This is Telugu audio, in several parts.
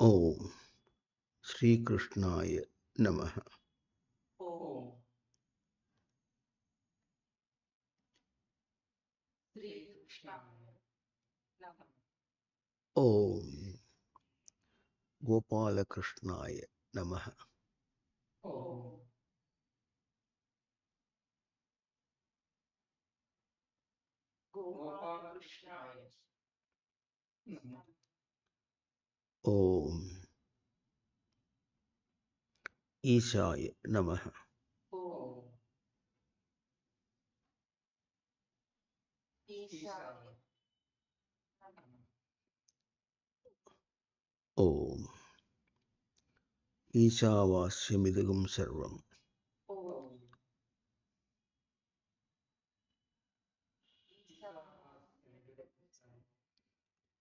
ఓం శ్రీకృష్ణాయ నమః. ఓం శ్రీకృష్ణాయ నమః. ఓం గోపాలకృష్ణాయ నమః. ఓం గోపాలకృష్ణాయ నమః. ఓం ఈశాయ నమః. ఓం ఈశాయ నమః. ఓం ఈశావాస్యమిదగం సర్వం ఓం ఈశాయ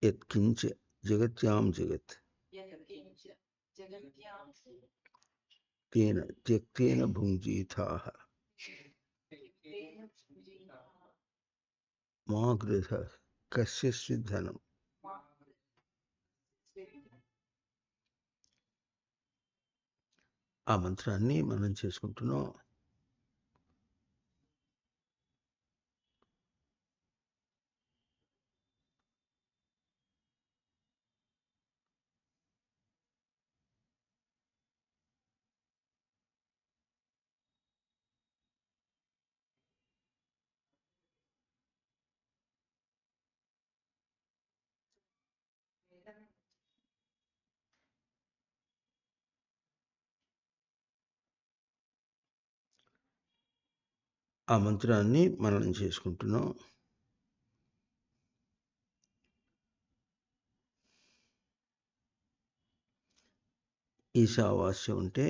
యత్కించ జగత్యాం జగత్ యత్కించ జగత్యాం తేన త్యక్తేన భుంజీతాః తేన భుజితాః మా గృహ కస్యచిద్ ధనం. మా ఆ మంత్రాన్ని మనం చేసుకుంటున్నాం. ఆ మంత్రాన్ని మననం చేసుకుంటున్నాం. ఈశావాస్యం అంటే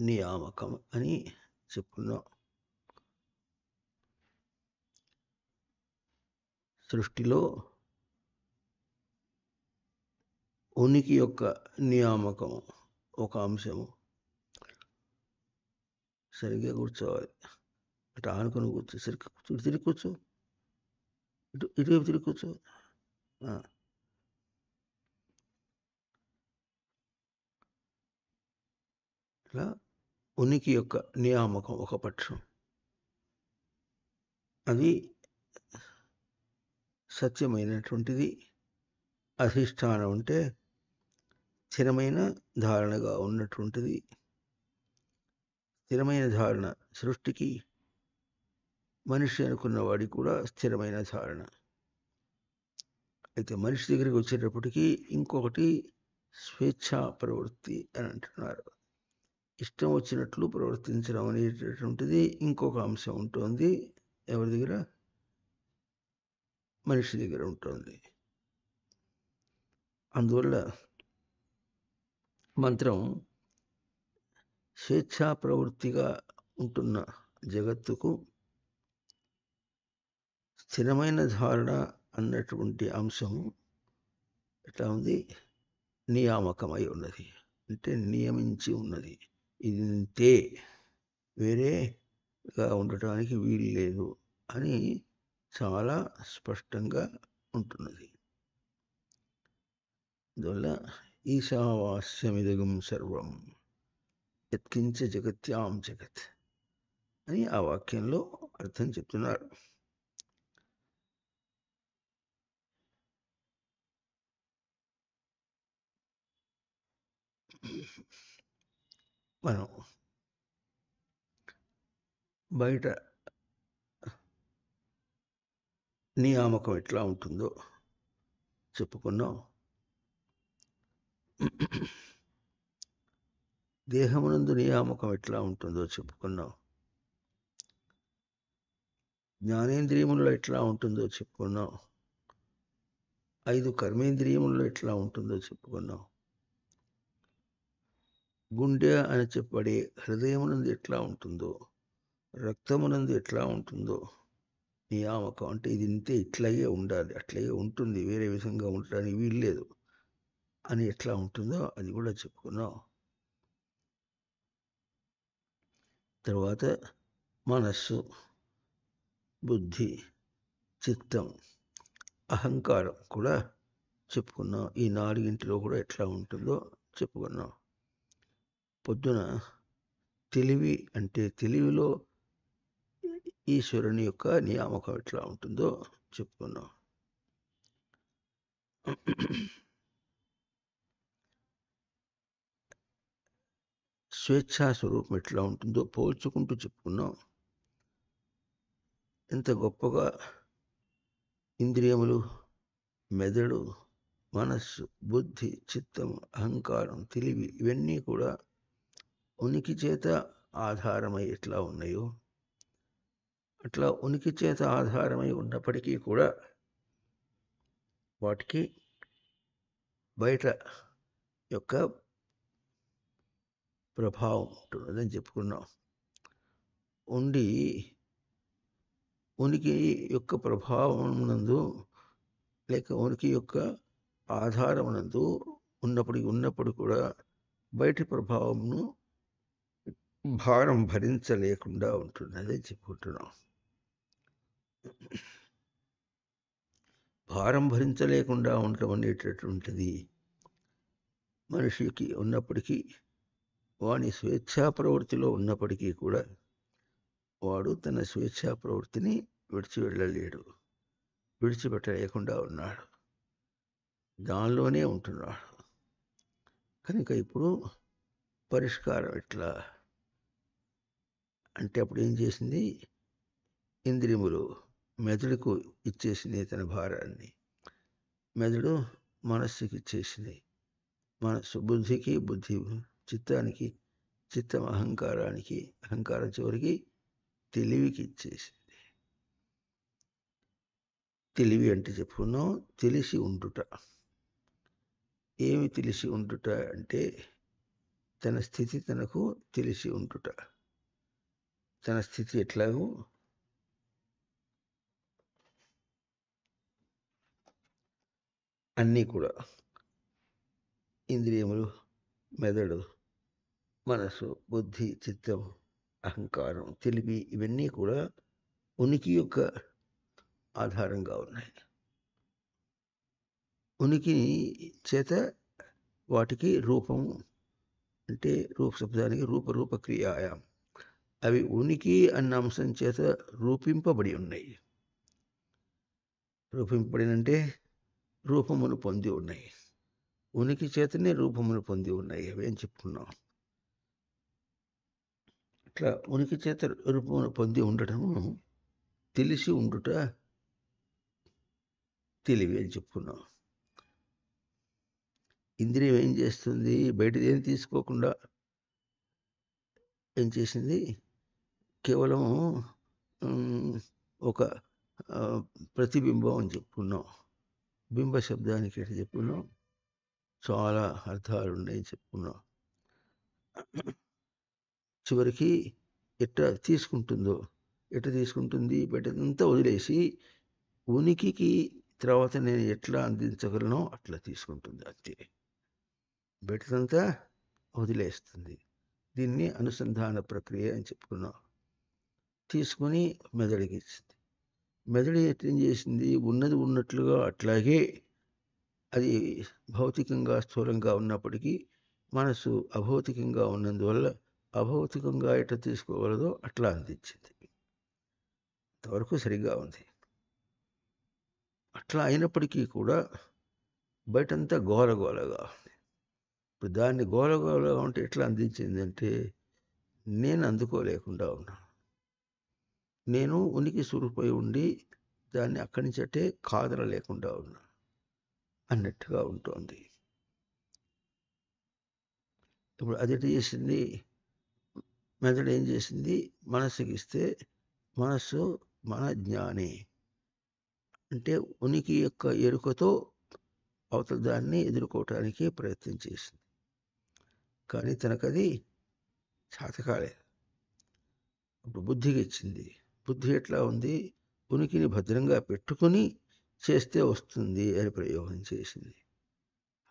నియామకం అని చెప్పుకున్నాం. సృష్టిలో ఉనికి యొక్క నియామకం ఒక అంశము. సరిగ్గా కూర్చోవాలి. అటు ఆనుకొని కూర్చో, సరిగ్గా కూర్చో, ఇటు తిరిగి కూర్చో, ఇటువైపు తిరిగి కూర్చో. ఇలా ఉనికి యొక్క నియామకం ఒక పక్షం. అది సత్యమైనటువంటిది. అధిష్టానం అంటే స్థిరమైన ధారణగా ఉన్నటువంటిది. స్థిరమైన ధారణ సృష్టికి, మనిషి అనుకున్న వాడికి కూడా స్థిరమైన ధారణ. అయితే మనిషి దగ్గరికి వచ్చేటప్పటికి ఇంకొకటి స్వేచ్ఛా ప్రవృత్తి అని అంటున్నారు. ఇష్టం వచ్చినట్లు ప్రవర్తించడం అనేటటువంటిది ఇంకొక అంశం ఉంటుంది. ఎవరి దగ్గర? మనిషి దగ్గర ఉంటుంది. అందువల్ల మంత్రం స్వేచ్ఛా ప్రవృత్తిగా ఉంటున్న జగత్తుకు స్థిరమైన ధారణ అన్నటువంటి అంశం ఎట్లా ఉంది? నియామకమై ఉన్నది. అంటే నియమించి ఉన్నది. ఇది ఇంతే, వేరేగా ఉండటానికి వీలు లేదు అని చాలా స్పష్టంగా ఉంటున్నది. అందువల్ల ఈశావాస్యమిదగం సర్వం యత్కించ జగత్యాం జగత్ అని ఆ వాక్యంలో అర్థం చెప్తున్నారు. మనం బయట నియామకం ఎట్లా ఉంటుందో చెప్పుకున్నాం. దేహమునందు నియామకం ఎట్లా ఉంటుందో చెప్పుకున్నాం. జ్ఞానేంద్రియములలో ఎట్లా ఉంటుందో చెప్పుకున్నాం. 5 కర్మేంద్రియములలో ఎట్లా ఉంటుందో చెప్పుకున్నాం. గుండె అని చెప్పబడే హృదయమునందు ఎట్లా ఉంటుందో, రక్తమునందు ఎట్లా ఉంటుందో నియామకం. అంటే ఇది ఇంతే, ఇట్లాగే ఉండాలి, అట్లాగే ఉంటుంది, వేరే విధంగా ఉండడానికి వీల్లేదు అని ఎట్లా ఉంటుందో అది కూడా చెప్పుకున్నాం. తర్వాత మనస్సు, బుద్ధి, చిత్తం, అహంకారం కూడా చెప్పుకున్నాం. ఈ నాలుగింటిలో కూడా ఎట్లా ఉంటుందో చెప్పుకున్నాం. పొద్దున తెలివి అంటే తెలివిలో ఈశ్వరుని యొక్క నియామకం ఎట్లా ఉంటుందో చెప్పుకున్నాం. స్వేచ్ఛా స్వరూపం ఎట్లా ఉంటుందో పోల్చుకుంటూ చెప్పుకున్నాం. ఎంత గొప్పగా ఇంద్రియములు, మెదడు, మనస్సు, బుద్ధి, చిత్తం, అహంకారం, తెలివి ఇవన్నీ కూడా ఉనికి చేత ఆధారమై ఎట్లా ఉన్నాయో అట్లా ఉనికి చేత ఆధారమై ఉన్నప్పటికీ కూడా వాటికి బయట యొక్క ప్రభావం ఉంటున్నదని చెప్పుకున్నాం. ఉండి ఉనికి యొక్క ప్రభావమునందు లేక ఉనికి యొక్క ఆధారమునందు ఉన్నప్పుడు కూడా బయటి ప్రభావంను భారం భరించలేకుండా ఉంటున్నదని చెప్పుకుంటున్నాం. భారం భరించలేకుండా ఉండటం అనేటటువంటిది మనిషికి ఉన్నప్పటికీ, వాని స్వేచ్ఛా ప్రవృత్తిలో ఉన్నప్పటికీ కూడా వాడు తన స్వేచ్ఛా ప్రవృత్తిని వెళ్ళలేడు, విడిచిపెట్టలేకుండా ఉన్నాడు, దానిలోనే ఉంటున్నాడు. కనుక ఇప్పుడు పరిష్కారం ఎట్లా అంటే, అప్పుడు ఏం చేసింది? ఇంద్రియములు మెదడుకు ఇచ్చేసింది తన భారాన్ని, మెదడు మనస్సుకి ఇచ్చేసింది, మనస్సు బుద్ధికి, బుద్ధి చిత్తానికి, చిత్తం అహంకారానికి, అహంకారం చివరికి తెలివికి ఇచ్చేసింది. తెలివి అంటే చెప్పుకున్నాం తెలిసి ఉండుట. ఏమి తెలిసి ఉండుట అంటే తన స్థితి తనకు తెలిసి ఉండుట. తన స్థితి ఎట్లాగో అన్నీ కూడా ఇంద్రియములు, మెదడు, మనసు, బుద్ధి, చిత్తం, అహంకారం, తెలివి ఇవన్నీ కూడా ఉనికి యొక్క ఆధారంగా ఉన్నాయి. ఉనికి చేత వాటికి రూపం అంటే రూప శబ్దానికి రూప క్రియాయాం, అవి ఉనికి అన్న అంశం చేత రూపింపబడి ఉన్నాయి. రూపింపబడినంటే రూపమును పొంది ఉన్నాయి, ఉనికి చేతనే రూపమును పొంది ఉన్నాయి. అవి ఏం చెప్పుకున్నాం. ఇట్లా ఉనికి చేత రూపమును పొంది ఉండటము తెలిసి ఉండుట తెలివి అని చెప్పుకున్నాం. ఇంద్రియం ఏం చేస్తుంది? బయటది ఏం తీసుకోకుండా ఏం చేసింది? కేవలము ఒక ప్రతిబింబం అని చెప్పుకున్నాం. బింబ శబ్దానికి ఎట్లా చెప్పుకున్నాం? చాలా అర్థాలు ఉన్నాయని చెప్పుకున్నాం. చివరికి ఎట్లా తీసుకుంటుంది? బయటంతా వదిలేసి ఉనికికి తర్వాత నేను ఎట్లా అందించగలను అట్లా తీసుకుంటుంది. అంతే, బయటదంతా వదిలేస్తుంది. దీన్ని అనుసంధాన ప్రక్రియ అని చెప్పుకున్నాం. తీసుకుని మెదడుకి ఇచ్చింది. మెదడు ఏం చేసింది? ఉన్నది ఉన్నట్లుగా అట్లాగే అది భౌతికంగా స్థూలంగా ఉన్నప్పటికీ మనసు అభౌతికంగా ఉన్నందువల్ల అభౌతికంగా ఎట్లా తీసుకోగలదో అట్లా అందించింది. అంతవరకు సరిగ్గా ఉంది. అట్లా అయినప్పటికీ కూడా బయటంతా గోలగోలగా ఉంది. ఇప్పుడు దాన్ని గోలగోలగా ఉంటే ఎట్లా అందించింది అంటే, నేను అందుకోలేకుండా ఉన్నా, నేను ఉనికి స్వరూపై ఉండి దాన్ని అక్కడి నుంచి అంటే కాదనలేకుండా ఉన్నా అన్నట్టుగా ఉంటుంది. ఇప్పుడు అది చేసింది, మెదడు ఏం చేసింది? మనస్సుకి ఇస్తే మనస్సు మన జ్ఞాని అంటే ఉనికి యొక్క ఎరుకతో అవతల దాన్ని ఎదుర్కోవటానికి ప్రయత్నం చేసింది. కానీ తనకది చేతకాలేదు. ఇప్పుడు బుద్ధికి ఇచ్చింది. బుద్ధి ఎట్లా ఉంది? ఉనికిని భద్రంగా పెట్టుకుని చేస్తే వస్తుంది అని ప్రయోగం చేసింది.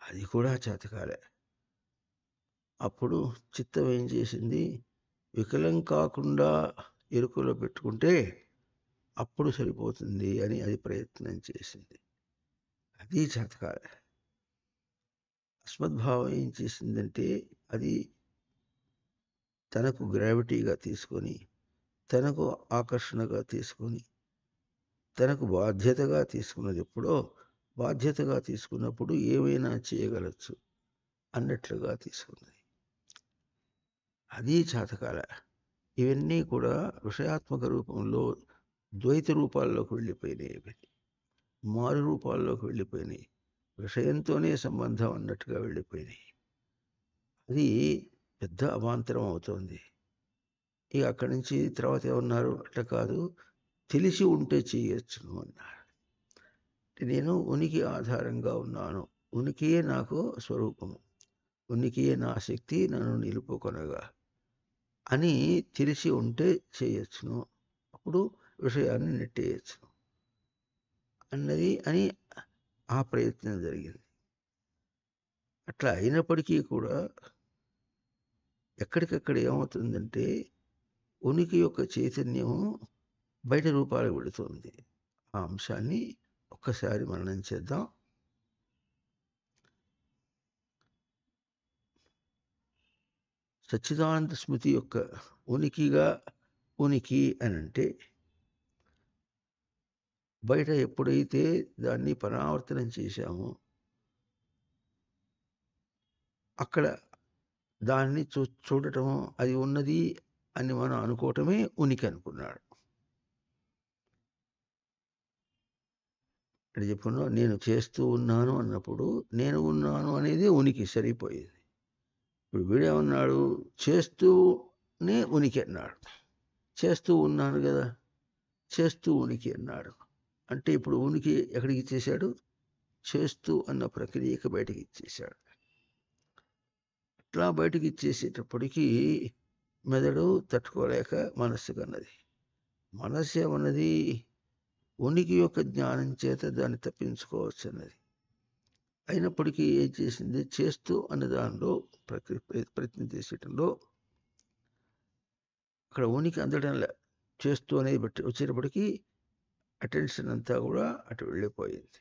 అది కూడా చేతకాలే. అప్పుడు చిత్తం ఏం చేసింది? వికలం కాకుండా ఎరుకలో పెట్టుకుంటే అప్పుడు సరిపోతుంది అని అది ప్రయత్నం చేసింది. అది చేతకాలే. అస్మద్భావం ఏం చేసిందంటే అది తనకు గ్రావిటీగా తీసుకొని, తనకు ఆకర్షణగా తీసుకొని, తనకు బాధ్యతగా తీసుకున్నది ఎప్పుడో, బాధ్యతగా తీసుకున్నప్పుడు ఏమైనా చేయగలచ్చు అన్నట్లుగా తీసుకున్నది. అది చాతకాల. ఇవన్నీ కూడా విషయాత్మక రూపంలో ద్వైత రూపాల్లోకి వెళ్ళిపోయినాయి. మారు రూపాల్లోకి వెళ్ళిపోయినాయి. విషయంతోనే సంబంధం అన్నట్టుగా వెళ్ళిపోయినాయి. అది పెద్ద అవాంతరం అవుతోంది. ఇక అక్కడి నుంచి తర్వాత ఏమన్నారు, అట్లా కాదు, తెలిసి ఉంటే చేయొచ్చును అన్నారు. నేను ఉనికి ఆధారంగా ఉన్నాను, ఉనికియే నాకు స్వరూపము, ఉనికియే నా శక్తి నన్ను నిలుపుకొనగా అని తెలిసి ఉంటే చేయొచ్చును, అప్పుడు విషయాన్ని నెట్టేయచ్చును అని ఆ ప్రయత్నం జరిగింది. అట్లా అయినప్పటికీ కూడా ఎక్కడికక్కడ ఏమవుతుందంటే ఉనికి యొక్క చైతన్యం బయట రూపాలకు వెళుతుంది. ఆ అంశాన్ని ఒక్కసారి మననం చేద్దాం. సచ్చిదానంద స్మృతి యొక్క ఉనికి అని అంటే బయట ఎప్పుడైతే దాన్ని పరావర్తనం చేశామో అక్కడ దాన్ని చూడటం, అది ఉన్నది అని మనం అనుకోవటమే ఉనికి అనుకున్నాడు. ఇక్కడ చెప్పుకున్నా, నేను చేస్తూ ఉన్నాను అన్నప్పుడు నేను ఉన్నాను అనేది ఉనికి సరిపోయింది. ఇప్పుడు వీడేమన్నాడు, చేస్తూనే ఉనికి అన్నాడు. చేస్తూ ఉన్నాను కదా, చేస్తూ ఉనికి అన్నాడు. అంటే ఇప్పుడు ఉనికి ఎక్కడికి ఇచ్చేశాడు, చేస్తూ అన్న ప్రక్రియకి బయటకి ఇచ్చేశాడు. అట్లా బయటకి ఇచ్చేసేటప్పటికీ మెదడు తట్టుకోలేక మనస్సు కన్నది. మనస్సు ఏమన్నది, ఉనికి యొక్క జ్ఞానం చేత దాన్ని తప్పించుకోవచ్చు అన్నది. అయినప్పటికీ ఏం చేసింది, చేస్తూ అన్న దానిలో ప్రయత్నం చేసేటంలో అక్కడ ఉనికి అందడంలా, చేస్తూ అనేది బట్టి వచ్చేటప్పటికీ అటెన్షన్ అంతా కూడా అటు వెళ్ళిపోయింది.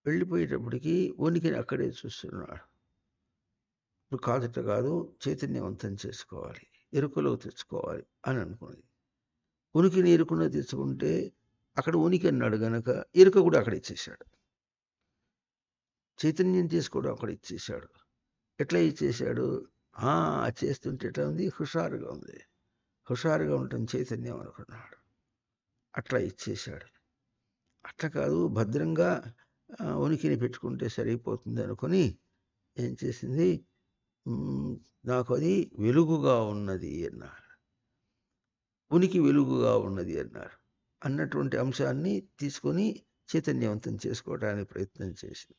వెళ్ళిపోయేటప్పటికీ ఉనికిని అక్కడే చూస్తున్నాడు. ఇప్పుడు కాదట కాదు, చైతన్యవంతం చేసుకోవాలి, ఎరుకలో తెచ్చుకోవాలి అని అనుకున్నది. ఉనికిని ఎరుకులో తెచ్చుకుంటే అక్కడ ఉనికి అన్నాడు గనక ఎరుక కూడా అక్కడ ఇచ్చేశాడు. చైతన్యం తీసుకోవడం అక్కడ ఇచ్చేశాడు. ఎట్లా ఇచ్చేశాడు, చేస్తుంటే ఎట్లా ఉంది, హుషారుగా ఉంది, హుషారుగా ఉండటం చైతన్యం అనుకున్నాడు. అట్లా ఇచ్చేశాడు. అట్లా కాదు, భద్రంగా ఉనికిని పెట్టుకుంటే సరిపోతుంది అనుకొని ఏం చేసింది, నాకు అది వెలుగుగా ఉన్నది అన్నారు. ఉనికి వెలుగుగా ఉన్నది అన్నారు. అన్నటువంటి అంశాన్ని తీసుకొని చైతన్యవంతం చేసుకోవడానికి ప్రయత్నం చేసింది.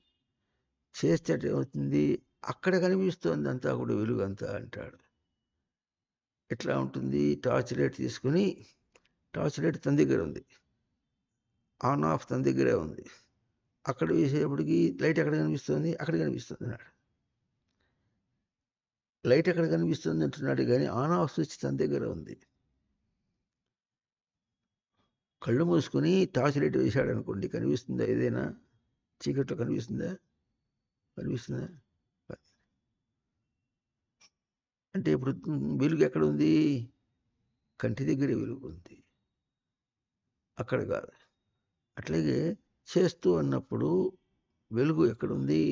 చేస్తే ఏమవుతుంది, అక్కడ కనిపిస్తోంది అంతా కూడా వెలుగు అంతా అంటాడు. ఎట్లా ఉంటుంది, టార్చ్ లైట్ తీసుకుని, టార్చ్ లైట్ తన దగ్గర ఉంది, ఆన్ ఆఫ్ తన దగ్గరే ఉంది, అక్కడ వేసేటప్పటికి లైట్ ఎక్కడ కనిపిస్తుంది, అక్కడ కనిపిస్తుంది అన్నాడు. లైట్ ఎక్కడ కనిపిస్తుంది అంటున్నాడు కానీ ఆన్ ఆఫ్ స్విచ్ తన దగ్గర ఉంది. కళ్ళు మూసుకొని టార్చ్ లైట్ వేశాడు అనుకోండి, కనిపిస్తుందా, ఏదైనా చీకట్లో కనిపిస్తుందా, కనిపిస్తుందా? అంటే ఇప్పుడు వెలుగు ఎక్కడ ఉంది, కంటి దగ్గరే వెలుగు ఉంది, అక్కడ కాదు. అట్లాగే చేస్తూ అన్నప్పుడు వెలుగు ఎక్కడుంది,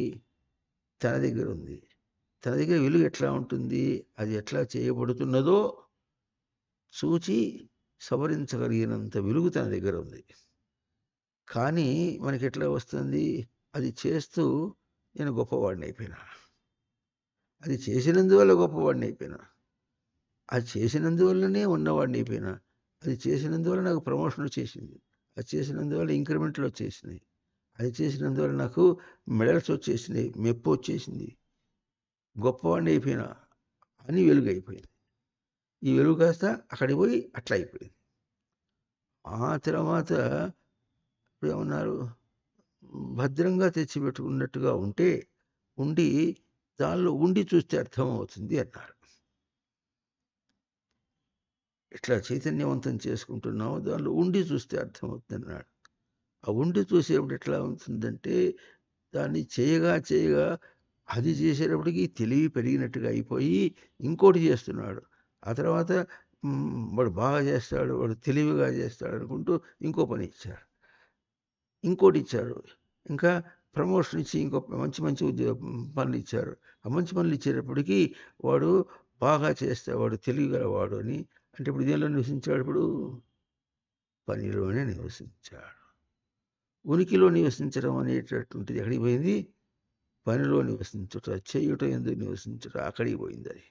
తన దగ్గర ఉంది. తన దగ్గర వెలుగు ఎట్లా ఉంటుంది, అది ఎట్లా చేయబడుతున్నదో చూచి సవరించగలిగినంత వెలుగు తన దగ్గర ఉంది. కానీ మనకి ఎట్లా వస్తుంది, అది చేస్తూ నేను గొప్పవాడిని అయిపోయినా, అది చేసినందువల్ల గొప్పవాడిని అయిపోయినా, అది చేసినందువల్లనే ఉన్నవాడిని అయిపోయినా, అది చేసినందువల్ల నాకు ప్రమోషన్ వచ్చేసింది, అది చేసినందువల్ల ఇంక్రిమెంట్లు వచ్చేసినాయి, అది చేసినందువల్ల నాకు మెడల్స్ వచ్చేసినాయి, మెప్పు వచ్చేసింది, గొప్పవాడిని అయిపోయినా అని వెలుగు అయిపోయింది. ఈ వెలుగు కాస్త అక్కడికి పోయి అట్లా అయిపోయింది. ఆ తర్వాత ఏమన్నారు, భద్రంగా తెచ్చిపెట్టుకున్నట్టుగా ఉండి దానిలో ఉండి చూస్తే అర్థమవుతుంది అన్నారు. ఇట్లా చైతన్యవంతం చేసుకుంటున్నాము, దానిలో ఉండి చూస్తే అర్థమవుతుంది అన్నాడు. ఆ ఉండి చూసేప్పుడు ఎట్లా ఉంటుందంటే దాన్ని చేయగా అది చేసేటప్పటికి తెలివి పెరిగినట్టుగా అయిపోయి ఇంకోటి చేస్తున్నాడు. ఆ తర్వాత వాడు బాగా చేస్తాడు, వాడు తెలివిగా చేస్తాడు అనుకుంటూ ఇంకో పని ఇచ్చారు, ఇంకోటి ఇచ్చారు, ఇంకా ప్రమోషన్ ఇచ్చి ఇంకో మంచి మంచి పనులు ఇచ్చారు. ఆ మంచి పనులు ఇచ్చేటప్పటికి వాడు బాగా చేస్తాడు, వాడు తెలివిగలవాడు అని. అంటే ఇప్పుడు దేనిలో నివసించాడు? ఇప్పుడు పనిలోనే నివసించాడు. ఉనికిలో నివసించడం అనేటటువంటిది ఎక్కడికి పోయింది? పనిలో నివసించుట, చేయుట ఎందుకు నివసించుట, అక్కడికి పోయింది అది.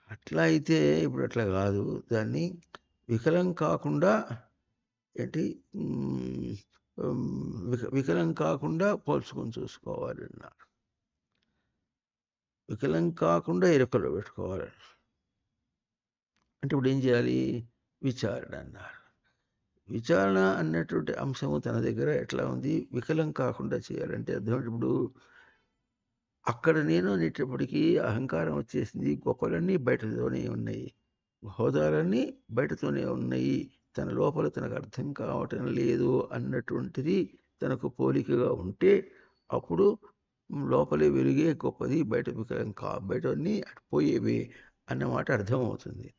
అట్లా అయితే ఇప్పుడు అట్లా కాదు. దాన్ని వికలం కాకుండా ఏంటి వికలం కాకుండా పోల్చుకొని చూసుకోవాలన్నారు. వికలం కాకుండా ఎరుకలో పెట్టుకోవాలి. అంటే ఇప్పుడు ఏం చేయాలి? విచారణ అన్నారు. విచారణ అన్నటువంటి అంశము తన దగ్గర ఎట్లా ఉంది? వికలం కాకుండా చేయాలంటే అర్థం ఇప్పుడు అక్కడ నేను అనేటప్పటికీ అహంకారం వచ్చేసింది. గొప్పలన్నీ బయటతోనే ఉన్నాయి, హోదాలన్నీ బయటతోనే ఉన్నాయి. తన లోపల తనకు అర్థం కావటం లేదు అన్నటువంటిది తనకు పోలికగా ఉంటే అప్పుడు లోపలే వెలుగే గొప్పది, బయట వికలం బయటన్నీ పోయేవి అన్నమాట అర్థమవుతుంది.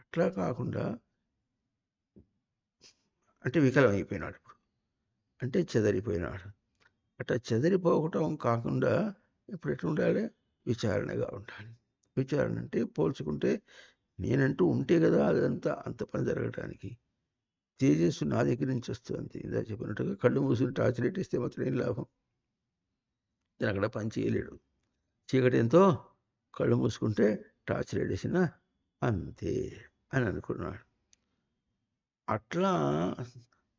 అట్లా కాకుండా అంటే వికలం అయిపోయినాడు, ఇప్పుడు అంటే చెదరిపోయినాడు. అట్లా చెదరిపోవటం కాకుండా ఇప్పుడు ఎట్లా ఉండాలి? విచారణగా ఉండాలి. విచారణ అంటే పోల్చుకుంటే నేనంటూ ఉంటే కదా అదంతా అంత పని జరగటానికి. తేజస్సు నా దగ్గర నుంచి వస్తుంది. ఇందా చెప్పినట్టుగా కళ్ళు మూసుకుని టార్చ్ లైట్ ఇస్తే మాత్రం ఏం లాభం? నేను అక్కడ పని చేయలేడు. చీకటి ఎంతో కళ్ళు మూసుకుంటే టార్చ్ లైట్ వేసినా అంతే అని అనుకున్నాడు. అట్లా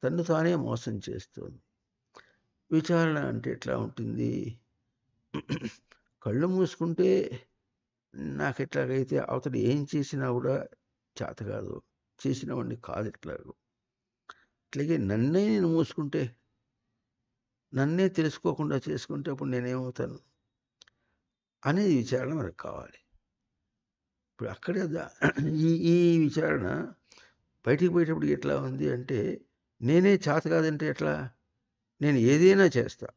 తన్ను తానే మోసం చేస్తుంది. విచారణ అంటే ఎట్లా ఉంటుంది? కళ్ళు మూసుకుంటే నాకు ఎట్లాగైతే అవతల ఏం చేసినా కూడా చేత కాదు, చేసిన వాడిని కాదు ఎట్లాగో. అట్లాగే నన్నే నేను మూసుకుంటే, నన్నే తెలుసుకోకుండా చేసుకుంటే అప్పుడు నేనేమవుతాను అనేది విచారణ మనకు కావాలి. ఇప్పుడు అక్కడే ఈ ఈ విచారణ బయటికి పోయేటప్పుడు ఎట్లా ఉంది అంటే, నేనే చేత కాదంటే ఎట్లా? నేను ఏదైనా చేస్తా,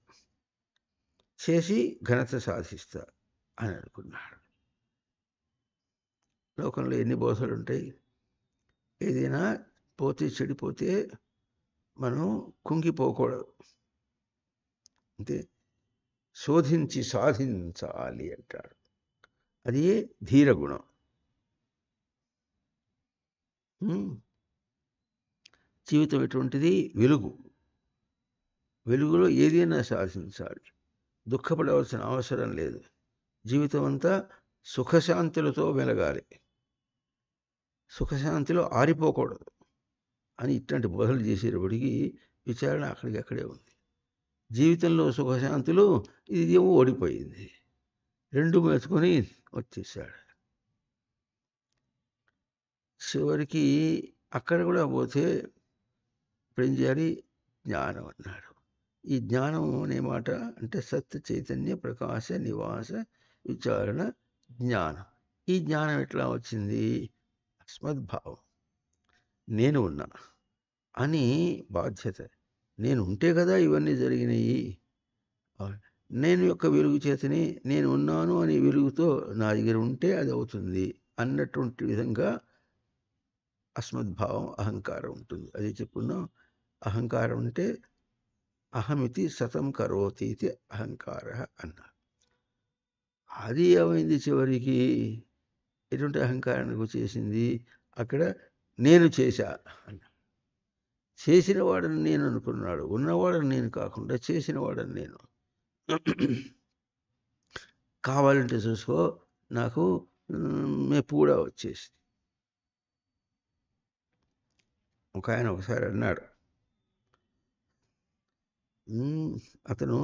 చేసి ఘనత సాధిస్తా అని అనుకున్నాడు. లోకంలో ఎన్ని బోధలు ఉంటాయి. ఏదైనా పోతే చెడిపోతే మనం కుంగిపోకూడదు, అంతే. శోధించి సాధించాలి అంటాడు. అది ధీరగుణం. జీవితం ఎటువంటిది? వెలుగు. వెలుగులో ఏదైనా సాధించాలి, దుఃఖపడవలసిన అవసరం లేదు. జీవితం అంతా సుఖశాంతులతో వెలగాలి, సుఖశాంతిలో ఆరిపోకూడదు అని ఇట్లాంటి బోధలు చేసేటప్పటికీ విచారణ అక్కడికక్కడే ఉంది. జీవితంలో సుఖశాంతులు ఇది ఏమో ఓడిపోయింది, రెండు మెచ్చుకొని వచ్చేసాడు. చివరికి అక్కడ కూడా పోతే ఇప్పుడు ఏం చేయాలి? జ్ఞానం అన్నాడు. ఈ జ్ఞానం అనే మాట అంటే సత్ చైతన్య ప్రకాశ నివాస విచారణ జ్ఞానం. ఈ జ్ఞానం ఎట్లా వచ్చింది? అస్మద్భావం, నేను ఉన్నా అని బాధ్యత. నేను ఉంటే కదా ఇవన్నీ జరిగినాయి. నేను యొక్క వెలుగు చేతనే నేను ఉన్నాను అనే వెలుగుతో నా దగ్గర ఉంటే అది అవుతుంది అన్నటువంటి విధంగా అస్మద్భావం, అహంకారం ఉంటుంది. అది చెప్పుకున్నాం. అహంకారం అంటే అహమితి సతం కరోతి ఇది అహంకార అన్నారు. అది ఏమైంది చివరికి? ఎటువంటి అహంకారానికి వచ్చేసింది? అక్కడ నేను చేశా అన్న. చేసిన వాడని నేను అనుకున్నాడు, ఉన్నవాడని నేను కాకుండా చేసిన వాడని నేను. కావాలంటే చూసుకో, నాకు మెప్పు కూడా వచ్చేసింది. ఒక ఆయన ఒకసారి అన్నాడు, అతను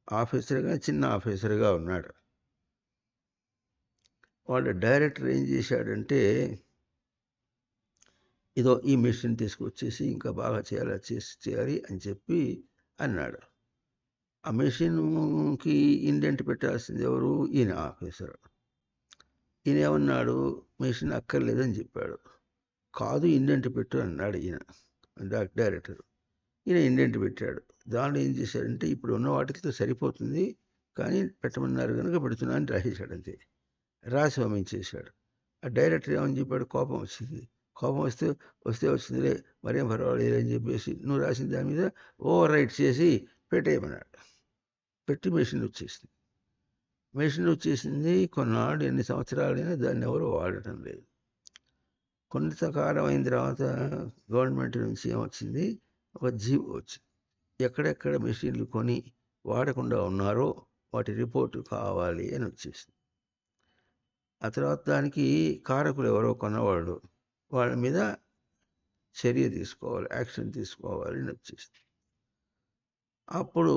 ఆఫీసర్గా, చిన్న ఆఫీసర్గా ఉన్నాడు. వాళ్ళ డైరెక్టర్ ఏం చేశాడంటే, ఇదో ఈ మెషిన్ తీసుకొచ్చేసి ఇంకా బాగా చేయాలి అని చెప్పి అన్నాడు. ఆ మెషిన్కి ఇండెంట్ పెట్టాల్సింది ఎవరు? ఈయన ఆఫీసర్. ఈయన ఏమన్నాడు? మెషిన్ అక్కర్లేదని చెప్పాడు. కాదు, ఇండెంట్ పెట్టు అన్నాడు ఈయన డైరెక్టర్. ఈయన ఇండెంట్ పెట్టాడు. దానిలో ఏం చేశాడంటే, ఇప్పుడు ఉన్న వాటితో సరిపోతుంది, కానీ పెట్టమన్నారు కనుక పెడుతున్నా అని రాసేశాడు అంతే. రాసి పంపించేశాడు. ఆ డైరెక్టర్ ఏమని చెప్పాడు, కోపం వచ్చింది. కోపం వస్తే వచ్చిందిలే, మరేం పర్వాలేదు అని చెప్పేసి నువ్వు రాసిన దాని మీద ఓవర్ రైట్ చేసి పెట్టేయమన్నాడు. పెట్టి మెషిన్ వచ్చేసింది. కొన్నాళ్ళు ఎన్ని సంవత్సరాలైనా దాన్ని ఎవరు వాడటం లేదు. కొంతకాలం అయిన తర్వాత గవర్నమెంట్ నుంచి ఏమొచ్చింది, ఒక జీవో వచ్చింది. ఎక్కడెక్కడ మెషిన్లు కొని వాడకుండా ఉన్నారో వాటి రిపోర్టు కావాలి అని వచ్చేసింది. ఆ తర్వాత దానికి కారకులు ఎవరో కొన్నవాళ్ళు, వాళ్ళ మీద చర్య తీసుకోవాలి, యాక్షన్ తీసుకోవాలి అని వచ్చేసింది. అప్పుడు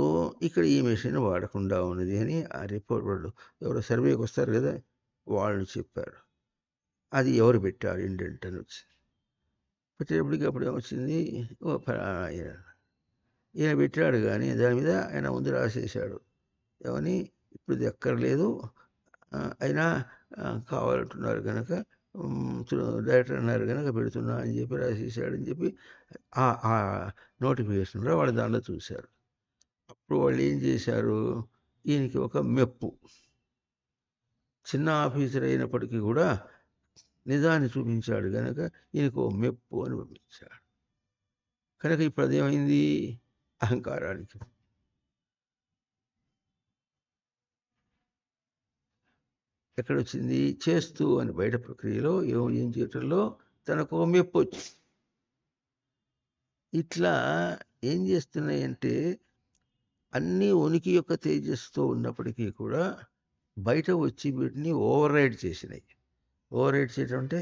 ఇక్కడ ఈ మెషిన్ వాడకుండా ఉన్నది అని ఆ రిపోర్ట్ వాళ్ళు ఎవరో సర్వేకి వస్తారు కదా, వాళ్ళు చెప్పారు. అది ఎవరు పెట్టారు ఇండెంట్ అని వచ్చింది. పెట్టేటప్పటికి అప్పుడు ఏమొచ్చింది, ఈయన పెట్టాడు కానీ దాని మీద ఆయన ముందు రాసేసాడు ఏమని, ఇప్పుడు ఇది ఎక్కర్లేదు, అయినా కావాలంటున్నారు కనుక డైరెక్టర్ అన్నారు కనుక పెడుతున్నా అని చెప్పి రాసేసాడని చెప్పి ఆ నోటిఫికేషన్ కూడా వాళ్ళు దాంట్లో చూశారు. అప్పుడు వాళ్ళు ఏం చేశారు, ఈయనకి ఒక మెప్పు, చిన్న ఆఫీసర్ అయినప్పటికీ కూడా నిజాన్ని చూపించాడు కనుక ఈయనకు ఓ మెప్పు అని పంపించాడు. కనుక ఇప్పుడు అదేమైంది, అహంకారానికి. ఎక్కడొచ్చింది, చేస్తూ అని బయట ప్రక్రియలో ఏం చేయటంలో తనకు ఓ మెప్పు వచ్చింది. ఇట్లా ఏం చేస్తున్నాయంటే అన్నీ ఉనికి యొక్క తేజస్సుతో ఉన్నప్పటికీ కూడా బయట వచ్చి వీటిని ఓవర్ రైడ్ చేసినాయి. ఓవర్ రైడ్ చేయటం అంటే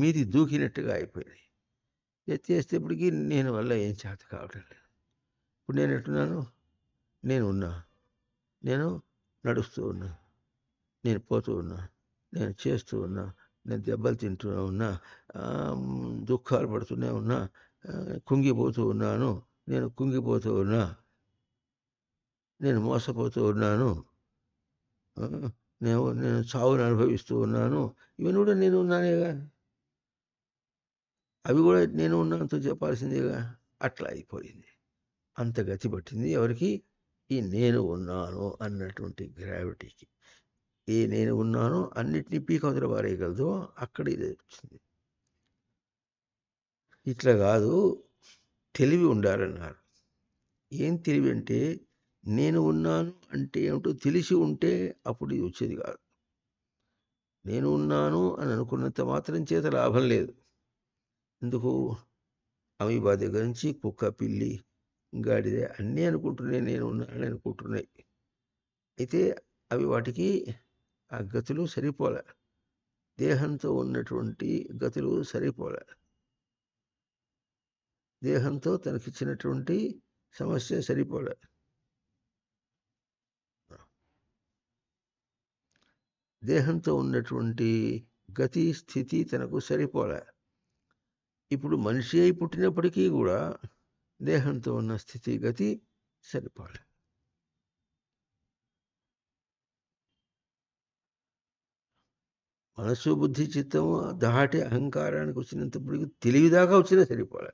మీది దూకినట్టుగా అయిపోయినాయి. చేసేటప్పటికి నేను వల్ల ఏం చేత కావటం లేదు. ఇప్పుడు నేను ఎట్టున్నాను, నేను ఉన్నా, నేను నడుస్తూ ఉన్నా, నేను పోతూ ఉన్నా, నేను చేస్తూ ఉన్నా, నేను దెబ్బలు తింటూనే ఉన్నా, దుఃఖాలు పడుతూనే ఉన్నా, కుంగిపోతూ ఉన్నాను, నేను కుంగిపోతూ ఉన్నా, నేను మోసపోతూ ఉన్నాను, నేను చావును అనుభవిస్తూ ఉన్నాను. ఇవన్నీ కూడా నేను ఉన్నానేగా, అవి కూడా నేను ఉన్నంత చెప్పాల్సిందేగా. అట్లా అయిపోయింది. అంత గతి పట్టింది ఎవరికి, ఈ నేను ఉన్నాను అన్నటువంటి గ్రావిటీకి. ఏ నేను ఉన్నానో అన్నిటినీ పీకవతల పారేయగలదు, అక్కడ ఇది వచ్చింది. ఇట్లా కాదు, తెలివి ఉండాలన్నారు. ఏం తెలివి అంటే, నేను ఉన్నాను అంటే ఏమిటో తెలిసి ఉంటే అప్పుడు ఇది వచ్చేది కాదు. నేను ఉన్నాను అని అనుకున్నంత మాత్రం చేత లాభం లేదు. ఎందుకు, అమీబా దగ్గర నుంచి కుక్క, పిల్లి, గాడిద అన్నీ అనుకుంటున్నాయి నేను ఉన్నానని అనుకుంటున్నాయి. అయితే అవి వాటికి ఆ గతులు సరిపోలే, దేహంతో ఉన్నటువంటి గతులు సరిపోలే, దేహంతో తనకిచ్చినటువంటి సమస్య సరిపోలే. దేహంతో ఉన్నటువంటి గతి స్థితి తనకు సరిపోలే. ఇప్పుడు మనిషి అయి పుట్టినప్పటికీ కూడా దేహంతో ఉన్న స్థితి గతి సరిపోలే. మనసు బుద్ధి చిత్తము దాటి అహంకారానికి వచ్చినంతప్పటికి తెలివిదాకా వచ్చినా సరిపోలే.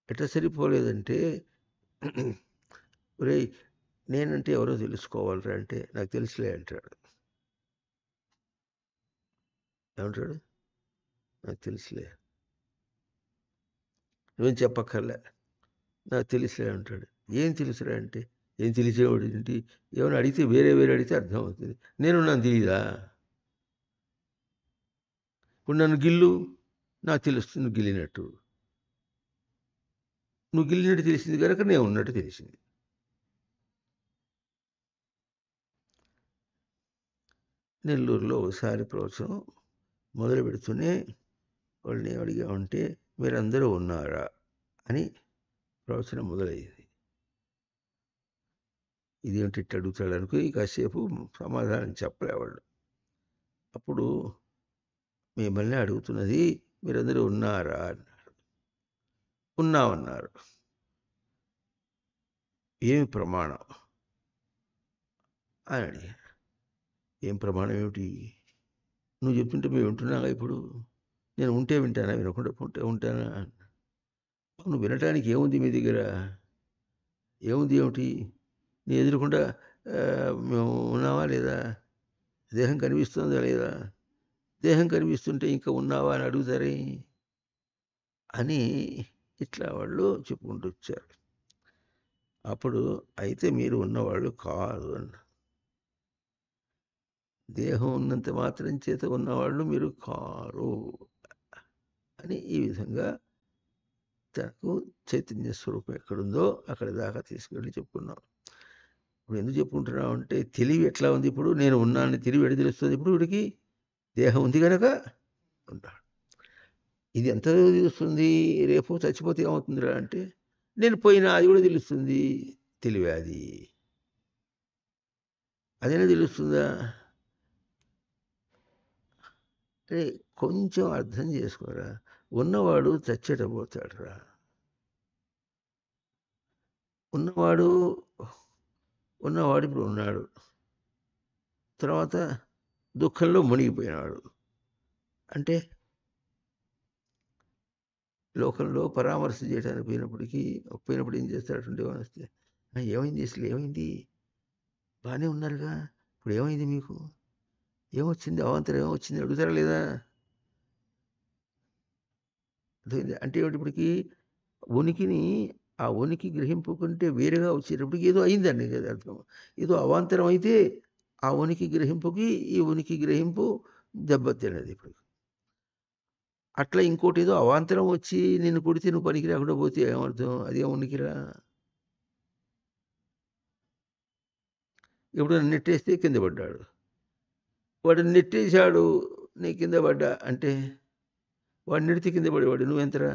ఎట్లా సరిపోలేదంటే, ఒరే నేనంటే ఎవరో తెలుసుకోవాలరా అంటే నాకు తెలుసులే అంటాడు. ఏమంటాడు, నాకు తెలుసులే, నువ్వేం చెప్పక్కర్లే, నాకు తెలుసులే అంటాడు. ఏం తెలుసురా అంటే, ఏం తెలిసేవాడు ఏంటి, ఏమైనా అడిగితే వేరే అడిగితే అర్థం అవుతుంది. నేను నన్ను తెలీదా, ఇప్పుడు నన్ను గిల్లు, నాకు తెలుస్తుంది నువ్వు గిల్లినట్టు, నువ్వు గిల్లినట్టు తెలిసింది కనుక నేను ఉన్నట్టు తెలిసింది. నెల్లూరులో ఒకసారి ప్రవచనం మొదలు పెడుతూనే వాళ్ళని అడిగామంటే, మీరందరూ ఉన్నారా అని ప్రవచనం మొదలయ్యింది. ఇదేంటి ఇట్లా అడుగుతాడు అనుకుని కాసేపు సమాధానం చెప్పలేవాళ్ళు. అప్పుడు మిమ్మల్ని అడుగుతున్నది మీరందరూ ఉన్నారా అన్నారు. ఉన్నామన్నారు. ఏమి ప్రమాణం అని అడిగారు. ఏం ప్రమాణం ఏమిటి, నువ్వు చెప్తుంటే మేము వింటున్నాగా, ఇప్పుడు నేను ఉంటే వింటానా, వినకుండా ఉంటే ఉంటానా, నువ్వు వినటానికి ఏముంది మీ దగ్గర, ఏముంది ఏమిటి నీ ఎదురుకుండా మేము ఉన్నావా లేదా, దేహం కనిపిస్తుందా లేదా, దేహం కనిపిస్తుంటే ఇంకా ఉన్నావా అని అడుగుతారే అని ఇట్లా వాళ్ళు చెప్పుకుంటూ వచ్చారు. అప్పుడు అయితే మీరు ఉన్నవాళ్ళు కాదు అన్న, దేహం ఉన్నంత మాత్రం చేత ఉన్నవాళ్ళు మీరు కారు అని ఈ విధంగా తనకు చైతన్య స్వరూపం ఎక్కడుందో అక్కడి దాకా తీసుకెళ్ళి చెప్పుకున్నాం. ఇప్పుడు ఎందుకు చెప్పుకుంటున్నాం అంటే తెలివి ఎట్లా ఉంది, ఇప్పుడు నేను ఉన్నానని తెలివి ఎడ తెలుస్తుంది, ఇప్పుడు వీడికి దేహం ఉంది కనుక ఉంటాడు. ఇది ఎంత తెలుస్తుంది, రేపు చచ్చిపోతే ఏమవుతుందిరా అంటే నేను పోయినా అది కూడా తెలుస్తుంది, తెలివి అది అదేనా తెలుస్తుందా అంటే కొంచెం అర్థం చేసుకోరా, ఉన్నవాడు చచ్చేట పోతాడురా, ఉన్నవాడు ఉన్నవాడు ఇప్పుడు ఉన్నాడు, తర్వాత దుఃఖంలో మునిగిపోయినాడు అంటే లోకంలో పరామర్శ చేయడానికి పోయినప్పుడు ఏం చేస్తాడంటే వస్తే ఏమైంది అసలు ఏమైంది, బాగానే ఉన్నారుగా, ఇప్పుడు ఏమైంది మీకు, ఏమొచ్చింది అవాంతరం ఏమొచ్చింది అడుగుతారా లేదా, అంటే ఏమిటిప్పటికి ఉనికిని ఆ ఉనికి గ్రహింపు కంటే వేరుగా వచ్చేటప్పటికి ఏదో అయిందండి కదా అర్థం, ఏదో అవాంతరం అయితే ఆ ఉనికి గ్రహింపుకి ఈ ఉనికి గ్రహింపు దెబ్బతిన్నది. ఇప్పుడు అట్లా ఇంకోటి ఏదో అవాంతరం వచ్చి నిన్ను కొడితే నువ్వు పనికి రాకుండా పోతే ఏమర్థం, అదేం ఉనికిరా, ఎప్పుడు నెట్టేస్తే కింద పడ్డాడు, వాడు నెట్టేశాడు నీ కింద పడ్డా అంటే వాడు నెడితే కింద పడేవాడు నువ్వెంతరా,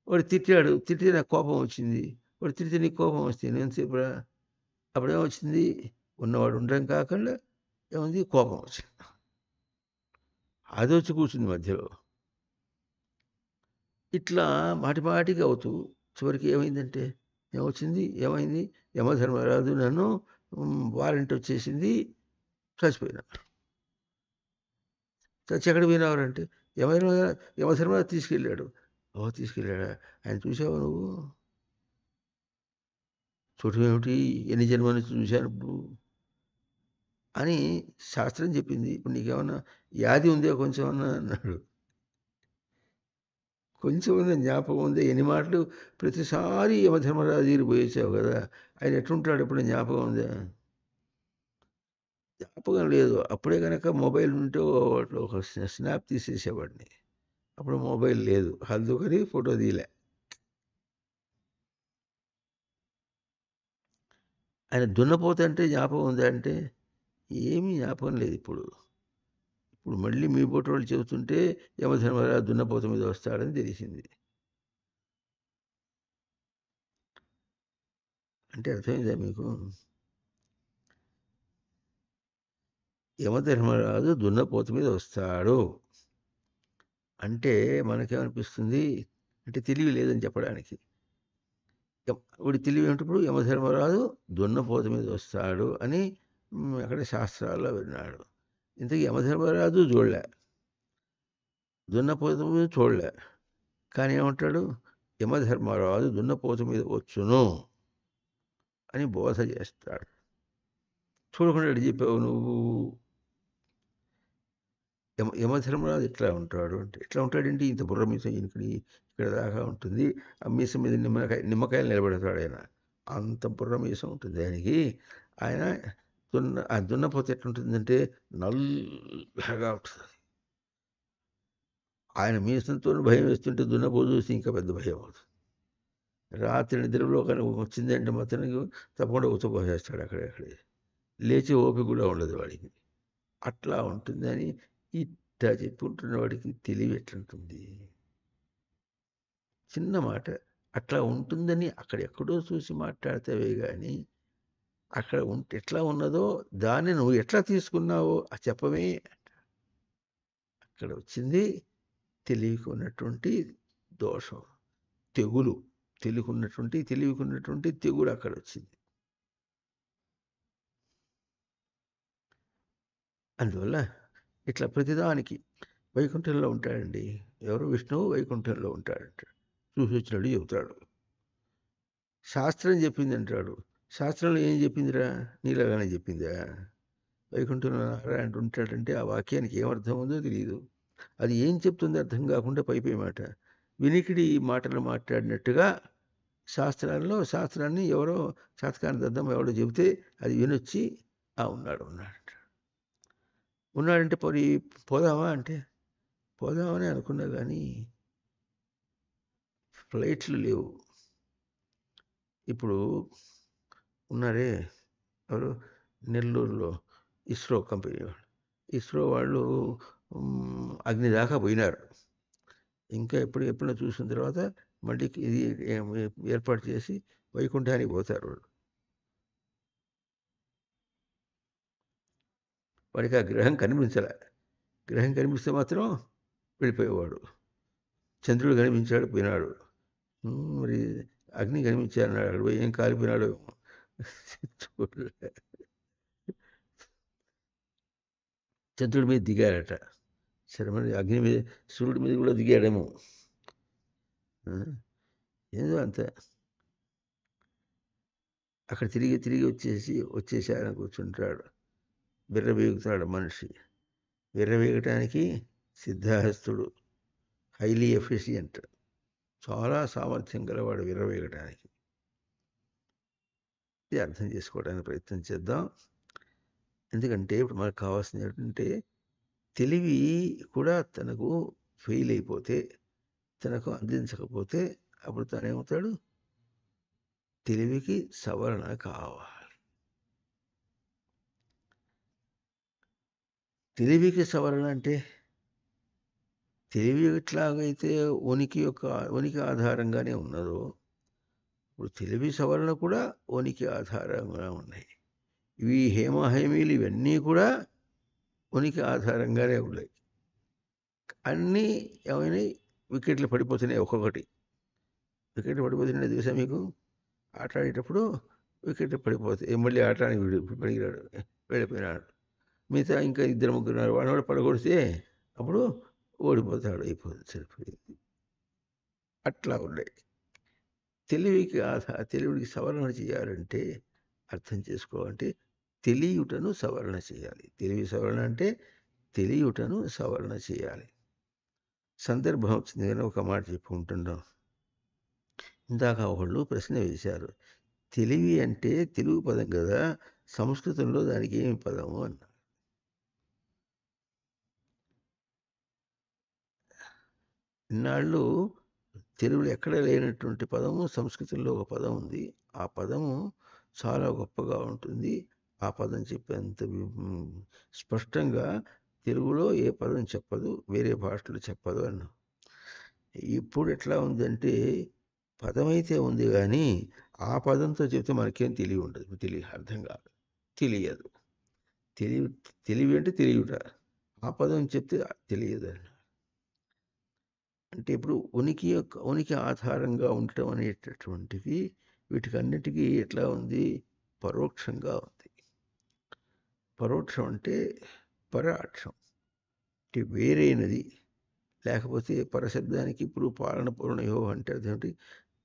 వాడు తిట్టాడు తిట్టితే నాకు కోపం వచ్చింది, వాడు తిడితే నీకు కోపం వస్తే నేనుసేపురా, అప్పుడేమొచ్చింది, ఉన్నవాడు ఉండడం కాకుండా ఏముంది కోపం వచ్చింది, అది వచ్చి కూర్చుంది మధ్యలో. ఇట్లా మాటిమాటికి అవుతూ చివరికి ఏమైందంటే ఏమొచ్చింది ఏమైంది, యమధర్మరాజు నన్ను వారెంట్ వచ్చేసింది, చచ్చిపోయినా, చచ్చి ఎక్కడ పోయినావారంటే యమధర్మరాజు తీసుకెళ్ళాడు. ఓ తీసుకెళ్ళాడా, ఆయన చూసావా నువ్వు, చూడటం ఏమిటి, ఎన్ని జన్మల నుంచి చూశాను ఇప్పుడు అని శాస్త్రం చెప్పింది, ఇప్పుడు నీకేమన్నా వ్యాధి ఉందే కొంచెం అన్నా అన్నాడు, కొంచెం ఉన్న జ్ఞాపకం ఉంది, ఎన్ని మాటలు ప్రతిసారి యమధర్మరాజు దగ్గర పోయేసావు కదా, ఆయన ఎట్లుంటాడు ఎప్పుడు జ్ఞాపకం ఉందా, జ్ఞాపకం లేదు. అప్పుడే కనుక మొబైల్ ఉంటే ఒక స్నాప్ తీసేసేవాడిని, అప్పుడు మొబైల్ లేదు, అందుకని ఫోటో తీయలే. ఆయన దున్నపోత అంటే జ్ఞాపకం ఉందా అంటే ఏమీ జ్ఞాపకం లేదు. ఇప్పుడు ఇప్పుడు మళ్ళీ మీ పోటోళ్ళు చెబుతుంటే యమధర్మరాజు దున్నపోత మీద వస్తాడని తెలిసింది. అంటే అర్థమైందా మీకు, యమధర్మరాజు దున్నపోత మీద వస్తాడు అంటే మనకేమనిపిస్తుంది అంటే తెలివి లేదని చెప్పడానికి, వాడి తెలివి ఏమిటప్పుడు యమధర్మరాజు దున్నపోత మీద వస్తాడు అని అక్కడ శాస్త్రాల్లో విన్నాడు. ఇంతకీ యమధర్మరాజు చూడలే, దున్నపోత మీద చూడలే, కానీ ఏమంటాడు, యమధర్మరాజు దున్నపోత మీద వచ్చును అని బోధ చేస్తాడు. చూడకుండా ఎటు చెప్పావు నువ్వు, యమధర్మరాజు ఎట్లా ఉంటాడు అంటే ఎట్లా ఉంటాడంటే ఇంత బుర్ర మీసం ఇక్కడ దాకా ఉంటుంది, ఆ మీసం మీద నిమ్మకాయలు నిలబెడతాడు ఆయన, అంత బుర్ర మీసం ఉంటుంది ఆయనకి. ఆయన ఆ దున్నపోతే ఎట్లుంటుందంటే నల్లగా ఉంటుంది, ఆయన మీసంతో భయం వేస్తుంటే దున్నపోతు చూసి ఇంకా పెద్ద భయం అవుతుంది. రాత్రి నిద్రలో కనుక వచ్చిందంటే మాత్రం తప్పకుండా ఉచ్చపోసేస్తాడు, అక్కడే లేచి ఓపిక కూడా ఉండదు వాడికి, అట్లా ఉంటుందని ఇట్లా చెప్పుకుంటున్న వాడికి తెలివి ఎట్లుంటుంది, చిన్న మాట అట్లా ఉంటుందని అక్కడెక్కడో చూసి మాట్లాడతావే కానీ అక్కడ ఎట్లా ఉన్నదో దాన్ని నువ్వు ఎట్లా తీసుకున్నావో చెప్పమే. అక్కడ వచ్చింది తెలివికి ఉన్నటువంటి దోషం, తెగులు, తెలివికి ఉన్నటువంటి తెగులు అక్కడ వచ్చింది. అందువల్ల ఇట్లా ప్రతిదానికి వైకుంఠంలో ఉంటాడండి, ఎవరు విష్ణువు వైకుంఠంలో ఉంటాడంటాడు, చూసి వచ్చినట్టు చెబుతాడు. శాస్త్రం చెప్పింది అంటాడు. శాస్త్రంలో ఏం చెప్పిందిరా? నీలాగానే చెప్పిందా? వైకుంఠంలో నారాయణుడు ఉంటాడంటే ఆ వాక్యానికి ఏమర్థం ఉందో తెలియదు. అది ఏం చెప్తుందో అర్థం కాకుండా పైపై మాట. వినికిడి మాటలు మాట్లాడినట్టుగా శాస్త్రాన్ని ఎవరో శాతకాని దద్దమ్మ ఎవడో చెబితే అది వినొచ్చి ఉన్నాడు ఉన్నాడంటే పోయి పోదామా అంటే పోదామని అనుకున్నా కానీ ఫ్లైట్లు లేవు. ఇప్పుడు ఉన్నారే ఎవరు నెల్లూరులో ఇస్రో కంపెనీ వాళ్ళు, ఇస్రో వాళ్ళు అగ్ని దాకా పోయినారు. ఇంకా ఎప్పుడో చూసిన తర్వాత మళ్ళీ ఇది ఏర్పాటు చేసి వైకుంఠానికి పోతారు వాళ్ళు. వాడికి ఆ గ్రహం కనిపించలే. గ్రహం కనిపిస్తే మాత్రం వెళ్ళిపోయేవాడు. చంద్రుడు కనిపించాడు, పోయినాడు. మరి అగ్ని కనిపించాడన్నాడు, అక్కడ పోయి ఏం కాలిపోయినాడు. చంద్రుడి మీద దిగాడట. సరే మరి అగ్ని మీద సూర్యుడి మీద కూడా దిగాడేమో. ఏదో అంత అక్కడ తిరిగి వచ్చేసారని కూర్చుంటాడు. విర్రవీగుతాడు మనిషి. విర్రవీగటానికి సిద్ధాహస్తుడు, హైలీ ఎఫిషియంట్, చాలా సామర్థ్యం గలవాడు విర్రవీగటానికి. ఇది అర్థం చేసుకోవడానికి ప్రయత్నం చేద్దాం. ఎందుకంటే ఇప్పుడు మనకు కావాల్సింది ఏంటంటే తెలివి కూడా తనకు ఫెయిల్ అయిపోతే, తనకు అందించకపోతే అప్పుడు తనేమవుతాడు? తెలివికి సవరణ కావాలి. తెలివికి సవరణ అంటే తెలివి ఎట్లాగైతే ఉనికి ఆధారంగానే ఉన్నదో, ఇప్పుడు తెలివి సవరణ కూడా ఉనికి ఆధారంగా ఉన్నాయి. ఇవి హేమహేమీలు ఇవన్నీ కూడా ఉనికి ఆధారంగానే ఉన్నాయి. అన్నీ ఏమైనా వికెట్లు పడిపోతున్నాయి. ఒక్కొక్కటి వికెట్లు పడిపోతున్నాయి తెలుసా మీకు? ఆట ఆడేటప్పుడు వికెట్లు పడిపోతాయి. మళ్ళీ ఆడటానికి పడిగిరాడు, వెళ్ళిపోయినాడు. మిగతా ఇంకా 2-3 ఉన్నారు. వాడు పడగొడితే అప్పుడు ఓడిపోతాడు, అయిపోతుంది, సరిపోయింది. అట్లా ఉన్నాయి. తెలివికి సవరణ చేయాలంటే అర్థం చేసుకోవాలంటే తెలియుటను సవరణ చేయాలి. తెలివి సవరణ అంటే తెలియుటను సవరణ చేయాలి. సందర్భం వచ్చింది కానీ ఒక మాట చెప్పుకుంటున్నాం. ఇందాక ఒకళ్ళు ప్రశ్న వేశారు, తెలివి అంటే తెలుగు పదం కదా, సంస్కృతంలో దానికి ఏమి పదము అన్నారు. ఇన్నాళ్ళు తెలుగులో ఎక్కడ లేనటువంటి పదము సంస్కృతంలో ఒక పదం ఉంది. ఆ పదము చాలా గొప్పగా ఉంటుంది. ఆ పదం చెప్పేంత స్పష్టంగా తెలుగులో ఏ పదం చెప్పదు, వేరే భాషలో చెప్పదు అన్న. ఇప్పుడు ఎట్లా ఉందంటే పదమైతే ఉంది కానీ ఆ పదంతో చెప్తే మనకేం తెలివి ఉండదు, అర్థం కాదు, తెలియదు. తెలివి అంటే తెలియట, ఆ పదం చెప్తే తెలియదు. అంటే ఇప్పుడు ఉనికి ఆధారంగా ఉండటం అనేటటువంటిది వీటికన్నిటికీ ఎట్లా ఉంది? పరోక్షంగా ఉంది. పరోక్షం అంటే పరాక్షం, అంటే వేరైనది. లేకపోతే పరశబ్దానికి ఇప్పుడు పాలన పూర్ణయో అంటే అదేంటి?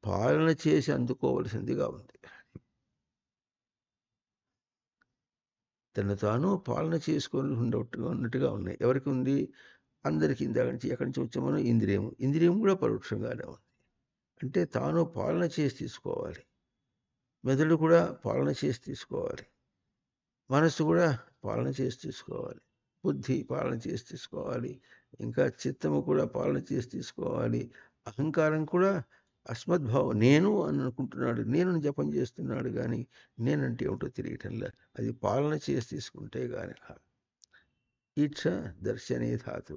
పాలన చేసి అందుకోవలసిందిగా ఉంది. తను తాను పాలన చేసుకొని ఉన్నట్టుగా ఉన్నాయి. ఎవరికి ఉంది? అందరికీ. ఇందాక నుంచి ఎక్కడి నుంచి వచ్చామో ఇంద్రియం కూడా పరోక్షంగానే ఉంది. అంటే తాను పాలన చేసి తీసుకోవాలి. మెదడు కూడా పాలన చేసి తీసుకోవాలి. మనస్సు కూడా పాలన చేసి తీసుకోవాలి. బుద్ధి పాలన చేసి తీసుకోవాలి. ఇంకా చిత్తము కూడా పాలన చేసి తీసుకోవాలి. అహంకారం కూడా అస్మద్భావం, నేను అని అనుకుంటున్నాడు, నేను జపం చేస్తున్నాడు కానీ నేనంటే ఏమిటో తెలియటంలా. అది పాలన చేసి తీసుకుంటే కానీ ఈక్ష దర్శనే ధాతు,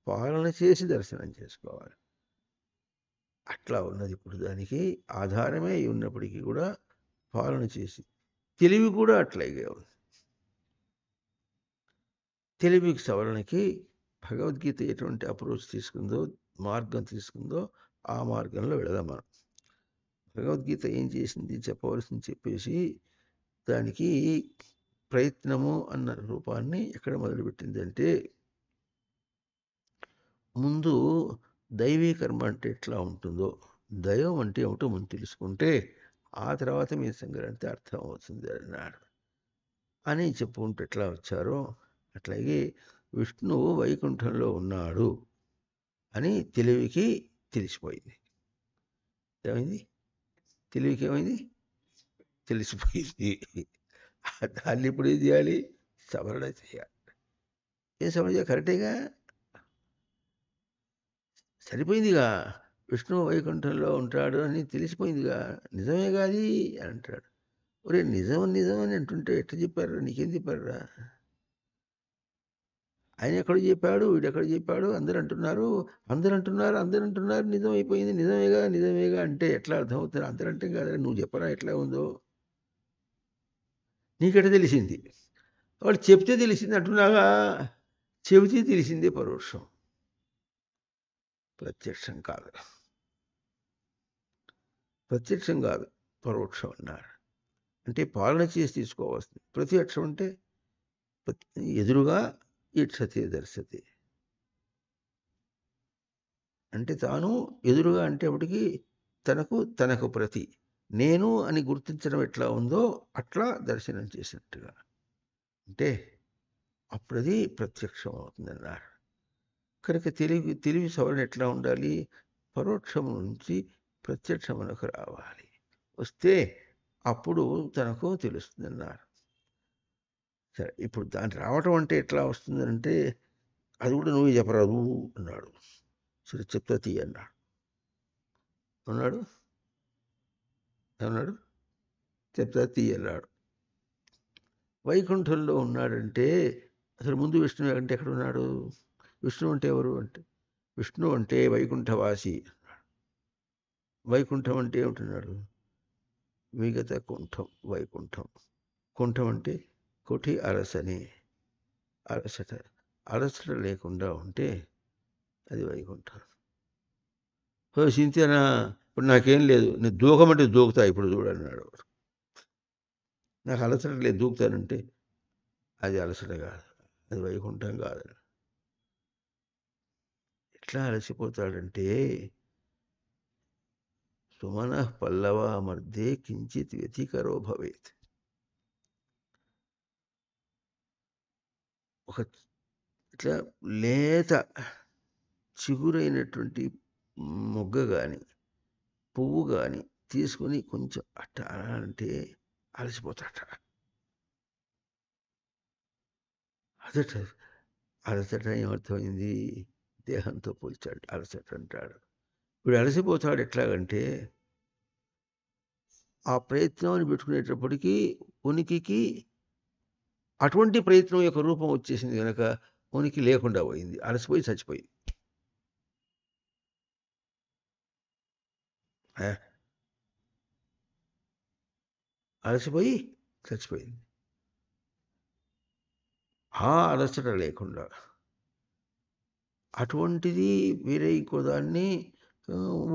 పాలన చేసి దర్శనం చేసుకోవాలి. అట్లా ఉన్నది. ఇప్పుడు దానికి ఆధారమే ఉన్నప్పటికీ కూడా పాలన చేసి, తెలివి కూడా అట్లాగే ఉంది. తెలివికి సవరణకి భగవద్గీత ఎటువంటి అప్రోచ్ తీసుకుందో, మార్గం తీసుకుందో ఆ మార్గంలో వెళదాం మనం. భగవద్గీత ఏం చేసింది చెప్పవలసింది చెప్పేసి దానికి ప్రయత్నము అన్న రూపాన్ని ఎక్కడ మొదలుపెట్టిందంటే, ముందు దైవీ కర్మ అంటే ఎట్లా ఉంటుందో, దైవం అంటే ఏమిటో ముందు తెలుసుకుంటే ఆ తర్వాత మీ సంగతి అర్థం అవుతుంది అన్నాడు అని చెప్పుకుంటూ ఎట్లా వచ్చారో అట్లాగే విష్ణువు వైకుంఠంలో ఉన్నాడు అని తెలివికి తెలిసిపోయింది. ఏమైంది? తెలివికి ఏమైంది? తెలిసిపోయింది. దాన్ని ఇప్పుడు ఏం చేయాలి? సవరణ చేయాలి. ఏం సవరణ చేయాలి? కరెక్టేగా, సరిపోయిందిగా. విష్ణువు వైకుంఠంలో ఉంటాడు అని తెలిసిపోయిందిగా, నిజమే కాది అని అంటాడు. ఒరే నిజం నిజం అని అంటుంటే ఎట్లా చెప్పారు? నీకేం చెప్పారురా? ఆయన ఎక్కడ చెప్పాడు, వీడు ఎక్కడ చెప్పాడు, అందరు అంటున్నారు అందరు అంటున్నారు అందరు అంటున్నారు నిజం అయిపోయింది, నిజమేగా నిజమేగా అంటే ఎట్లా అర్థమవుతుంది? అందరంటే కాదు, నువ్వు చెప్పరా ఎట్లా ఉందో. నీకెట తెలిసింది? వాళ్ళు చెప్తే తెలిసింది అంటున్నాగా. చెబితే తెలిసిందే పరోక్షం, ప్రత్యక్షం కాదు. ప్రత్యక్షం కాదు, పరోక్షం అన్నారు. అంటే పాలన చేసి తీసుకోవాల్సింది. ప్రత్యక్షం అంటే ఎదురుగా ఈక్షతే దర్శతే అంటే తాను ఎదురుగా అంటే అప్పటికి తనకు ప్రతి నేను అని గుర్తించడం ఎట్లా ఉందో అట్లా దర్శనం చేసినట్టుగా అంటే అప్పుడది ప్రత్యక్షం అవుతుందన్నారు. కనుక తెలివి సవరణ ఎట్లా ఉండాలి? పరోక్షం నుంచి ప్రత్యక్షమునకు రావాలి. వస్తే అప్పుడు తనకు తెలుస్తుందన్నారు. సరే, ఇప్పుడు దాన్ని రావటం అంటే ఎట్లా వస్తుందంటే అది కూడా నువ్వే చెప్పరాదు అన్నాడు. సరే చెప్తా తీ అన్నాడు. అన్నాడు చెప్తా తీ అన్నాడు. వైకుంఠంలో ఉన్నాడంటే అసలు ముందు విష్ణువు అంటే ఎక్కడ ఉన్నాడు? విష్ణువు అంటే ఎవరు అంటే విష్ణువు అంటే వైకుంఠవాసి. వైకుంఠం అంటే ఏమిటన్నాడు? విగత కుంఠం వైకుంఠం. కుంఠం అంటే కొఠి అరసని, అలసట లేకుండా ఉంటే అది వైకుంఠం. సింతేనా? ఇప్పుడు నాకేం లేదు, నేను దూకమంటే దూకుతా, ఇప్పుడు చూడన్నాడు. నాకు అలసట లేదు, దూకుతానంటే అది అలసట కాదు, అది వైకుంఠం కాదు. ఎట్లా అలసిపోతాడంటే సుమన పల్లవ మధ్యే కించిత్ వ్యతికరో భవేత్. ఒక ఇట్లా లేత చిగురైనటువంటి మొగ్గ కానీ పువ్వు కానీ తీసుకుని కొంచెం అట్ట అంటే అలసిపోతాట. అదట అలసట ఏమర్థమైంది? దేహంతో పోల్చాడు అలసట అంటాడు. ఇప్పుడు అలసిపోతాడు ఎట్లాగంటే ఆ ప్రయత్నాన్ని పెట్టుకునేటప్పటికీ ఉనికికి అటువంటి ప్రయత్నం యొక్క రూపం వచ్చేసింది కనుక ఉనికి లేకుండా పోయింది, అలసిపోయి చచ్చిపోయింది. అలసిపోయి చచ్చిపోయింది. ఆ అలసట లేకుండా అటువంటిది వేరే ఇంకో దాన్ని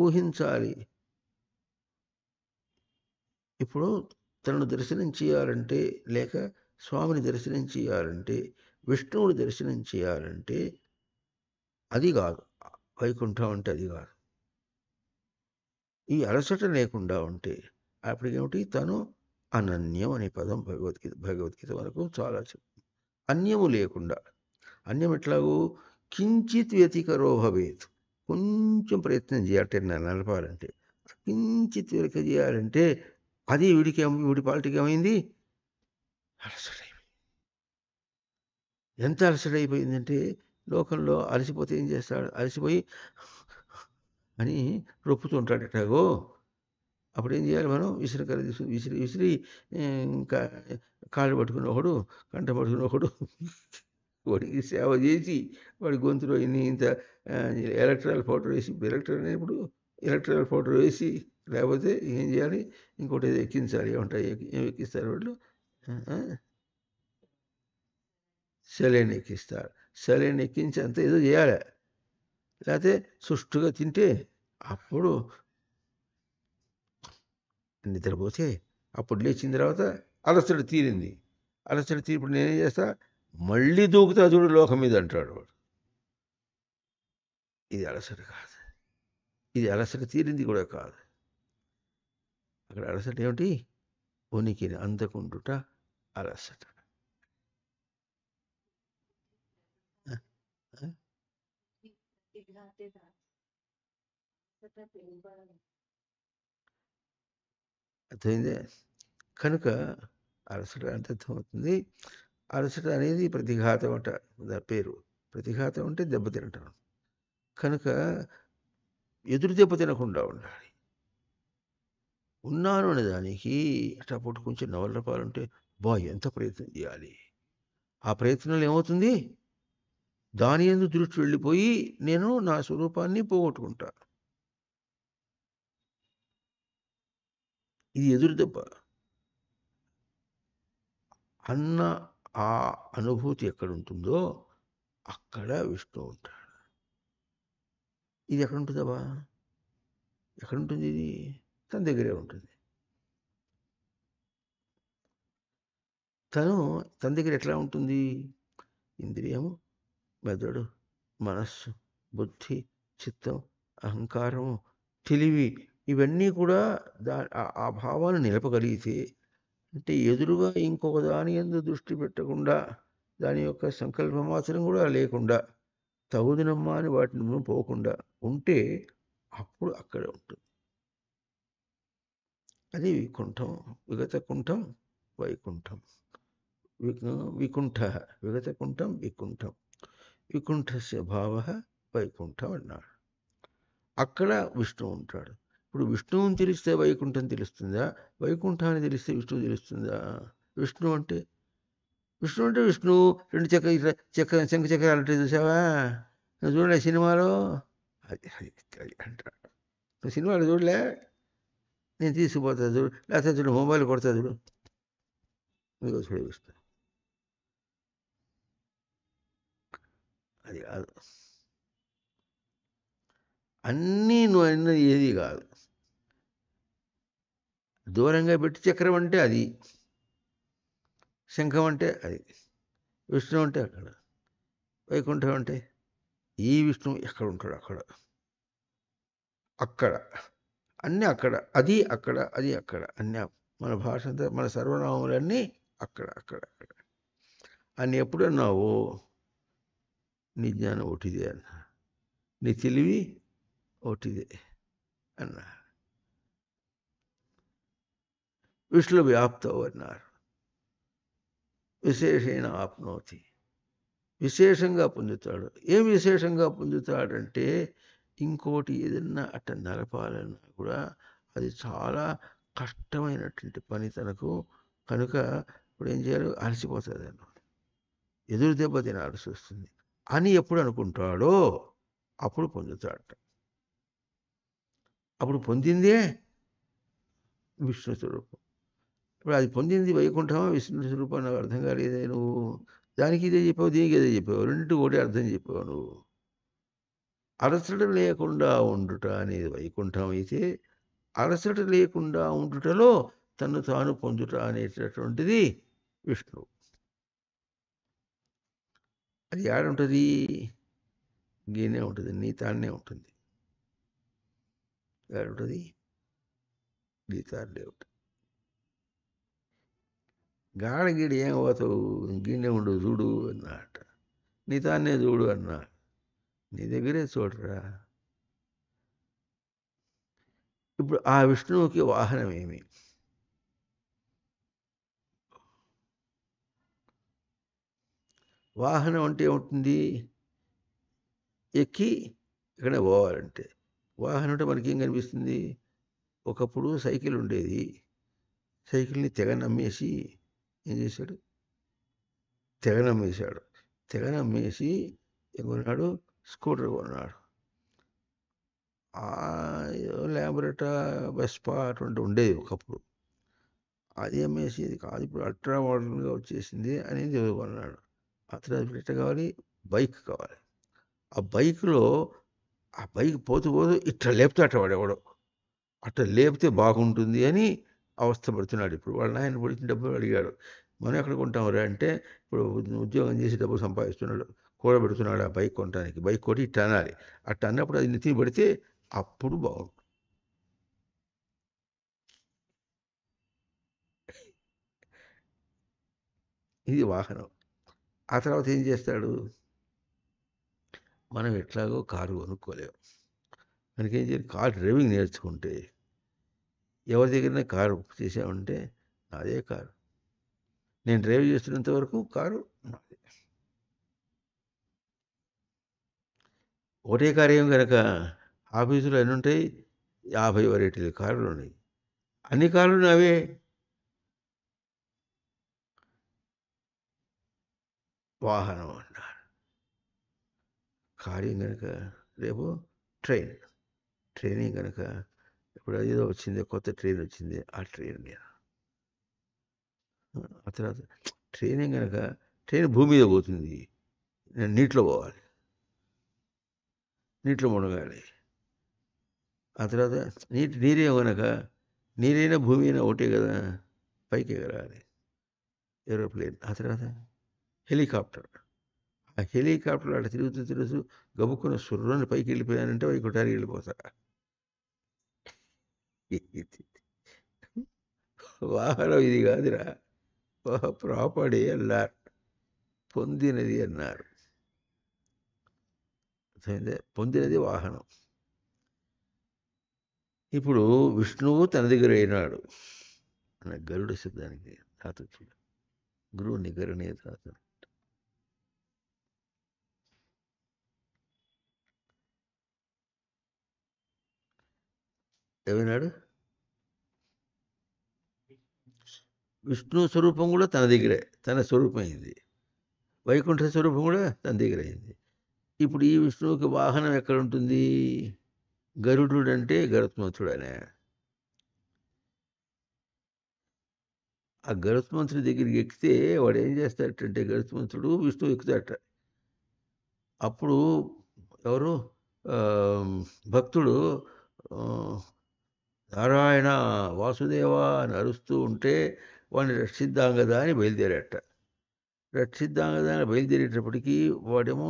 ఊహించాలి. ఇప్పుడు తనను దర్శనం చేయాలంటే లేక స్వామిని దర్శనం చేయాలంటే విష్ణువుని దర్శనం చేయాలంటే అది కాదు, వైకుంఠం అంటే అది కాదు. ఈ అలసట లేకుండా ఉంటే అప్పటికేమిటి? తను అనన్యం అనే పదం భగవద్గీత వరకు చాలా అన్యము లేకుండా. అన్యం ఎట్లాగూ? కించిత్ వ్యతికరో భవేత్. కొంచెం ప్రయత్నం చేయాలంటే నలపాలంటే కించిత్ వెనక చేయాలంటే అది వీడి పాలిటికి ఏమైంది? అలసటైపోయింది. ఎంత అలసటైపోయిందంటే లోకంలో అలసిపోతే ఏం చేస్తాడు? అలసిపోయి అని రొప్పుతూ ఉంటాడు ఎట్లాగో. అప్పుడు ఏం చేయాలి మనం? విసిరికర విసిరి విసిరి కాళ్ళు పట్టుకుని ఒకడు, కంట పట్టుకుని ఒకడు వాడికి సేవ చేసి వాడి గొంతులో ఇంత ఎలక్ట్రల్ పౌడర్ వేసి, ఎలక్ట్రల్ పౌడర్ వేసి, లేకపోతే ఏం చేయాలి? ఇంకోటి ఏదో ఎక్కించాలి. ఏమంటాయి? ఏం ఎక్కిస్తారు వాళ్ళు? సెలైన్ ఎక్కిస్తారు. సెలైన్ ఎక్కించి అంత ఏదో చేయాలి. లేకపోతే సుష్టుగా తింటే అప్పుడు నిద్రపోతే అప్పుడు లేచిన తర్వాత అలసట తీరింది. అలసట తీరిప్పుడు నేనేం చేస్తా? మళ్ళీ దూకుతా చూడు లోకం మీద అంటాడు వాడు. ఇది అలసట కాదు, ఇది అలసట తీరింది కూడా కాదు. అక్కడ అలసట ఏమిటి? ఉనికిని అందుకుంటుట అలసట. ఆ? ఆ? అర్థమైందే. కనుక అలసట అంటే అర్థమవుతుంది. అలసట అనేది ప్రతిఘాతం అంట దాని పేరు. ప్రతిఘాతం అంటే దెబ్బతినటం. కనుక ఎదురు దెబ్బ తినకుండా ఉండాలి. ఉన్నాను అనే దానికి అట్టప్పుడు కొంచెం నవలపాలంటే ఎంత ప్రయత్నం చేయాలి. ఆ ప్రయత్నంలో ఏమవుతుంది? దాని యందు దృష్టి వెళ్ళిపోయి నేను నా స్వరూపాన్ని పోగొట్టుకుంటా. ఇది ఎదురు దెబ్బ. అన్న ఆ అనుభూతి ఎక్కడుంటుందో అక్కడ విష్ణువు ఉంటాడు. ఇది ఎక్కడుంటుందబ్బా? ఎక్కడుంటుంది ఇది? తన దగ్గరే ఉంటుంది. తన దగ్గర ఎట్లా ఉంటుంది? ఇంద్రియము, మెదడు, మనస్సు, బుద్ధి, చిత్తం, అహంకారము, తెలివి ఇవన్నీ కూడా ఆ భావాన్ని నిలపగలిగితే, అంటే ఎదురుగా ఇంకొక దాని యందు దృష్టి పెట్టకుండా, దాని యొక్క సంకల్ప మాత్రం కూడా లేకుండా, తగుదునమ్మా అని వాటిని పోకుండా ఉంటే అప్పుడు అక్కడ ఉంటుంది. అది వికుంఠం. విగతకుంఠం వైకుంఠం. వికుంఠ విగతకుంఠం వికుంఠం. వికుంఠస్య భావ వైకుంఠం అన్నాడు. అక్కడ విష్ణువు ఉంటాడు. ఇప్పుడు విష్ణువుని తెలిస్తే వైకుంఠం తెలుస్తుందా? వైకుంఠాన్ని తెలిస్తే విష్ణువు తెలుస్తుందా? విష్ణు అంటే విష్ణువు రెండు శంఖ చక్రాలు అంటే చూసావా? నువ్వు చూడలే సినిమాలో? అది అది అది అంటాడు. నువ్వు సినిమాలో చూడలే? నేను తీసుకుపోతా చూడు, లేకపోతే చూడు మొబైల్ కొడతా చూడు, మీకు చూడ విష్ణు. అది కాదు. అన్నీ నువ్వు అన్నది ఏది కాదు. దూరంగా పెట్టి చక్రం అంటే అది, శంఖం అంటే అది, విష్ణు అంటే అక్కడ, వైకుంఠం అంటే ఈ విష్ణువు ఎక్కడ ఉంటాడు? అక్కడ అక్కడ అన్నీ అక్కడ, అది అక్కడ, అది అక్కడ, అన్నీ మన భాష అంతా, మన సర్వనామములన్నీ అక్కడ అక్కడ అక్కడ అని ఎప్పుడు అన్నావు? నీ జ్ఞానం ఒకటిదే అన్న, నీ తెలివి ఒకటిదే అన్నా. విష్ణు వ్యాప్తవు అన్నారు. విశేషణ ఆప్నోతి, విశేషంగా పొందుతాడు. ఏం విశేషంగా పొందుతాడంటే, ఇంకోటి ఏదన్నా అట్ట నలపాలన్నా కూడా అది చాలా కష్టమైనటువంటి పని తనకు. కనుక ఇప్పుడు ఏం చేయాలి? అలసిపోతుంది అన్నమాట. ఎదురు దెబ్బ తినాల్సి వస్తుంది అని ఎప్పుడు అనుకుంటాడో అప్పుడు పొందుతాడట. అప్పుడు పొందిందే విష్ణు స్వరూపం. ఇప్పుడు అది పొందింది వైకుంఠమా విష్ణు స్వరూపం నాకు అర్థం కాలేదే. నువ్వు దానికి ఇదే చెప్పావు, దీనికి ఇదే చెప్పావు, రెండింటి ఒకటే అర్థం చెప్పావు నువ్వు. అలసట లేకుండా ఉండుట అనేది వైకుంఠం అయితే, అలసట లేకుండా ఉండుటలో తను తాను పొందుట అనేటటువంటిది విష్ణువు. అది ఏడుంటుంది? గీనే ఉంటుంది, నీ తానే ఉంటుంది. ఏడుంటుంది? గీతాన్నే ఉంటుంది. గాడగీడి ఏం పోతావు, గిన్నె ఉండవు చూడు అన్నట. నీ తాన్నే చూడు అన్నా. నీ దగ్గరే చూడరా. ఇప్పుడు ఆ విష్ణువుకి వాహనం ఏమి? వాహనం అంటే ఏముంటుంది? ఎక్కి ఎక్కడ పోవాలంటే. వాహనం అంటే మనకేం కనిపిస్తుంది? ఒకప్పుడు సైకిల్ ఉండేది. సైకిల్ని తెగ నమ్మేసి ఏం చేశాడు? తెగ నమ్మేశాడు. తెగ నమ్మేసి ఏం కొన్నాడు? స్కూటర్ కొన్నాడు. ల్యాంబ్రెటా, వెస్పా అటువంటి ఉండేది ఒకప్పుడు. అది అమ్మేసి ఇది కాదు ఇప్పుడు అల్ట్రా మోడర్న్గా వచ్చేసింది అనేది చదువుకున్నాడు. ఆ తర్వాత ఎట్లా కావాలి? బైక్ కావాలి. ఆ బైక్లో ఆ బైక్ పోతూ పోతూ ఇట్లా లేపితే అట్ట వాడేవాడు, అట్లా లేపితే బాగుంటుంది అని అవస్థపడుతున్నాడు. ఇప్పుడు వాళ్ళ నాయన పొడిచిన డబ్బులు అడిగాడు. మనం ఎక్కడ కొంటామరా అంటే, ఇప్పుడు ఉద్యోగం చేసి డబ్బులు సంపాదిస్తున్నాడు, కూడబెడుతున్నాడు ఆ బైక్ కొనడానికి. బైక్ కొట్టి ఇట్లా అనాలి. అట్లా అన్నప్పుడు అది నెత్తిన పడితే అప్పుడు బాగుంటుంది. ఇది వాహనం. ఆ తర్వాత ఏం చేస్తాడు? మనం ఎట్లాగో కారు కొనుక్కోలేము. మనకేం చేయాలి? కార్ డ్రైవింగ్ నేర్చుకుంటే ఎవరి దగ్గరైనా కారు చేసామంటే నాదే కారు, నేను డ్రైవ్ చేస్తున్నంత వరకు కారు నాదే. ఒకటే కారు ఏం కనుక ఆఫీసులో ఎన్ని ఉంటాయి? 50 వెరైటీల కార్లు ఉన్నాయి. అన్ని కార్లు నావే. వాహనం అన్నారు. కార్యం కనుక రేపు ట్రైన్, ట్రైనింగ్ కనుక ఇప్పుడు ఏదో వచ్చింది, కొత్త ట్రైన్ వచ్చింది, ఆ ట్రైన్ నేను. ఆ తర్వాత ట్రైనింగ్ కనుక ట్రైన్ భూమి మీద పోతుంది, నేను నీటిలో పోవాలి, నీటిలో మునగాలి. ఆ తర్వాత నీరే కనుక నీరైనా భూమి అయినా ఒకటే కదా, పైకి ఎగరాలి, ఏరోప్లేన్. ఆ తర్వాత హెలికాప్టర్. ఆ హెలికాప్టర్ అట్లా తిరుగుతూ తిరుగుతూ గబుక్కున సుర్రని పైకి వెళ్ళిపోయానంటే వైకుంఠానికి వెళ్ళిపోతా. వాహనం ఇది కాదురా, ప్రాపర్టీ అన్నారు, పొందినది అన్నారు. పొందినది వాహనం. ఇప్పుడు విష్ణువు తన దగ్గర అయినాడు అన్న గరుడ శబ్దానికి ధాతు చూడు, గురువు నిగరణే ధాతు. ఏమైనాడు? విష్ణు స్వరూపం కూడా తన దగ్గరే, తన స్వరూపం అయింది. వైకుంఠ స్వరూపం కూడా తన దగ్గర అయింది. ఇప్పుడు ఈ విష్ణువుకి వాహనం ఎక్కడ ఉంటుంది? గరుడు అంటే గరుత్మంతుడు అనే. ఆ గరుత్మంతుడి దగ్గరికి ఎక్కితే వాడు ఏం చేస్తాడంటే, గరుత్మంతుడు విష్ణువు ఎక్కుతాడట. అప్పుడు ఎవరు ఆ, భక్తుడు ఆ, నారాయణ వాసుదేవ అని అరుస్తూ ఉంటే వాడిని రక్షిద్దాం కదా అని బయలుదేరాట. రక్షిద్దాం కదా అని బయలుదేరేటప్పటికీ వాడేమో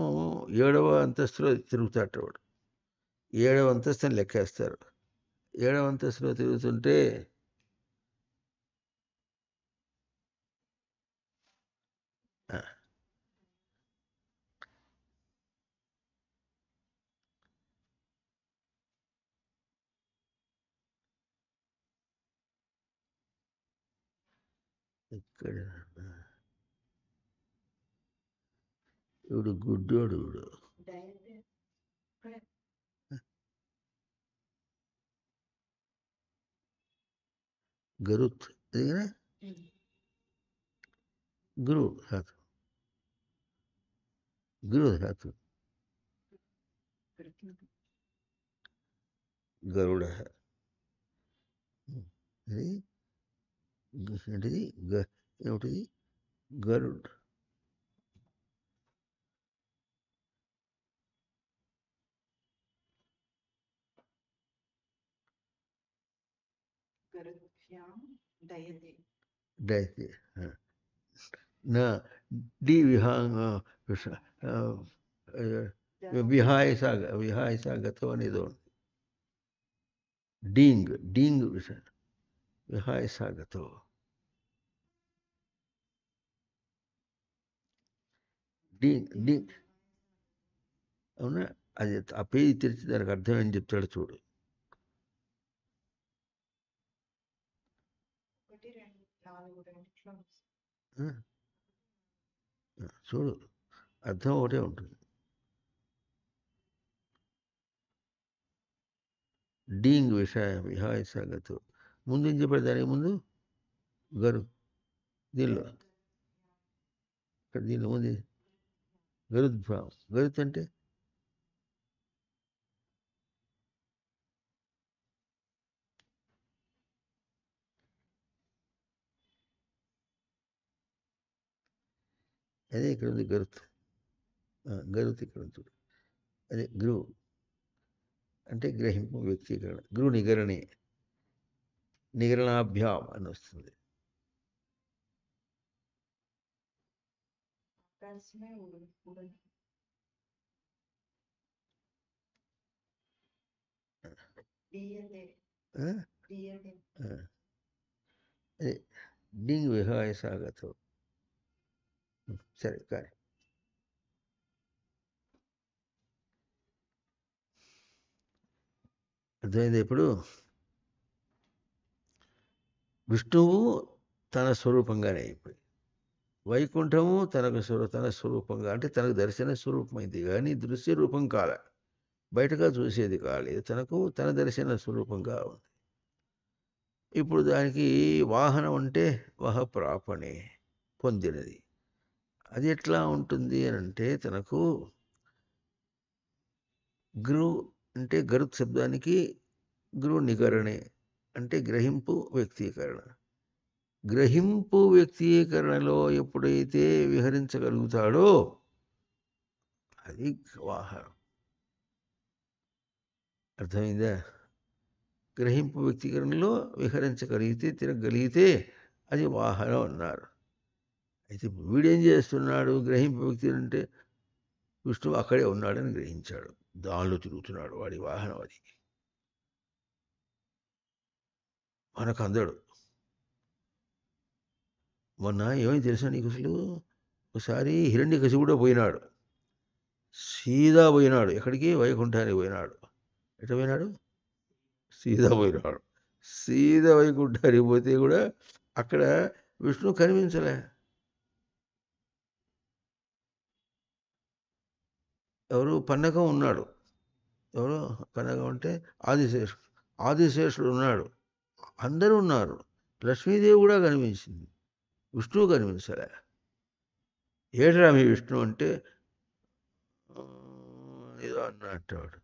7వ అంతస్తులో తిరుగుతాట. వాడు 7వ అంతస్తుని లెక్కేస్తారు. 7వ అంతస్తులో తిరుగుతుంటే ఆ, ఇక్కడ ఇవిడు గుడ్డోడు ఇవిడు. గరుత్ అదిగా గురు ధాతు, గురు ధాతు, గరుడ. ఇది ఏంటిది? ఏమిటిది? గరుడ్. డైతే నా డి విహాంగ విహాయ సాగతం అనేదో ఉంది. డీంగ్ డీంగ్ విహాయ సాగతో. డీంగ్ డీంగ్ అవునా? అది ఆ పేజీ తెరిచి దానికి అర్థం ఏం చెప్తాడు చూడు. ఆ, చూడు, అర్థం ఒకటే ఉంటుంది. డీంగ్ విహాయ సాగతో. ముందు ఏం చెప్పాడు? దానికి ముందు గరు, దీనిలో ఇక్కడ దీనిలో ముందు గరుద్భావం. గరుత్ అంటే అదే ఇక్కడ ఉంది గరుత్. గరుత్ ఇక్కడ ఉంది చూడు. అదే గురువు అంటే గ్రహింపు, వ్యక్తీకరణ. గురు నిగరణి, నిగరణాభ్యాం అని వస్తుంది. ఆ? ఆ. అదే డింగ్ విహాయ సాగతో. సరే కానీ అర్థమైంది ఇప్పుడు విష్ణువు తన స్వరూపంగానే అయిపోయి వైకుంఠము తన స్వరూపంగా అంటే తనకు దర్శన స్వరూపమైంది కానీ దృశ్య రూపం కాల బయటగా చూసేది కాలేదు తనకు తన దర్శన స్వరూపంగా ఉంది ఇప్పుడు దానికి వాహనం అంటే వహ ప్రాపణే పొందినది అది ఎట్లా ఉంటుంది అని అంటే తనకు గృ అంటే గరుత్ శబ్దానికి గృ నిగరణే అంటే గ్రహింపు వ్యక్తీకరణ గ్రహింపు వ్యక్తీకరణలో ఎప్పుడైతే విహరించగలుగుతాడో అది వాహనం అర్థమైందా గ్రహింపు వ్యక్తీకరణలో విహరించగలిగితే తిరగలిగితే అది వాహనం అన్నారు అయితే వీడేం చేస్తున్నాడు గ్రహింపు వ్యక్తి అంటే విష్ణువు అక్కడే ఉన్నాడని గ్రహించాడు దానిలో తిరుగుతున్నాడు వాడి వాహనం అది మనకు అందడు మొన్న ఏమైంది తెలుసా నీకు అసలు ఒకసారి హిరణ్యకశిపుడు పోయినాడు సీదా పోయినాడు ఎక్కడికి వైకుంఠానికి పోయినాడు ఎట్లా పోయినాడు సీదా పోయినాడు సీదా వైకుంఠానికి పోతే కూడా అక్కడ విష్ణువు కనిపించలే ఎవరు పన్నకం ఉన్నాడు ఎవరు పన్నకం అంటే ఆదిశేషుడు ఆదిశేషుడు ఉన్నాడు అందరూ ఉన్నారు లక్ష్మీదేవి కూడా కనిపించింది విష్ణువు కనిపించలే ఏడ్రా మీ విష్ణు అంటే ఏదో అన్నట్టు వాడు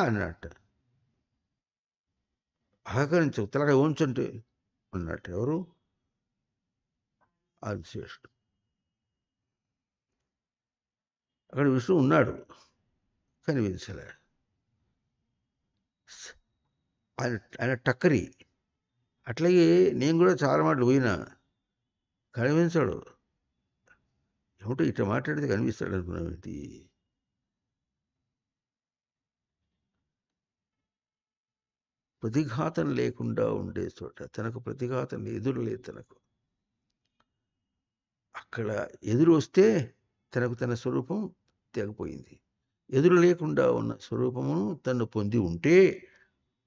అన్నట్టు ఆకరించు తలకాయ ఉంచంటే అన్నట్టు ఎవరు ఆదిశేషుడు అక్కడ విష్ణు ఉన్నాడు కనిపించలే ఆయన టక్కరి అట్లాగే నేను కూడా చాలా మాటలు పోయినా కనిపించాడు ఏమిటో ఇట్లా మాట్లాడితే కనిపిస్తాడు అనుకున్నామేంటి ప్రతిఘాతం లేకుండా ఉండే చోట తనకు ప్రతిఘాతం ఎదురు లేదు తనకు అక్కడ ఎదురు వస్తే తనకు తన స్వరూపం తెగపోయింది ఎదురు లేకుండా ఉన్న స్వరూపమును తను పొంది ఉంటే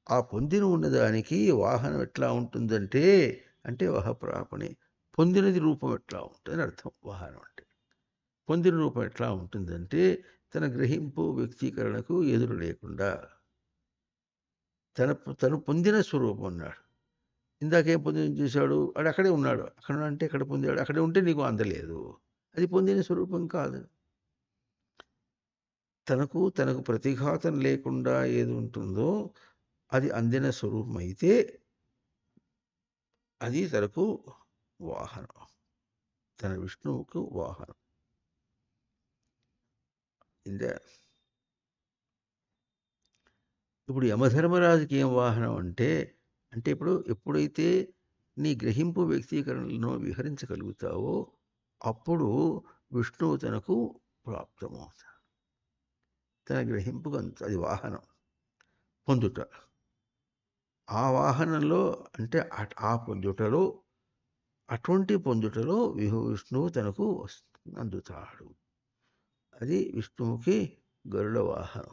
ఆ పొందిన ఉన్నదానికి వాహనం ఎట్లా ఉంటుందంటే అంటే వహ ప్రాపణి పొందినది రూపం ఎట్లా ఉంటుంది అర్థం వాహనం అంటే పొందిన రూపం ఎట్లా ఉంటుందంటే తన గ్రహింపు వ్యక్తీకరణకు ఎదురు లేకుండా తను పొందిన స్వరూపం అన్నాడు ఇందాకేం పొందిన చూశాడు వాడు అక్కడే ఉన్నాడు అక్కడ అంటే ఎక్కడ పొందాడు అక్కడే ఉంటే నీకు అందలేదు అది పొందిన స్వరూపం కాదు తనకు ప్రతిఘాతం లేకుండా ఏది ఉంటుందో అది అందిన స్వరూపం అయితే అది తనకు వాహనం తన విష్ణువుకు వాహనం ఇందా ఇప్పుడు యమధర్మరాజుకి ఏం వాహనం అంటే ఇప్పుడు ఎప్పుడైతే నీ గ్రహింపు వ్యక్తీకరణలను విహరించగలుగుతావో అప్పుడు విష్ణువు తనకు ప్రాప్తమవుతాడు తన గ్రహింపుకు అది వాహనం పొందుట ఆ వాహనంలో అంటే ఆ పొందుటలో అటువంటి పొందుటలో విష్ణువు తనకు అందుతాడు అది విష్ణువుకి గరుడ వాహనం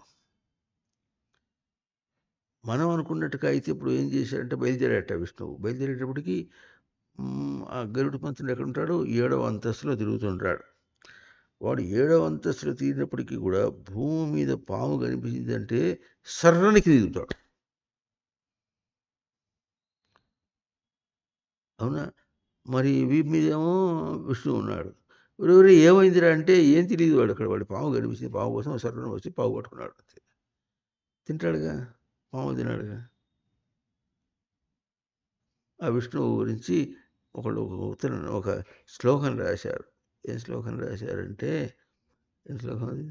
మనం అనుకున్నట్టుగా అయితే ఇప్పుడు ఏం చేశాడంటే బయలుదేరాట విష్ణువు బయలుదేరేటప్పటికి ఆ గరుడు పంతుడు ఎక్కడ ఉంటాడు 7వ అంతస్తులో తిరుగుతుంటాడు వాడు 7వ అంతస్తులో తిరిగినప్పటికీ కూడా భూమి మీద పాము కనిపించిందంటే సర్రనికి తిరుగుతాడు అవునా మరి వీపు మీదేమో విష్ణువు ఉన్నాడు ఎవరెవరు ఏమైందిరా అంటే ఏం తెలియదు వాడు అక్కడ వాడు పాము కనిపించింది పాము కోసం సర్రను వచ్చి పాము పట్టుకున్నాడు తింటాడుగా పాము తినాడుగా ఆ విష్ణువు గురించి ఒక శ్లోకం రాశారు ఏం శ్లోకం రాశారంటే ఏం శ్లోకం అది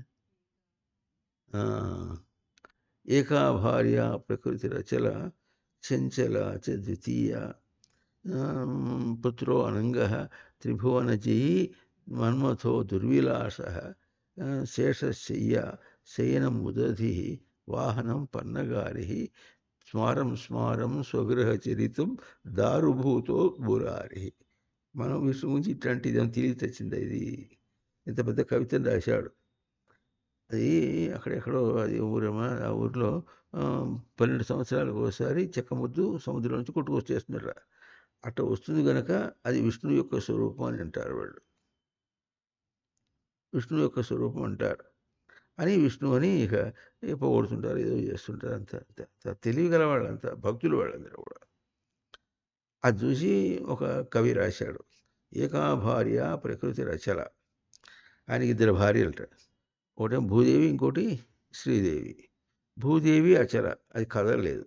ఏకా భార్య ప్రకృతి రచల చంచల చ ద్వితీయ పుత్రో అనంగ త్రిభువనజయీ మన్మథో దుర్విలాస శేషశయ్య శయనం ఉదధి వాహనం పన్నగారి స్మారం స్మారం స్వగృహచరితం దారుభూతో మురారి మనం విష్ణు గురించి ఇట్లాంటిది ఏమో తెలివి తెచ్చింది ఇది. ఇంత పెద్ద కవితను రాశాడు. అది అక్కడెక్కడో అది ఊరమా ఆ ఊరిలో 12 సంవత్సరాలకు ఒకసారి చెక్క ముద్దు సముద్రం నుంచి కొట్టుకొచ్చేస్తుందట. అట్లా వస్తుంది గనక అది విష్ణువు యొక్క స్వరూపం అని అంటారు వాళ్ళు. విష్ణువు యొక్క స్వరూపం అంటారు. అని విష్ణువు అని ఇక పొగుడుతుంటారు, ఏదో చేస్తుంటారు. అంత అంత అంత తెలివి గల వాళ్ళంతా భక్తులు వాళ్ళందరూ కూడా. అది చూసి ఒక కవి రాశాడు, ఏకా భార్య ప్రకృతి రచల. ఆయనకి 2 భార్యలట. ఒకటేమో భూదేవి, ఇంకోటి శ్రీదేవి. భూదేవి అచల, అది కదలలేదు.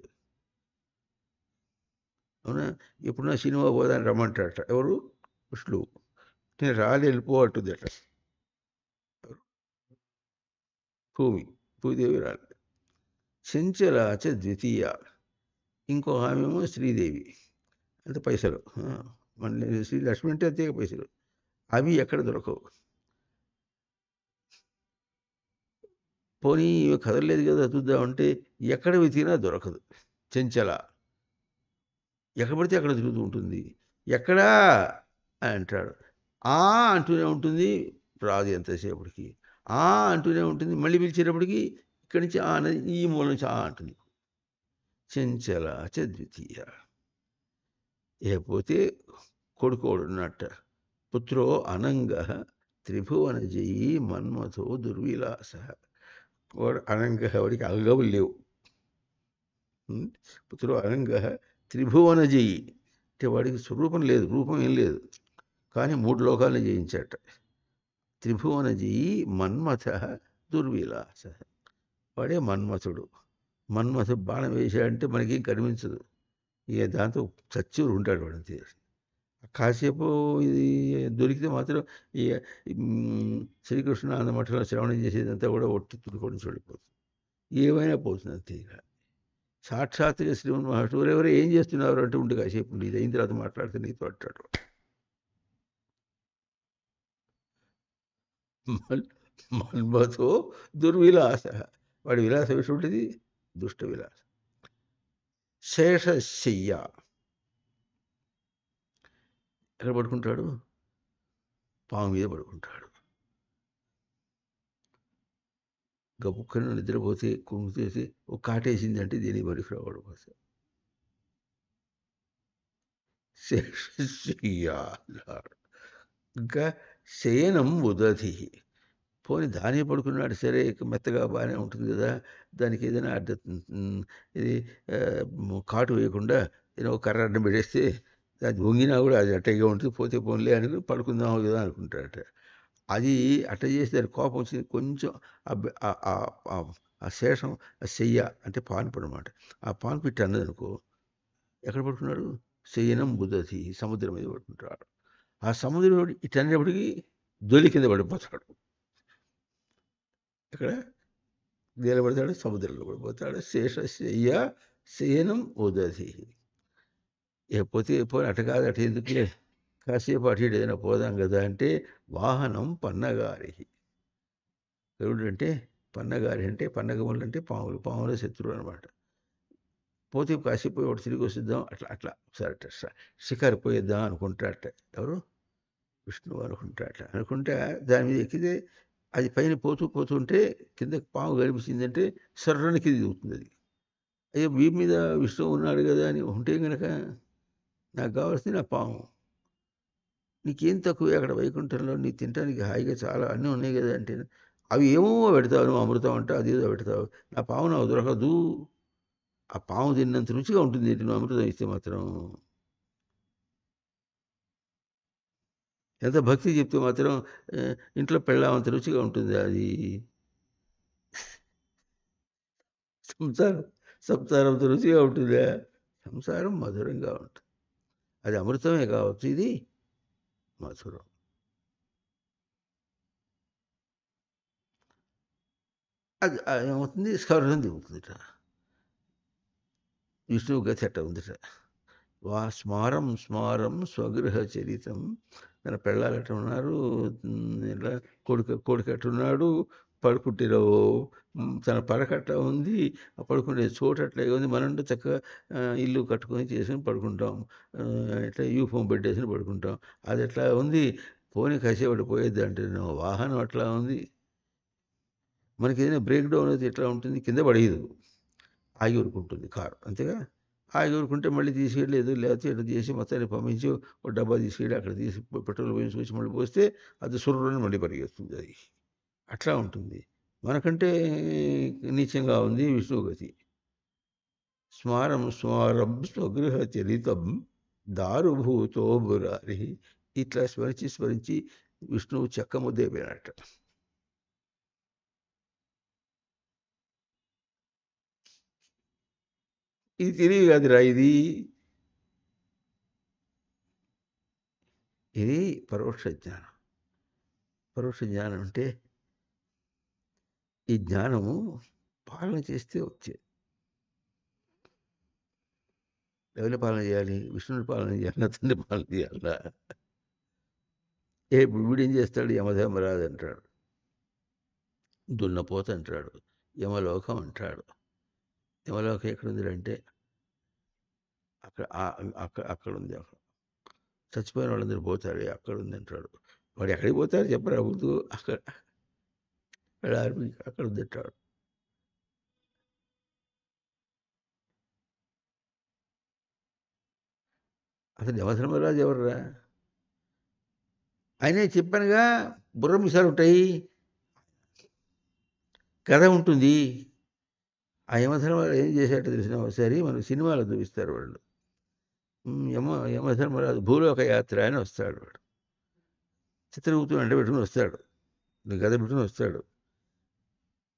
అవునా? ఎప్పుడన్నా సినిమా పోదాన్ని రమ్మంటాడట. ఎవరు? విష్ణువు. నేను రాలి వెళ్ళిపో అంటుందట భూమి. భూదేవి రాలి. చెంచల చ ద్వితీయ, ఇంకో ఆమెమో శ్రీదేవి. అంత పైసలు. మన శ్రీ లక్ష్మి అంటే అంతే పైసలు. అవి ఎక్కడ దొరకవు. పోనీ ఇవి కదలలేదు కదా చూద్దామంటే ఎక్కడ వెతికినా దొరకదు. చెంచల ఎక్కడ పడితే అక్కడ తిరుగుతూ ఉంటుంది. ఎక్కడా అని అంటాడు. ఆ అంటూనే ఉంటుంది, రాదు ఎంతసేపటికి. ఆ అంటూనే ఉంటుంది, మళ్ళీ పిలిచేటప్పటికి ఇక్కడి నుంచి ఆ అనేది ఈ మూల నుంచి ఆ అంటుంది. చెంచల చ ద్వితీయ. ఇకపోతే కొడుకోడున్నట్ట. పుత్రో అనంగ త్రిభువన జయి మన్మథో దుర్విలాస. వాడు అనంగ, వాడికి అంగములు లేవు. పుత్రో అనంగ త్రిభువన జయి అంటే వాడికి స్వరూపం లేదు, రూపం ఏం లేదు, కానీ 3 లోకాలను జయించాట. త్రిభువన జయి మన్మథ దుర్విలాస. వాడే మన్మథుడు. మన్మథుడు బాణం వేశాడంటే మనకేం కనిపించదు. ఇక దాంతో చచ్చూరు ఉంటాడు వాడంతే. కాసేపు ఇది దొరికితే మాత్రం ఈ శ్రీకృష్ణ అన్న మఠంలో శ్రవణం చేసేదంతా కూడా ఒట్టి తుడుకొని చూడిపోతుంది. ఏమైనా పోతుంది అంతే. ఇక సాక్షాత్తుగా శ్రీమన్ మహావిష్ణువు ఎవరు ఏం చేస్తున్నారు అంటే ఉండి కాసేపు ఇది అయిన తర్వాత మాట్లాడితే నీతో అంటాడు. మన్మథో దుర్విలాస. వాడి విలాసం ఎటువంటిది? దుష్ట విలాసం. శేషశయ్య ఎక్కడ పడుకుంటాడు? పాము మీద పడుకుంటాడు. గబుక్కన నిద్రపోతే కుంగితేసి ఒక కాటేసిందంటే దీనికి పనికిరావాడు. శేషశయ్య అన్నాడు. ఇంకా శయనం ఉదధి. పోనీ దానే పడుకున్నాడు సరే, మెత్తగా బాగానే ఉంటుంది కదా, దానికి ఏదైనా ఇది కాటు వేయకుండా ఏదో ఒక కర్ర అడ్డం పెట్టేస్తే అది వంగినా కూడా అది అట్టగా ఉంటుంది, పోతే పోన్లే అని పడుకుందాం కదా అనుకుంటాడట. అది అట్ట చేసి దాని కోపం వచ్చింది కొంచెం. ఆ శేషం, ఆ శయ్య అంటే పాన్పు అనమాట. ఆ పాన్పు ఇట్టు అన్నది అనుకో, ఎక్కడ పడుకున్నాడు? శయనం బుద్ధి, సముద్రం మీద పడుకుంటాడు. ఆ సముద్రం ఇటు అనేటప్పటికి దొలి కింద పడిపోతాడు. ఇక్కడ నిలబడతాడు, సముద్రంలో పడిపోతాడు. శేషశయ్య శయనం ఉదధి. పోతే పోయి అటు కాదు, అటు ఎందుకులే, కాసేపు అటు ఇటు ఏదైనా పోదాం కదా అంటే వాహనం పన్నగారి. గరుడు అంటే పన్నగారి అంటే పన్నగములు అంటే పాములు, పాముల శత్రువు అనమాట. పోతే కాసేపు పోయి ఒకటి తిరిగి వస్తుందాం, అట్లా అట్లా ఒకసారి అట్లా షికారు పోయేద్దాం అనుకుంటాడట. ఎవరు? విష్ణువు అనుకుంటాడట. అనుకుంటే దాని మీద ఎక్కితే అది పైన పోతూ పోతుంటే కింద పాము కనిపించిందంటే సర్రని కింద దిగుతుంది అది. అయ్యో వీపు మీద విష్ణువు ఉన్నాడు కదా అని ఉంటే కనుక నాకు కావాల్సింది నా పాము. నీకేం తక్కువే అక్కడ వైకుంఠంలో, నీ తినడానికి హాయిగా చాలా అన్నీ ఉన్నాయి కదా అంటే, అవి ఏమో పెడతావు, నువ్వు అమృతం అంటే అదేదో పెడతావు, నా పాము నాకు దొరకదు. ఆ పాము తిన్నంత రుచిగా ఉంటుంది ఏంటి నువ్వు అమృతం ఇస్తే మాత్రం. ఎంత భక్తి చెప్తే మాత్రం ఇంట్లో పెళ్ళామంత రుచిగా ఉంటుంది అది. సంసారం సంసారంతో రుచిగా ఉంటుందా? సంసారం మధురంగా ఉంటుంది. అది అమృతమే కావచ్చు, ఇది మధురం. అది ఏమవుతుంది? స్కర్రం దిగుతుందిట. విష్ణువు గతి అట్ట ఉందిట. స్మారం స్మారం స్వగృహ చరితం. తన పెళ్ళాలు ఎట్లా ఉన్నారు, ఇలా కొడుకు ఎట్టున్నాడు, పడుకుంటేనో తన పడకట్లా ఉంది, ఆ పడుకునే చోటు అట్లాగే ఉంది. మనంటే చక్కగా ఇల్లు కట్టుకొని చేసుకొని పడుకుంటాం, ఇట్లా యూఫామ్ బెడ్ వేసుకొని పడుకుంటాం. అది ఎట్లా ఉంది, పోనీ కాసేపటి పోయేది అంటే వాహనం అట్లా ఉంది. మనకి ఏదైనా బ్రేక్ డౌన్ అయితే ఎట్లా ఉంటుంది, కింద పడేయదు, ఆగి ఊరుకుంటుంది కారు, అంతేగా. ఆగి ఊరుకుంటే మళ్ళీ తీసుకెళ్ళలేదు, లేకపోతే ఇట్లా చేసి మొత్తాన్ని పంపించి ఒక డబ్బా తీసుకెళ్ళి అక్కడ తీసి పెట్రోల్ పోయించి వచ్చి మళ్ళీ పోస్తే అది సుర్రని మళ్ళీ పరిగెత్తుంది అది. అట్లా ఉంటుంది. మనకంటే నీచంగా ఉంది విష్ణుగతి. స్మారం స్మారం స్వగృహ చరితం దారుభూతో మురారి. ఇట్లా స్మరించి స్మరించి విష్ణువు చెక్క ముద్దైపోయినట్ట. ఇది తెలివి కాదురా ఇది. ఇది పరోక్ష జ్ఞానం. పరోక్ష జ్ఞానం అంటే ఈ జ్ఞానము పాలన చేస్తే వచ్చేది. ఎవరి పాలన చేయాలి? విష్ణుని పాలన చేయాలా, తండ్రి పాలన చేయాలా? ఇప్పుడు వీడేం చేస్తాడు? యమధర్మరాజు అంటాడు, దున్నపోత అంటాడు, యమలోకం అంటాడు. యమలోకం ఎక్కడుంది అంటే అక్కడ అక్కడ అక్కడ ఉంది. అక్కడ చచ్చిపోయిన వాళ్ళందరూ పోతారు, అక్కడ ఉంది అంటాడు. వాడు ఎక్కడికి పోతారు చెప్పరా ముందు? అక్కడ అక్కడ ఉంది అంటాడు. అసలు యమధర్మరాజు ఎవర్రా? ఆయనే చెప్పానుగా, బుర్ర మిసాలు ఉంటాయి, కథ ఉంటుంది. ఆ యమధర్మరాజు ఏం చేశాడో తెలిసిన ఒకసారి మనకు సినిమాలో చూపిస్తారు వాళ్ళు. యమధర్మరాజు భూలోక యాత్ర అని వస్తాడు వాడు. చిత్రగుప్తుని అంటే పెట్టుకుని వస్తాడు, గద పెట్టుకుని వస్తాడు.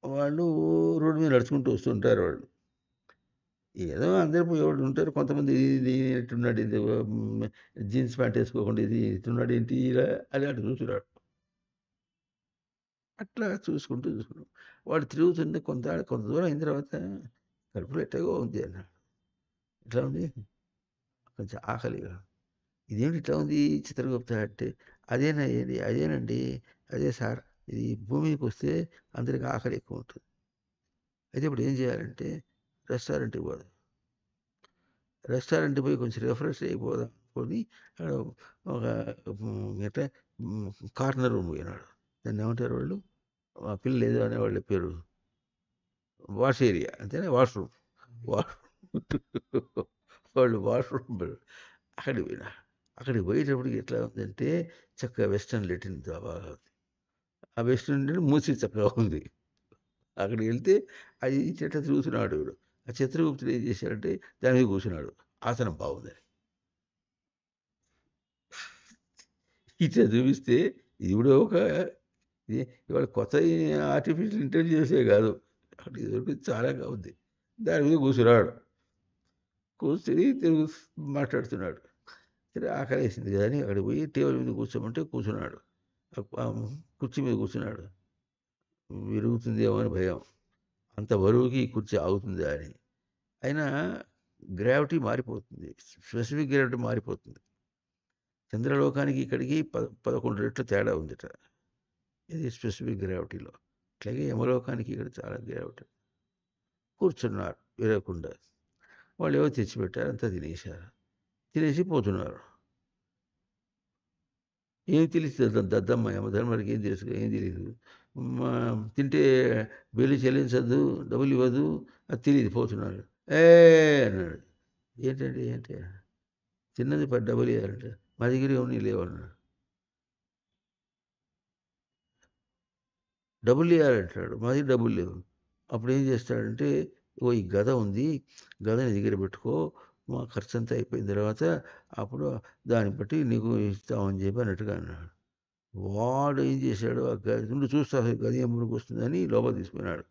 వాళ్ళు రోడ్డు మీద నడుచుకుంటూ వస్తుంటారు వాళ్ళు. ఏదో అందరూ పోయేవాళ్ళు ఉంటారు. కొంతమంది ఇది ఎట్టున్నాడు, ఇది జీన్స్ ప్యాంట్ వేసుకోకుండా ఇది ఇట్టున్నాడు ఏంటి ఇలా అని అటు చూస్తున్నాడు. అట్లా చూసుకుంటూ వాడు తిరుగుతుంటే కొంత కొంత దూరం అయిన తర్వాత కడుపులో ఎట్టగో ఉంది అన్నాడు. ఇట్లా ఉంది, కొంచెం ఆకలిగా. ఇదేమిటి ఇట్లా ఉంది చిత్రగుప్త అంటే, అదేనండి, అదే సార్, ఇది భూమికి వస్తే అందరికి ఆకలి ఎక్కువ ఉంటుంది. అయితే ఇప్పుడు ఏం చేయాలంటే రెస్టారెంట్కి పోదాం, రెస్టారెంట్కి పోయి కొంచెం రిఫ్రెష్ అయిపోదాం కొని ఒక ఎట్లా కార్నర్ రూమ్ పోయినాడు. దాన్ని ఏమంటారు వాళ్ళు, ఆ పిల్లలు ఏదో అనేవాళ్ళ పేరు, వాష్ ఏరియా అంతేనా, వాష్రూమ్. వాళ్ళు వాష్రూమ్ అక్కడికి పోయినా. అక్కడికి పోయేటప్పటికి ఎట్లా ఉందంటే చక్కగా వెస్టర్న్ లెటిన్ బాగా ఉంది. ఆ వెస్టర్న్ లెటిన్ మూసి చక్కగా ఉంది. అక్కడికి వెళ్తే అది చెట్ల తిరుగుతున్నాడు వీడు. ఆ చిత్రగుప్తుడు ఏం చేశాడంటే దాని మీద కూర్చున్నాడు, ఆసనం బాగుందని. ఇట్లా చూపిస్తే ఇవిడ ఒక ఇవాళ కొత్త ఆర్టిఫిషియల్ ఇంటెలిజెన్సే కాదు, అక్కడ ఇదివరకు చాలాగా ఉంది. దాని మీద కూర్చున్నాడు, కూర్చొని తెలుగు మాట్లాడుతున్నాడు. సరే ఆకలేసింది కదా అని అక్కడికి పోయి టేబుల్ మీద కూర్చోమంటే కూర్చున్నాడు. కుర్చీ మీద కూర్చున్నాడు. విరుగుతుందేమో అని భయం, అంత బరువుకి ఈ కుర్చీ ఆగుతుందా అని. అయినా గ్రావిటీ మారిపోతుంది, స్పెసిఫిక్ గ్రావిటీ మారిపోతుంది. చంద్రలోకానికి ఇక్కడికి 11 రెట్లు తేడా ఉందిట, ఇది స్పెసిఫిక్ గ్రావిటీలో. అట్లాగే యమలోకానికి ఇక్కడ చాలా గ్రావిటీ. కూర్చున్నారు విరగకుండా. వాళ్ళు ఏవో తెచ్చిపెట్టారు, అంతా తినేశారు, తినేసి పోతున్నారు. ఏం తెలిసి దద్దమ్మ యమధర్మరాజుకి ఏం తెలుసు, ఏం తెలియదు. తింటే బిల్లు చెల్లించద్దు, డబ్బులు ఇవ్వదు, అది తెలియదు. పోతున్నాడు, ఏ అన్నాడు. ఏంటంటే ఏంటి, తిన్నది డబ్బులు ఇవ్వాలంటే మా దగ్గర ఏమన్నా లేవన్నాడు. డబ్బులు ఇవ్వాలంటాడు, మా దగ్గర డబ్బులు లేవు. అప్పుడు ఏం చేస్తాడంటే, ఓ ఈ గద ఉంది, గదని దగ్గర పెట్టుకో, మా ఖర్చు అంతా అయిపోయిన తర్వాత అప్పుడు దాన్ని బట్టి నీకు ఇస్తామని చెప్పి అన్నట్టుగా అన్నాడు. వాడు ఏం చేశాడు, ఆ గది నుండి చూస్తా గది ఎముడికి వస్తుందని లోపల తీసుకున్నాడు.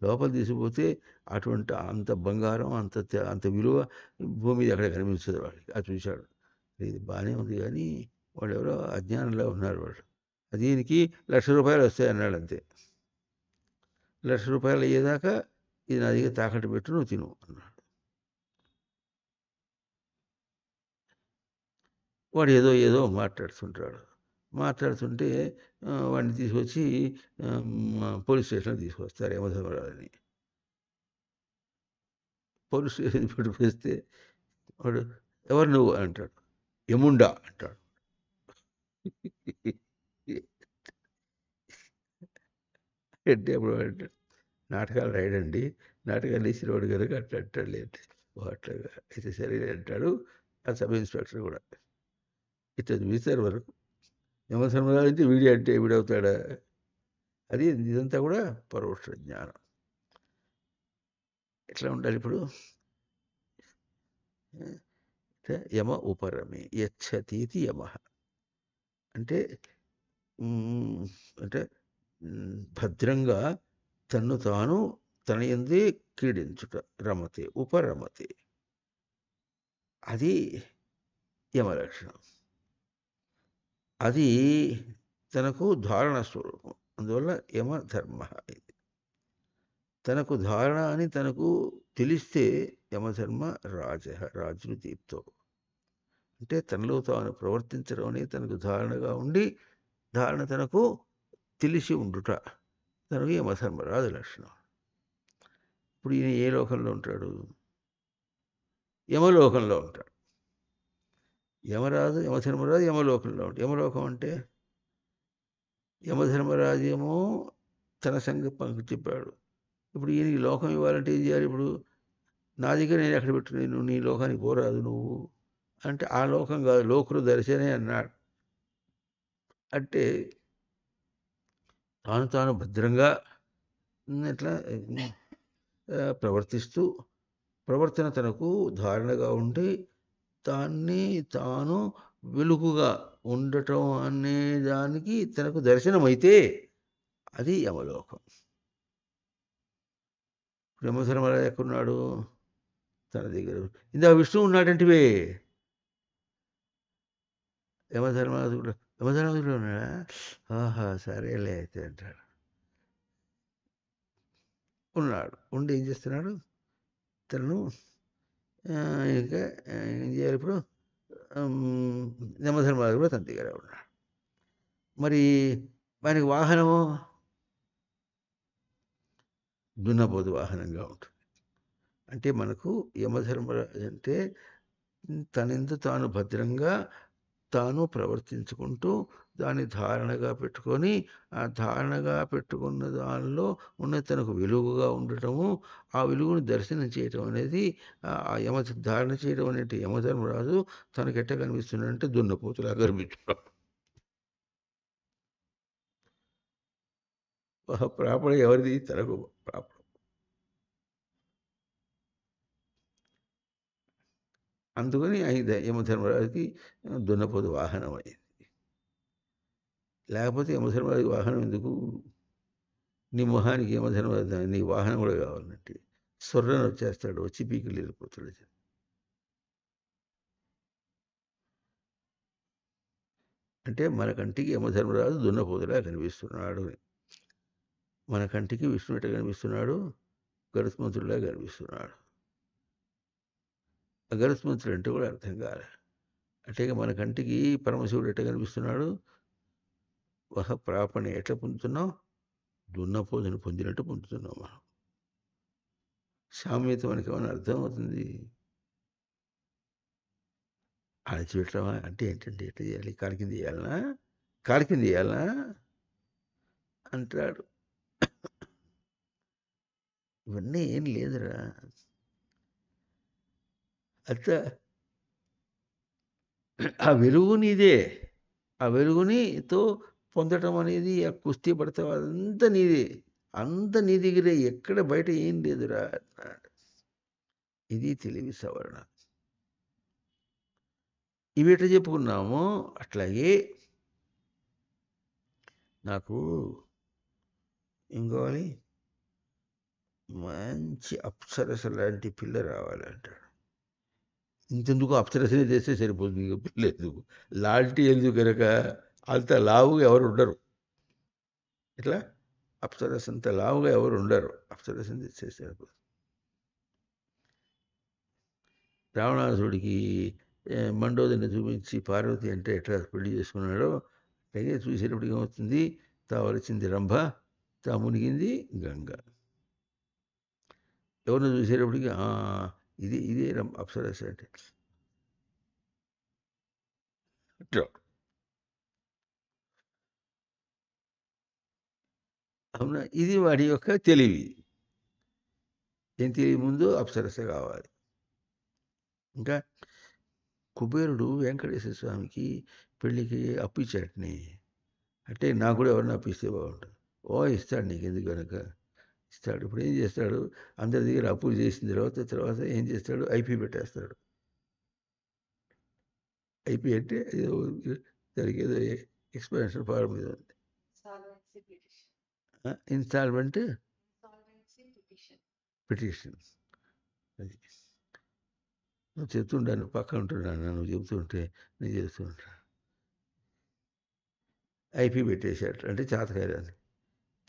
లోపల తీసుకుపోతే అటువంటి అంత బంగారం, అంత విలువ భూమి మీద ఎక్కడ కనిపించదు వాడికి. అది చూశాడు, ఇది బాగానే ఉంది కానీ వాళ్ళు ఎవరో అజ్ఞానంలో ఉన్నారు వాళ్ళు. దీనికి ₹1,00,000 వస్తాయి అన్నాడు అంతే. ₹1,00,000 అయ్యేదాకా ఇది నా దగ్గర తాకట్టు పెట్టు, నువ్వు తిను అన్నాడు. వాడు ఏదో ఏదో మాట్లాడుతుంటాడు. మాట్లాడుతుంటే వాడిని తీసుకొచ్చి పోలీస్ స్టేషన్‌లో తీసుకొస్తారు యమధర్మరాజుని. పోలీస్ స్టేషన్ పట్టుకొస్తే వాడు "ఎవరు నువ్వు" అంటాడు. "యముండా" అంటాడు. అంటే అప్పుడు వాడు అంటాడు, "నాటకాలు రాయడండి. నాటకాలు వేసినవాడు కనుక అట్లా అంటాడులే" అంటే, "ఓహ్! అట్లాగా అయితే సరేలే" అంటాడు. ఆ సబ్ ఇన్స్పెక్టర్ కూడా. ఇట్లా చూపిస్తారు వరకు. యమధర్మరాజు అంటే వీడే అంటే వీడవుతాడా? అది ఇదంతా కూడా పరోక్ష జ్ఞానం. ఎట్లా ఉండాలి ఇప్పుడు? యమ ఉపరమే యచ్చతీతి యమః. అంటే హ్మ్, అంటే భద్రంగా తన్ను తాను తన యందే క్రీడించుట. రమతే ఉపరమతే. అది యమలక్షణం. అది తనకు ధారణ స్వరూపం. అందువల్ల యమధర్మ ఇది. తనకు ధారణ అని తనకు తెలిస్తే యమధర్మ రాజును దీప్తో. అంటే తనలో తాను ప్రవర్తించడం అనేది తనకు ధారణగా ఉండి, ధారణ తనకు తెలిసి ఉండుట. తనకు యమధర్మరాజు లక్షణం. ఇప్పుడు ఈయన ఏ లోకంలో ఉంటాడు? యమలోకంలో ఉంటాడు. యమధర్మరాజు యమలోకంలో ఉంటాడు. యమలోకం అంటే యమధర్మరాజు ఏమో తన సంకల్పం చెప్పాడు. ఇప్పుడు ఈయనకి లోకం ఇవ్వాలంటే ఏం చేయాలి? ఇప్పుడు నా దగ్గర నేను ఎక్కడ పెట్టుకుని నీ లోకానికి పోరాదు నువ్వు అంటే, ఆ లోకం కాదు లోకులు దర్శనే అన్నాడు. అంటే తాను తాను భద్రంగా ఇట్లా ప్రవర్తిస్తూ, ప్రవర్తన తనకు ధారణగా ఉండి, తాన్ని తాను వెలుగుగా ఉండటం అనే దానికి తనకు దర్శనమైతే అది యమలోకం. యమధర్మరాజు ఎక్కడున్నాడు? తన దగ్గర. ఇందాక విష్ణువు ఉన్నాడంటివే. యమధర్మరాజు కూడా యమధర్మరాజు కూడా ఉన్నాడా? ఆహా! సరేలే అయితే అంటాడు. ఉన్నాడు. ఉండి ఏం చేస్తున్నాడు? తనను ఇంకా ఏం చేయాలి ఇప్పుడు? యమధర్మరాజు కూడా తన దగ్గర ఉన్నాడు. మరి ఆయనకి వాహనము దున్నపోతు వాహనంగా ఉంటుంది. అంటే మనకు యమధర్మరాజు అంటే తనందు తాను భద్రంగా తాను ప్రవర్తించుకుంటూ దాన్ని ధారణగా పెట్టుకొని, ఆ ధారణగా పెట్టుకున్న దానిలో ఉన్న తనకు వెలుగుగా ఉండటము, ఆ వెలుగును దర్శనం చేయటం అనేది ఆ ధారణ చేయడం అనేటి యమధర్మరాజు తనకెట్ట కనిపిస్తున్నాడంటే దున్నపోతులా కనిపిస్తున్నాడు. ప్రాపణ ఎవరిది? తనకు ప్రాపణ. అందుకని యమధర్మరాజుకి దున్నపోతు వాహనం అయింది. లేకపోతే యమధర్మరాజు వాహనం ఎందుకు? నీ మొహానికి యమధర్మరాజు నీ వాహనం కూడా కావాలంటే సొర్రని వచ్చేస్తాడు. వచ్చి పీకిలు వెళ్ళిపోతాడు. అంటే మన కంటికి యమధర్మరాజు దున్నపోతులా కనిపిస్తున్నాడు. మన కంటికి విష్ణువు ఎట్ట కనిపిస్తున్నాడు? గరుత్మంతుడిలా కనిపిస్తున్నాడు. ఆ గరుత్మంతుడు అంటే కూడా అర్థం కాలే. అంటే మన కంటికి పరమశివుడు ఎట్ట కనిపిస్తున్నాడు? ప్రాపణ ఎట్లా పొందుతున్నాం? దున్నపోతుని పొందినట్టు పొందుతున్నాం మనం. సామ్యత మనకి ఏమైనా అర్థం అవుతుంది? అణచిపెట్టడమా అంటే ఏంటంటే ఎట్లా చేయాలి? కాలి కింద చేయాలనా? కాలి కింద చేయాలనా అంటాడు. ఇవన్నీ ఏం లేదురా. అట్లా ఆ వెలుగు నీదే. ఆ వెలుగునితో పొందటం అనేది ఆ కుస్తీ పడతావు అదంతా నీదే. అంత నీ దగ్గరే ఎక్కడ బయట ఏం లేదురా అన్నాడు. ఇది తెలివి సవరణ. ఇవి ఎట్లా చెప్పుకున్నామో అట్లాగే నాకు ఏం కావాలి? మంచి అప్సరస లాంటి పిల్ల రావాలంటాడు. ఇంతెందుకు అప్సరసనే చేస్తే సరిపోతుంది. ఇక పిల్ల ఎందుకు? లాంటి ఎందుకు కనుక అంత లావుగా ఎవరు ఉండరు. ఇట్లా అప్సరస అంత లావుగా ఎవరు ఉండరు. అప్సరసని తెస్తే సరిపోతుంది. రావణాసుడికి మండోదరిని చూపించి పార్వతి అంటే ఎట్లా పెళ్లి చేసుకున్నాడో పైగా చూసేటప్పటికి ఏమవుతుంది, తా వచ్చింది రంభ, తా మునిగింది గంగ. ఎవరిని చూసేటప్పటికి ఇదే అప్సరస అంటే ఇట్లా. అవునా, ఇది వాడి యొక్క తెలివి. ఏం తెలివి ముందు అప్సరస కావాలి. ఇంకా కుబేరుడు వెంకటేశ్వర స్వామికి పెళ్ళికి అప్పు ఇచ్చాడని, అంటే నాకు కూడా ఎవరన్నా అప్పిస్తే బాగుంటుంది. ఇస్తాడు, నీకు ఎందుకు కనుక ఇస్తాడు. ఇప్పుడు ఏం చేస్తాడు, అందరి దగ్గర అప్పులు చేసిన తర్వాత ఏం చేస్తాడు, ఐపీ పెట్టేస్తాడు. ఐపీ అంటే ఏదో దానికి ఏదో ఎక్స్పాన్షన్ ఫార్మ్ మీద ఉంది. Installment petition. అది నువ్వు చెప్తుంటాను, పక్కన ఉంటున్నాను, నువ్వు చెబుతుంటే నేను చేస్తుంటాను. ఐపీ పెట్టేశాడు అంటే చేత కాదని,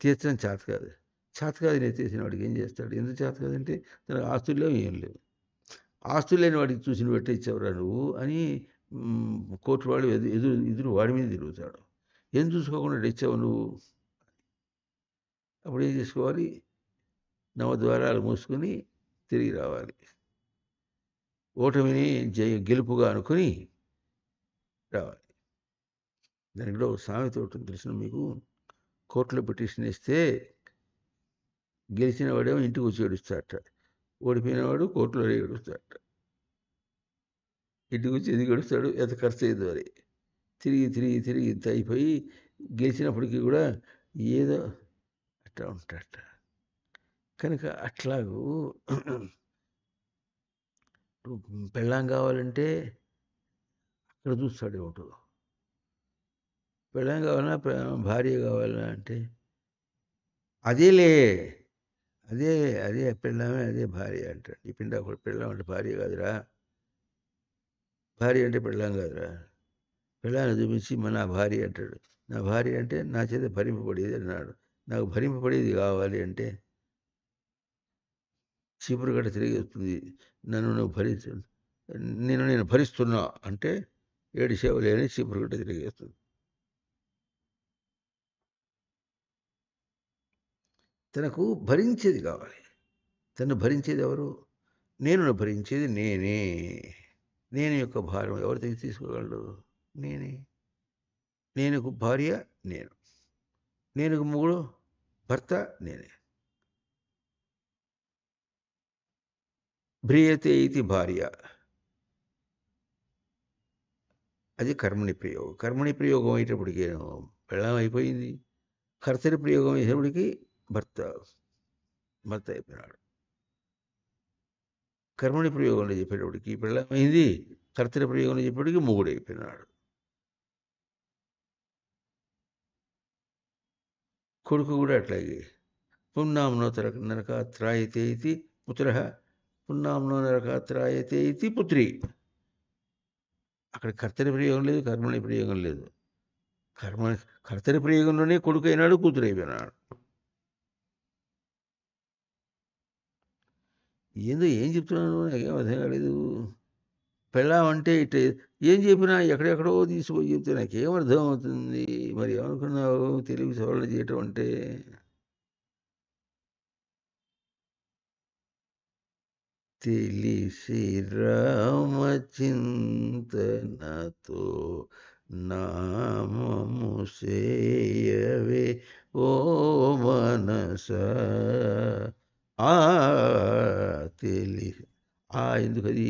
తీర్చడం చేత కాదు. చేత కాదని ఎత్తేసిన వాడికి ఏం చేస్తాడు, ఎందుకు చేత కాదంటే తన ఆస్తుల్లో ఏం లేవు. ఆస్తులు లేని వాడికి చూసి నువ్వు ఎట్ట ఇచ్చావురా నువ్వు అని కోర్టు వాడు ఎదురు వాడి మీద తిరుగుతాడు. ఏం చూసుకోకుండా ఇచ్చావు నువ్వు. అప్పుడు ఏం చేసుకోవాలి, నవద్వారాలు మూసుకొని తిరిగి రావాలి. ఓటమిని గెలుపుగా అనుకుని రావాలి. దానికి కూడా ఒక సామెత ఒకటి తెలిసిన మీకు, కోర్టులో పిటిషన్ ఇస్తే గెలిచిన వాడేమో ఇంటికి వచ్చి ఏడుస్తాడట, ఓడిపోయిన వాడు కోర్టులో ఏడుస్తాడట. ఇంటికి వచ్చి ఎందుకు ఏడుస్తాడు, ఎంత ఖర్చు అయిందో అని. తిరిగి తిరిగి తిరిగి ఇంత అయిపోయి గెలిచినప్పటికీ కూడా ఏదో అట్లా ఉంటాడట. కనుక అట్లాగూ పెళ్ళాం కావాలంటే అక్కడ చూస్తాడు ఏమిటో. పెళ్ళాం కావాలన్నా భార్య కావాలన్నా అంటే అదేలే, అదే అదే పెళ్ళామే, అదే భార్య అంటాడు. ఈ పిండాకుడు పెళ్ళాం అంటే భార్య కాదురా, భార్య అంటే పెళ్ళాం కాదురా. పెళ్ళాన్ని చూపించి నా భార్య అంటాడు. నా భార్య అంటే నా చేత భరింపబడేది అన్నాడు. నాకు భరింపబడేది కావాలి అంటే చీపురు గడ్డ తిరిగి వస్తుంది. నేను భరిస్తున్నా అంటే ఏడు సేవలేని చీపురు గడ్డ తిరిగి వస్తుంది. తనకు భరించేది కావాలి. తను భరించేది ఎవరు, నేను భరించేది నేనే. నేను యొక్క భారం ఎవరు తీసుకోగలడు, నేనే. నేనుకు భార్య నేను, నేనుకు మొగుడు భర్త నేనే. భ్రియతే ఇది భార్య, అది కర్మణి ప్రయోగం. కర్మణి ప్రయోగం అయ్యేటప్పటికి పెళ్ళం అయిపోయింది. కర్తరి ప్రయోగం అయ్యేటప్పటికి భర్త అయిపోయినాడు. కర్మణి ప్రయోగంలో చెప్పేటప్పటికి పెళ్ళం అయింది. కర్తరి ప్రయోగంలో చెప్పేటప్పటికి మొగుడు అయిపోయినాడు. కొడుకు కూడా అట్లాగే. పున్నాంనో నరకాత్రాయతే ఇది పుత్ర, పున్నాంనో నరకాత్రాయతే ఇది పుత్రి. అక్కడ కర్తరి ప్రయోగం లేదు, కర్మణి ప్రయోగం లేదు. కర్తరి ప్రయోగంలోనే కొడుకు అయినాడు, కూతురు అయిపోయినాడు. ఏం చెప్తున్నాను నాకేం అర్థం కాలేదు. పెళ్ళాం అంటే ఇట్లా ఏం చెప్పినా ఎక్కడెక్కడో తీసుకుపోయి చెప్తే నాకేం అర్థం అవుతుంది. మరి ఏమనుకున్నావు తెలివి సవరణ చేయటం అంటే? తెలిసి రామచింతనతో నామము సేయవే ఓ మనస. తెలి ఎందుకు అది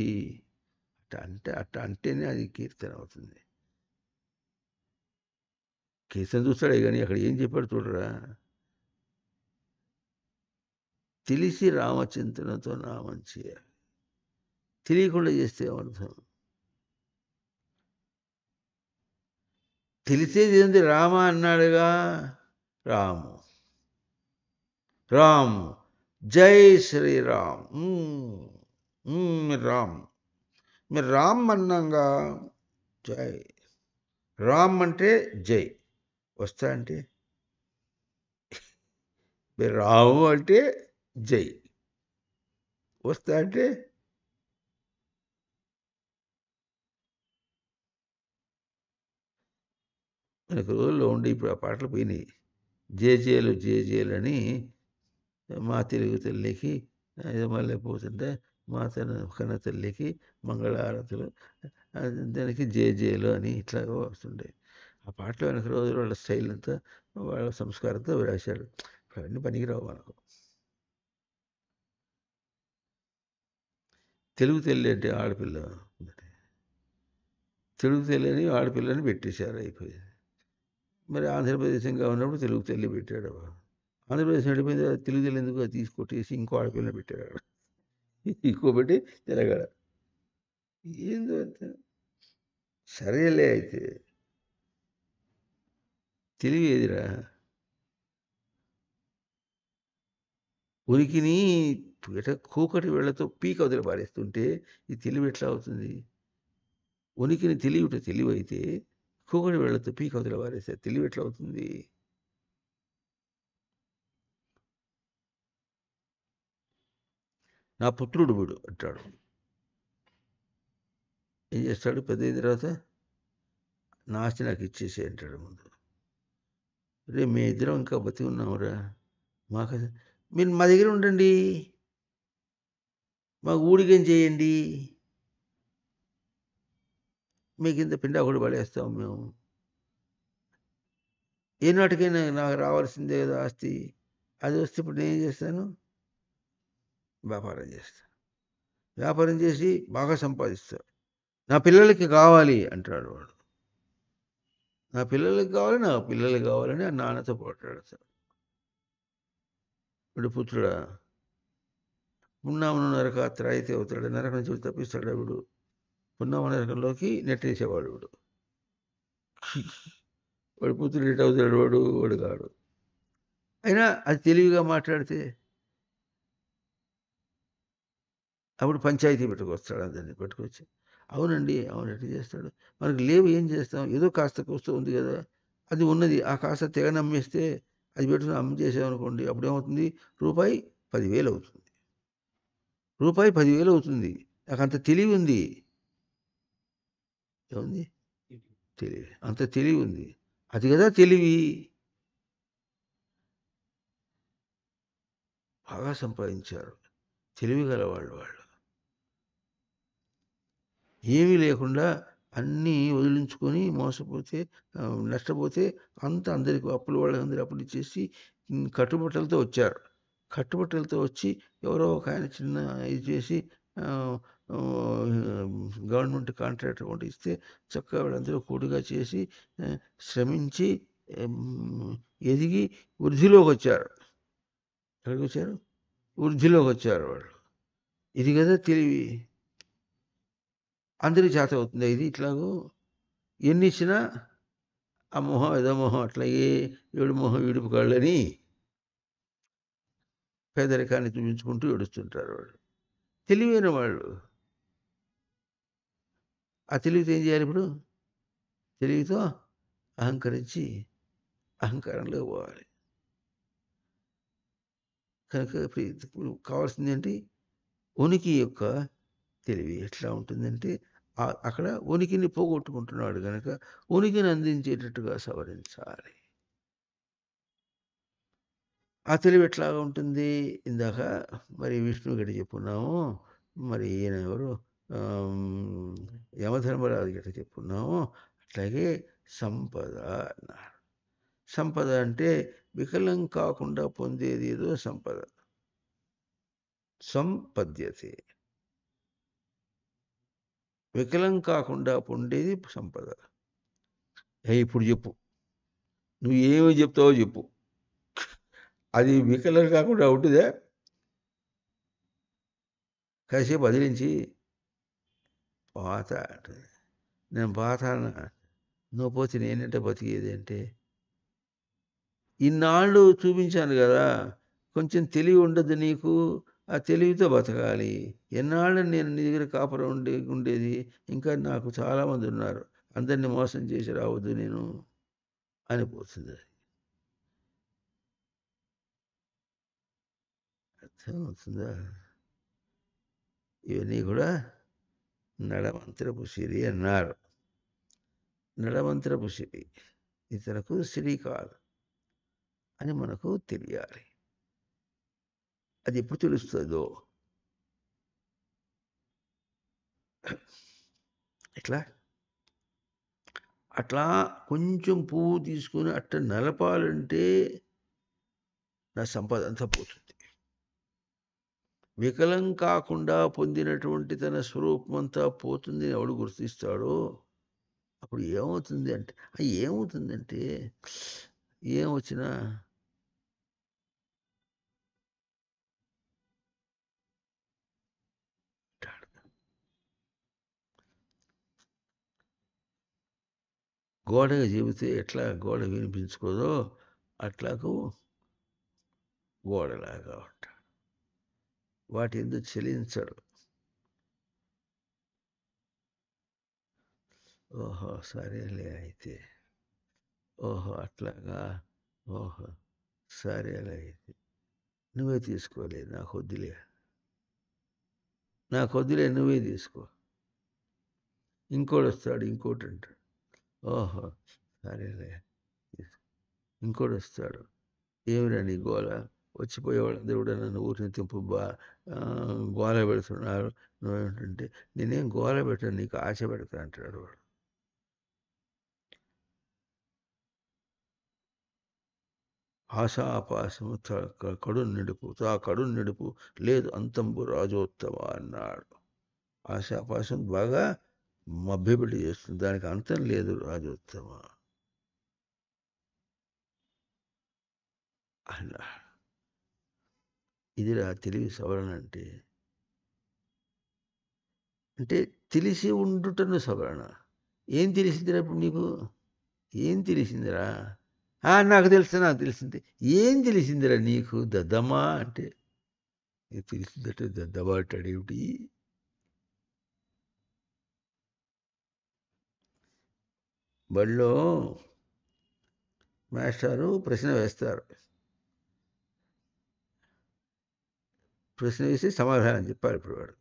అట్ట అంటేనే అది కీర్తన అవుతుంది. కీర్తన చూస్తాడే కానీ అక్కడ ఏం చెప్పాడు చూడరా. తెలిసి రామచింతనతో నామం చేయాలి. తెలియకుండా చేస్తే ఏమర్థం? తెలిసేది ఏంది, రామ అన్నాడుగా. రాము రామ్, జై శ్రీరామ్. రామ్, మీరు రామ్ అన్నాగా. జై రామ్ అంటే జై వస్తా అంటే, మీరు రాము అంటే జై వస్తా అంటే వెనక రోజుల్లో ఉండి ఇప్పుడు ఆ పాటలు పోయినాయి. జేజేలు జేజేలు అని మా తెలుగు తల్లికి మళ్ళీ పోతుంటే మా కన్న తల్లికి మంగళహారతులు దానికి జేజేలు అని ఇట్లా వస్తుండే. ఆ పాటలు వెనక రోజులు వాళ్ళ స్టైల్ అంతా వాళ్ళ సంస్కారంతో రాశాడు. అవన్నీ పనికిరావు మనకు. తెలుగు తల్లి అంటే ఆడపిల్ల, తెలుగు తల్లి అని ఆడపిల్లని పెట్టేశారు, అయిపోయింది. మరి ఆంధ్రప్రదేశంగా ఉన్నప్పుడు తెలుగు తల్లి పెట్టాడు. ఆంధ్రప్రదేశ్ నడిపోయిన తర్వాత తెలుగు తల్లి ఎందుకు అది తీసుకొట్టేసి ఇంకో ఆడపిల్లని పెట్టాడు అక్కడ. ఇంకో పెట్టి తెలంగాణ ఏందో అంతే. సరేలే అయితే తెలివి ఏదిరా? ఉనికిని కూకటి వేళ్లతో పీక వదిలి పారేస్తుంటే ఈ తెలివి ఎట్లా అవుతుంది? ఉనికిని తెలివిట తెలివైతే కూకటి వేళ్లతో పీక వదిలి పారేస్తే తెలివి ఎట్లా అవుతుంది? నా పుత్రుడు వీడు అంటాడు. ఏం చేస్తాడు? పెద్ద అయిన తర్వాత నా ఆస్తి నాకు ఇచ్చేసే అంటాడు ముందు. రే మీ ఇద్దరం ఇంకా బతికి ఉన్నామురా, మాకు మీరు మా దగ్గర ఉండండి, మాకు ఊడిగం చేయండి, మీకు ఇంత పిండా కూడా పడేస్తాం మేము. ఏనాటికైనా నాకు రావాల్సిందే కదా ఆస్తి. అది వస్తే ఇప్పుడు నేను ఏం చేస్తాను? వ్యాపారం చేస్తాను. వ్యాపారం చేసి బాగా సంపాదిస్తాను. నా పిల్లలకి కావాలి అంటాడు వాడు. నా పిల్లలకి కావాలి, నా పిల్లలకి కావాలని ఆ నాన్నతో పోట్లాడతాడు. వీడు పుత్రుడా, పున్నామను నరక త్రాయితే అవుతాడు, నరకం నుంచి తప్పిస్తాడు వీడు. పున్నామ నరకంలోకి నెట్టేసేవాడు వీడు. వాడు పుత్రుడు ఎటు అవుతాడు? వాడు కాడు. అయినా అది తెలివిగా మాట్లాడితే అప్పుడు పంచాయతీ పెట్టుకొస్తాడు, అందరినీ పెట్టుకొచ్చి అవునండి అవును ఎట్లా చేస్తాడు, మనకు లేవు ఏం చేస్తాం, ఏదో కాస్త కూస్తూ ఉంది కదా, అది ఉన్నది ఆ కాస్త తెగ నమ్మేస్తే అది పెట్టుకుని అమ్మేసామనుకోండి, అప్పుడు ఏమవుతుంది? రూపాయి 10,000 అవుతుంది. రూపాయి 10,000 అవుతుంది. నాకు అంత తెలివి ఉంది. ఏముంది? తెలివి. అంత తెలివి ఉంది. అది కదా తెలివి. బాగా సంపాదించారు తెలివి గల వాళ్ళు. ఏమీ లేకుండా అన్నీ వదిలించుకొని మోసపోతే, నష్టపోతే అంతా అందరికి అప్పుల వాళ్ళందరూ అప్పులు ఇచ్చేసి కట్టుబట్టలతో వచ్చారు. కట్టుబట్టలతో వచ్చి ఎవరో ఒక ఆయన చిన్న ఇది చేసి గవర్నమెంట్ కాంట్రాక్ట్ ఒకటి ఇస్తే చక్కగా వాళ్ళందరూ కూడిగా చేసి శ్రమించి ఎదిగి వృద్ధిలోకి వచ్చారు. ఎక్కడికి వచ్చారు? వృద్ధిలోకి వచ్చారు వాళ్ళు. ఇది కదా తెలివి. అందరికి చేత అవుతుంది ఇది. ఇట్లాగూ ఎన్ని ఇచ్చినా ఆ మొహం ఏదో మొహం అట్లాగే ఏడు మొహం ఈడుపు కాళ్ళని పేదరికాన్ని చూపించుకుంటూ ఏడుస్తుంటారు వాళ్ళు. తెలివైన వాళ్ళు. ఆ తెలివితో ఏం చేయాలి ఇప్పుడు? తెలివితో అహంకరించి అహంకారంలో పోవాలి. కనుక ఇప్పుడు కావాల్సింది ఏంటి? ఉనికి యొక్క తెలివి ఎట్లా ఉంటుందంటే అక్కడ ఉనికిని పోగొట్టుకుంటున్నాడు కనుక ఉనికిని అందించేటట్టుగా సవరించాలి. ఆ తెలివి ఎట్లాగా ఉంటుంది? ఇందాక మరి విష్ణువు గడి చెప్పున్నాము, మరి ఈయన ఎవరు యమధర్మరాజు గట్ట చెప్పున్నాము. అట్లాగే సంపద అన్నారు. సంపద అంటే వికలం కాకుండా పొందేది ఏదో సంపద. సంపద్యతే. వికలం కాకుండా పొందేది సంపద. ఇప్పుడు చెప్పు, నువ్వు ఏమి చెప్తావో చెప్పు, అది వికలం కాకుండా ఉంటుందా? కాసేపు వదిలించి పాత అంటుంది. నేను పాతాన నువ్వు పోతే నేనంటే బతికేది అంటే ఇన్నాళ్ళు చూపించాను కదా, కొంచెం తెలివి ఉండదు నీకు, ఆ తెలివితో బతకాలి. ఎన్నాళ్ళు నేను నీ దగ్గర కాపురం ఉండేది, ఇంకా నాకు చాలామంది ఉన్నారు, అందరినీ మోసం చేసి రావద్దు నేను అనిపోతుంది. అర్థమవుతుందా? ఇవన్నీ కూడా నడమంత్రపు సిరి అన్నారు. నడమంత్రపు సిరి ఇతరకు శ్రీకాల్ అని మనకు తెలియాలి. అది ఎప్పుడు తెలుస్తుందో ఎట్లా అట్లా కొంచెం పువ్వు తీసుకొని అట్ట నలపాలంటే నా సంపద అంతా పోతుంది. వికలం కాకుండా పొందినటువంటి తన స్వరూపమంతా పోతుంది ఎవడు గుర్తిస్తాడో అప్పుడు ఏమవుతుంది అంటే ఏమవుతుందంటే ఏమొచ్చినా గోడగా చెబితే ఎట్లా గోడ వినిపించుకోదో అట్లాకు గోడలాగా ఉంటాడు. వాటి ఎందుకు చెలించడు. ఓహో సరేలే అయితే, ఓహో అట్లాగా, ఓహో సరేలే అయితే నువ్వే తీసుకోలే, నాకు వద్దులే నువ్వే తీసుకో. ఇంకోటి వస్తాడు, ఇంకోటి అంటాడు, ఓహో సరేలే ఇంకోటి వస్తాడు, ఏమిరా నీ గోల, వచ్చిపోయేవాళ్ళందరూ కూడా నన్ను ఊరిని తెంపు గోల పెడుతున్నారు, నువ్వేమిటంటే నేనేం గోల పెట్టాను, నీకు ఆశ పెడతా అంటాడు వాడు. ఆశాపాసము కడును నిడుపు, కడును నిడుపు లేదు అంతంబు రాజోత్తమ అన్నాడు. ఆశాపాసం బాగా మభ్యపెట్టి చేస్తుంది, దానికి అంతం లేదు రాజోత్తమ అన్నాడు. ఇదిరా తెలివి సవరణ అంటే. అంటే తెలిసి ఉండుటను సవరణ. ఏం తెలిసిందిరా ఇప్పుడు నీకు? ఏం తెలిసిందిరా? నాకు తెలిసింది. ఏం తెలిసిందిరా నీకు దద్దమ్మా అంటే? నీకు తెలిసిందంటే దద్దమ్మా అంటాడేమిటి? బడిలో మాస్టారు ప్రశ్న వేస్తారు. ప్రశ్న వేసి సమాధానం చెప్పాలి. ఇప్పుడు వాడు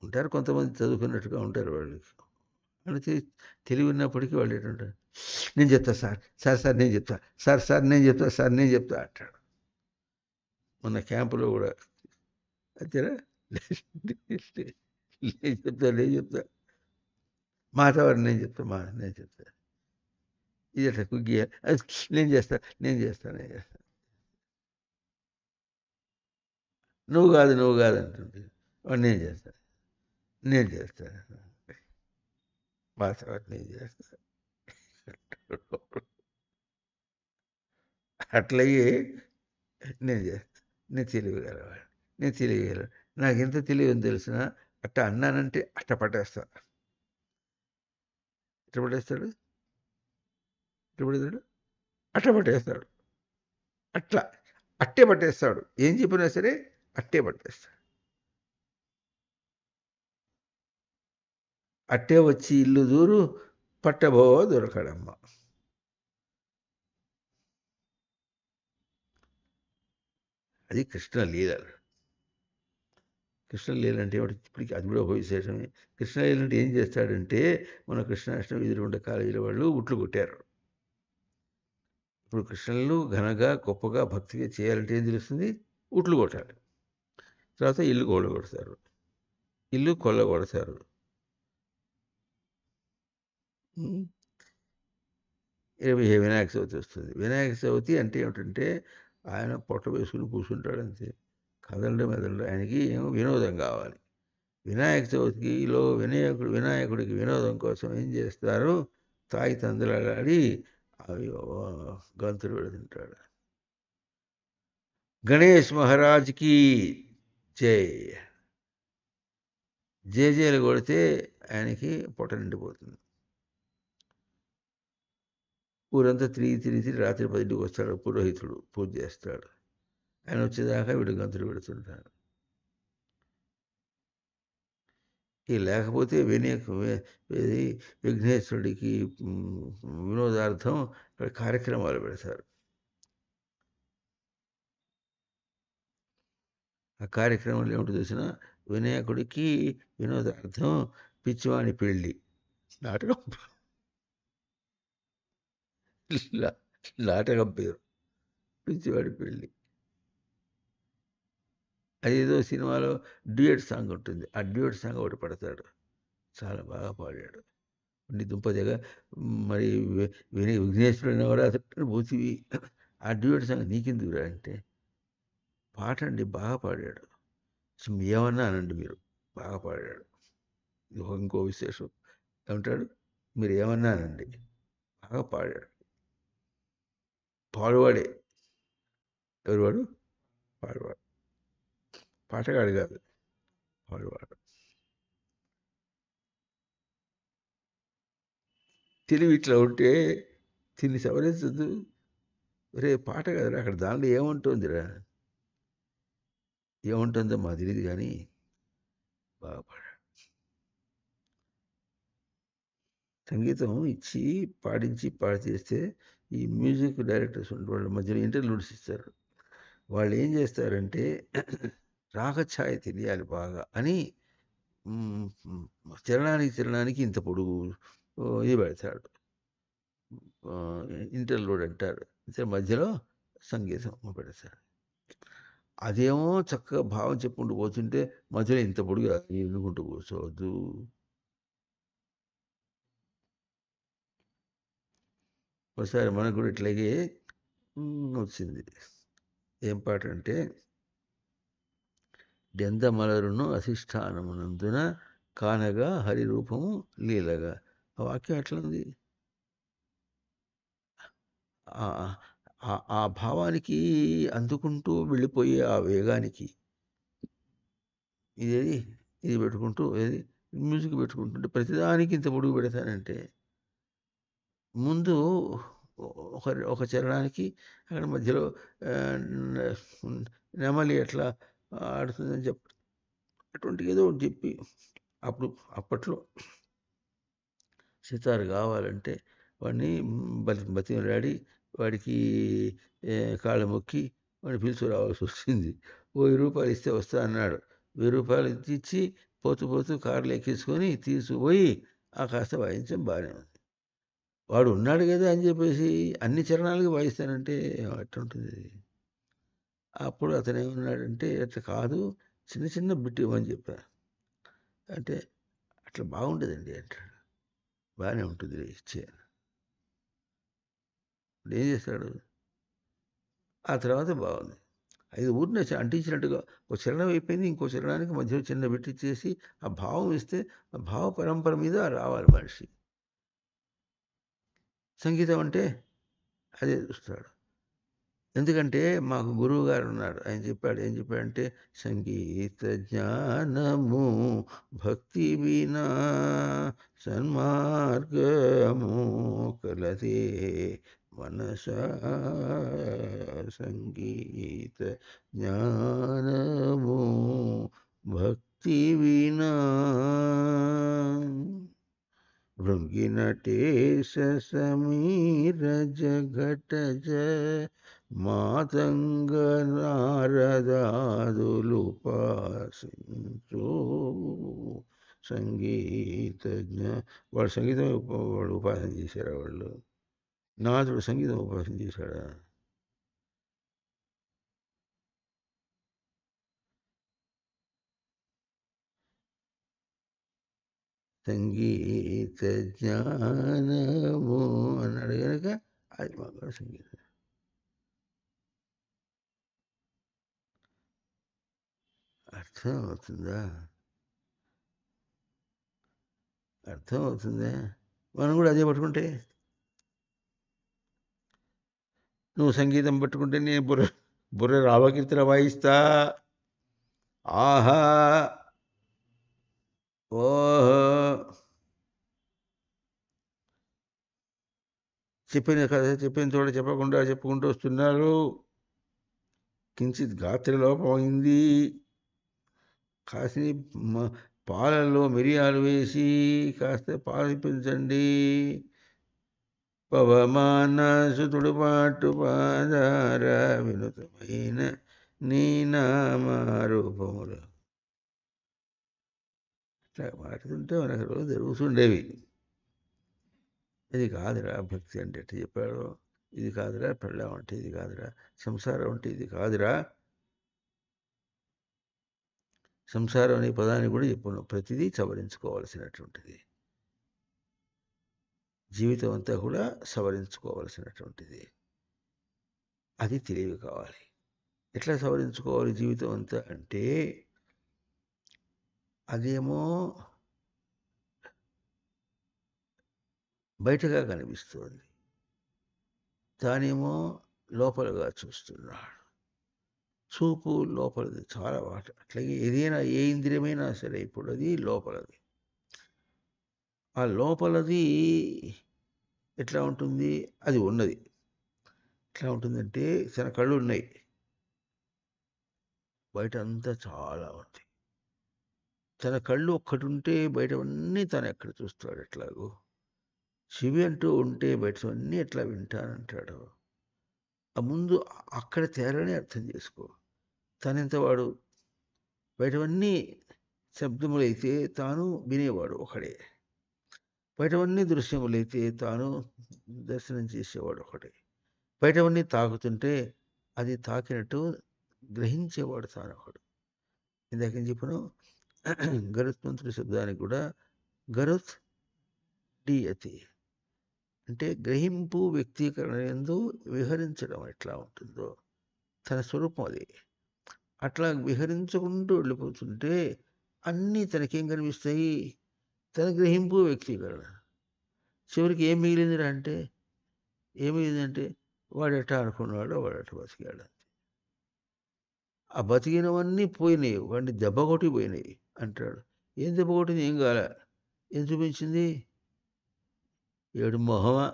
ఉంటారు, కొంతమంది చదువుకున్నట్టుగా ఉంటారు వాళ్ళు. అంటే తెలివి ఉన్నప్పటికీ వాళ్ళు ఏంటంటారు, నేను చెప్తా సార్ నేను చెప్తా సార్ నేను చెప్తా అంటాడు. మొన్న క్యాంపులో కూడా అంతేనా, నేను చెప్తా మాతవారు నేను చెప్తా ఇది అట్లా కుగ్గి నేను చేస్తా నువ్వు కాదు అంటుంది. నేను చేస్తా మాతవారు నేను చేస్తా. అట్లయ్యి నేను చేస్తా, నేను తెలియగలవాడు, నాకు ఎంత తెలియని తెలిసిన అట్ట అన్నానంటే అట్ట పట్టేస్తా. ఎట్ట పట్టేస్తాడు అట్ట పట్టేస్తాడు. అట్టే పట్టేస్తాడు. ఏం చెప్పినా సరే అట్టే పట్టేస్తాడు. అట్టే వచ్చి ఇల్లు దూరు పట్టబో దొరకడమ్మ. అది కృష్ణలీలలు. కృష్ణలీల అంటే ఇప్పటికి అది కూడా ఒక విశేషమే. కృష్ణలీల అంటే ఏం చేస్తాడంటే, మన కృష్ణాష్టమి ఎదురుగుండ కాలేజీల వాళ్ళు ఉట్లు కొట్టారు. ఇప్పుడు కృష్ణులు ఘనగా గొప్పగా భక్తిగా చేయాలంటే ఏం తెలుస్తుంది? ఉట్లు కొట్టాలి. తర్వాత ఇల్లు కొడతారు, ఇల్లు కొల్లగొడతారు. వినాయక చవితి వస్తుంది. వినాయక చవితి అంటే ఏమిటంటే ఆయన పొట్ట వేసుకుని కూర్చుంటాడు అంతే, కదలడం మెదలడం ఆయనకి ఏమో వినోదం కావాలి. వినాయక చవితిలో వినాయకుడికి వినోదం కోసం ఏం చేస్తారు? తాయి తందలాడి అవి గంతులు పెడుతుంటాడు. గణేష్ మహారాజ్కి జై. జేజేలు కొడితే ఆయనకి పొట్ట నిండిపోతుంది. ఊరంతా తిరిగి రాత్రి 10కి వస్తాడు పురోహితుడు, పూజ చేస్తాడు. ఆయన వచ్చేదాకా వీడు గంతులు పెడుతుంటాడు. లేకపోతే విఘ్నేశ్వరుడికి వినోదార్థం కార్యక్రమాలు పెడతారు. ఆ కార్యక్రమంలో ఏమిటో చూసిన, వినాయకుడికి వినోదార్థం పిచ్చివాణి పెళ్ళి నాటకం లా- నాటకం పేరు పిచ్చివాడి పెళ్ళి. అదేదో సినిమాలో డ్యూయట్ సాంగ్ ఉంటుంది. ఆ డ్యూయట్ సాంగ్ ఒకటి పడతాడు. చాలా బాగా పాడాడు. నీ దుంపదెగ మరి విఘ్నేశ్వరుడు అనేవాడు అతను పోతివి. ఆ డ్యూయట్ సాంగ్ నీకెందుకురా అంటే, పాట అండి బాగా పాడాడు. ఏమన్నా అనండి మీరు, బాగా పాడాడు. ఇది ఇంకో విశేషం. ఏమంటాడు, మీరు ఏమన్నా అనండి, బాగా పాడాడు. పాడువాడే. ఎవరు వాడు? పాడువాడు. పాటగాడు కాదు, పాడువాడు. తెలివి ఇట్లా ఉంటే తిని సవరించద్దు. రే పాట కదరా, అక్కడ దానిలో ఏముంటుందిరా, ఏముంటుందో మాకు తెలియదు కానీ బాగా పాడాడు. సంగీతం ఇచ్చి పాడించి పాడి చేస్తే ఈ మ్యూజిక్ డైరెక్టర్స్ ఉంటే వాళ్ళ మధ్యలో ఇంటర్లూడ్స్ ఇస్తారు. వాళ్ళు ఏం చేస్తారంటే రాగఛాయ తెలియాలి బాగా అని మ్, మ్, చరణానికి చరణానికి ఇంత పొడుగు ఇది పెడతాడు. ఇంటర్లూడ్ అంటారు. అంటే మధ్యలో సంగీతం పెడతాడు. అదేమో చక్కగా భావం చెప్పుకుంటూ పోతుంటే మధ్యలో ఇంత పొడుగా ఎన్నుకుంటూ కూర్చోవద్దు. ఒకసారి మనకు కూడా ఇట్లాగే వచ్చింది. ఏం పాట అంటే, డెందమలరును అధిష్టానమునందున కానగా హరి రూపము లీలగా. ఆ వాక్యం ఎట్లా ఉంది? ఆ ఆ భావానికి అందుకుంటూ వెళ్ళిపోయే ఆ వేగానికి ఇదేది, ఇది పెట్టుకుంటూ ఏది మ్యూజిక్ పెట్టుకుంటుంటే ప్రతిదానికి ఇంత పొడుగు పెడతానంటే, ముందు ఒక ఒక చరణానికి అక్కడ మధ్యలో ఆ, నెమలి ఎట్లా ఆడుతుందని అటువంటి ఏదో ఒకటి చెప్పి, అప్పుడు అప్పట్లో సితారు కావాలంటే వాడిని బతిమలాడి వాడికి ఏ, కాళ్ళు మొక్కి వాడిని పిలుచుకురావాల్సి వచ్చింది. రూ. 1000 ఇస్తే వస్తా అన్నాడు. రూ. 1000 ఇచ్చి పోతూ పోతూ కార్లు ఎక్కించుకొని తీసుకుపోయి ఆ కాస్త వాయించడం బాగానే ఉంది. వాడు ఉన్నాడు కదా అని చెప్పేసి అన్ని చరణాలకి వాయిస్తానంటే అట్టుంటుంది. అప్పుడు అతను ఏమన్నాడంటే, అట్లా కాదు, చిన్న చిన్న బిట్ ఇవ్వని చెప్పా. అంటే అట్లా బాగుండదండి అంటాడు. బాగానే ఉంటుంది ఇచ్చే. ఇప్పుడు ఏం చేస్తాడు? ఆ తర్వాత బాగుంది. అది ఊరినే అంటించినట్టుగా ఒక చరణం అయిపోయింది. ఇంకో చరణానికి మధ్యలో చిన్న బిట్ ఇచ్చేసి ఆ భావం ఇస్తే ఆ భావ పరంపర మీద రావాలి మనిషి. సంగీతం అంటే అదే చూస్తాడు. ఎందుకంటే మాకు గురువు గారు ఉన్నారు. ఆయన చెప్పాడు. ఏం చెప్పాడంటే, సంగీత జ్ఞానము భక్తి వినా సన్మార్గము కలదే మనసా, సంగీత జ్ఞానము భక్తి వినా భృంగినటేశ సమీర జఘటజ మాతంగ నారదాదులు పాసించు సంగీతజ్ఞ. వాడు సంగీతం వాడు ఉపాసన చేశారా? వాళ్ళు నాదుడు సంగీతం ఉపాసన చేశాడా? సంగీత జ్ఞానము అన్నాడు కనుక అది మాకు సంగీతం. అర్థం అవుతుందా? అర్థం అవుతుందా? మనం కూడా అదే పట్టుకుంటే, నువ్వు సంగీతం పట్టుకుంటే నేను బుర్ర బుర్ర రామకీర్తన వాయిస్తా. ఆహా, ఓహో, చెప్పిన కథ చెప్పిన చోట చెప్పకుండా చెప్పుకుంటూ వస్తున్నారు. కించిత్ గాత్ర లోపమైంది. కాసి పాలల్లో మిరియాలు వేసి కాస్త పాలిపించండి. పవమాన సుతుడు పాటు పాదార వినుతమైన నీ నామారూపములు. ఇట్లా పాడుతుంటే మనకు రోజు జరుగుతుండేవి. ఇది కాదురా భక్తి అంటే ఎట్లా చెప్పాడు, ఇది కాదురా పెళ్ళాం అంటే ఇది కాదురా, సంసారం అంటే ఇది కాదురా. సంసారం అనే పదాన్ని కూడా చెప్పను, ప్రతిదీ సవరించుకోవాల్సినటువంటిది, జీవితం అంతా కూడా సవరించుకోవాల్సినటువంటిది. అది తెలివి కావాలి. ఎట్లా సవరించుకోవాలి జీవితం అంతా అంటే, అదేమో బయటగా కనిపిస్తుంది, తానేమో లోపలగా చూస్తున్నాడు. చూపు లోపలిది చాలా వాట. అట్లాగే ఏదైనా ఏ ఇంద్రియమైనా సరే ఇప్పుడు అది లోపలది. ఆ లోపలది ఎట్లా ఉంటుంది, అది ఉన్నది ఎట్లా ఉంటుందంటే, తన కళ్ళు ఉన్నాయి, బయట అంతా చాలా ఉంది. తన కళ్ళు ఒక్కటి ఉంటే బయటవన్నీ తను ఎక్కడ చూస్తాడు ఎట్లాగో. చెవి అంటూ ఉంటే బయటవన్నీ ఎట్లా వింటానంటాడు. ఆ ముందు అక్కడ తేడానే అర్థం చేసుకో. తనంత వాడు, బయటవన్నీ శబ్దములైతే తాను వినేవాడు ఒకడే, బయటవన్నీ దృశ్యములైతే తాను దర్శనం చేసేవాడు ఒకడే, బయటవన్నీ తాకుతుంటే అది తాకినట్టు గ్రహించేవాడు తాను ఒకడు. ఇందాక ఏం చెప్పను, గరుత్మంతుడి శబ్దానికి కూడా గరుత్ డీయతి అంటే గ్రహింపు వ్యక్తీకరణ యందు విహరించడం ఎట్లా ఉంటుందో తన స్వరూపం అది. అట్లా విహరించుకుంటూ వెళ్ళిపోతుంటే అన్నీ తనకేం కనిపిస్తాయి, తన గ్రహింపు వ్యక్తీకరణ. చివరికి ఏం మిగిలిందిరా అంటే, ఏం మిగిలిందంటే వాడు ఎట్టా అనుకున్నాడో వాడు ఎట్ట బతికాడు. ఆ బతికినవన్నీ పోయినాయి, వాడిని దెబ్బ కొట్టి పోయినాయి అంటాడు. ఏం దెబ్బ కొట్టింది, ఏం కాల, ఏం చూపించింది, ఏడు మొహమా.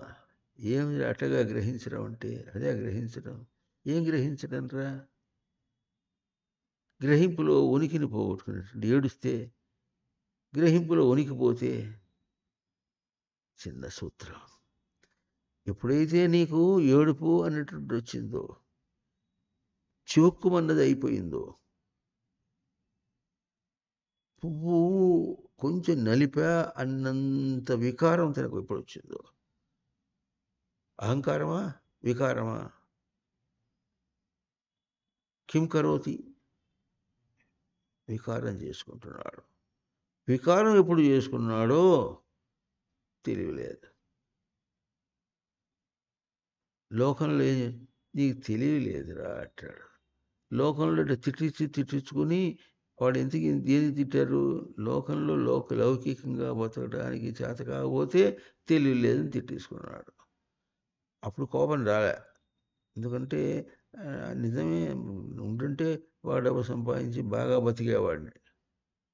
ఏమి అట్టగా గ్రహించడం అంటే అదే గ్రహించడం. ఏం గ్రహించడం రా, గ్రహింపులో ఉనికిని పోగొట్టుకున్నట్టు ఏడుస్తే, గ్రహింపులో ఉనికిపోతే చిన్న సూత్రం. ఎప్పుడైతే నీకు ఏడుపు అన్నటువంటి వచ్చిందో, చివుక్కుమన్నది అయిపోయిందో, పువ్వు కొంచెం నలిపా అన్నంత వికారం తనకు ఎప్పుడు వచ్చిందో, అహంకారమా వికారమా, కిం కరోతి, వికారం చేసుకుంటున్నాడు. వికారం ఎప్పుడు చేసుకున్నాడో తెలియలేదు. లోకంలో నీకు తెలియలేదురా అంటాడు. లోకంలో తిట్టించుకుని వాడు ఎందుకు ఏది తిట్టారు, లోకంలో లౌకికంగా బతకడానికి చేత కాకపోతే తెలియలేదని తిట్టేసుకున్నాడు. అప్పుడు కోపం రాలే, ఎందుకంటే నిజమే ఉంటుంటే వాడు డబ్బు సంపాదించి బాగా బతికేవాడిని.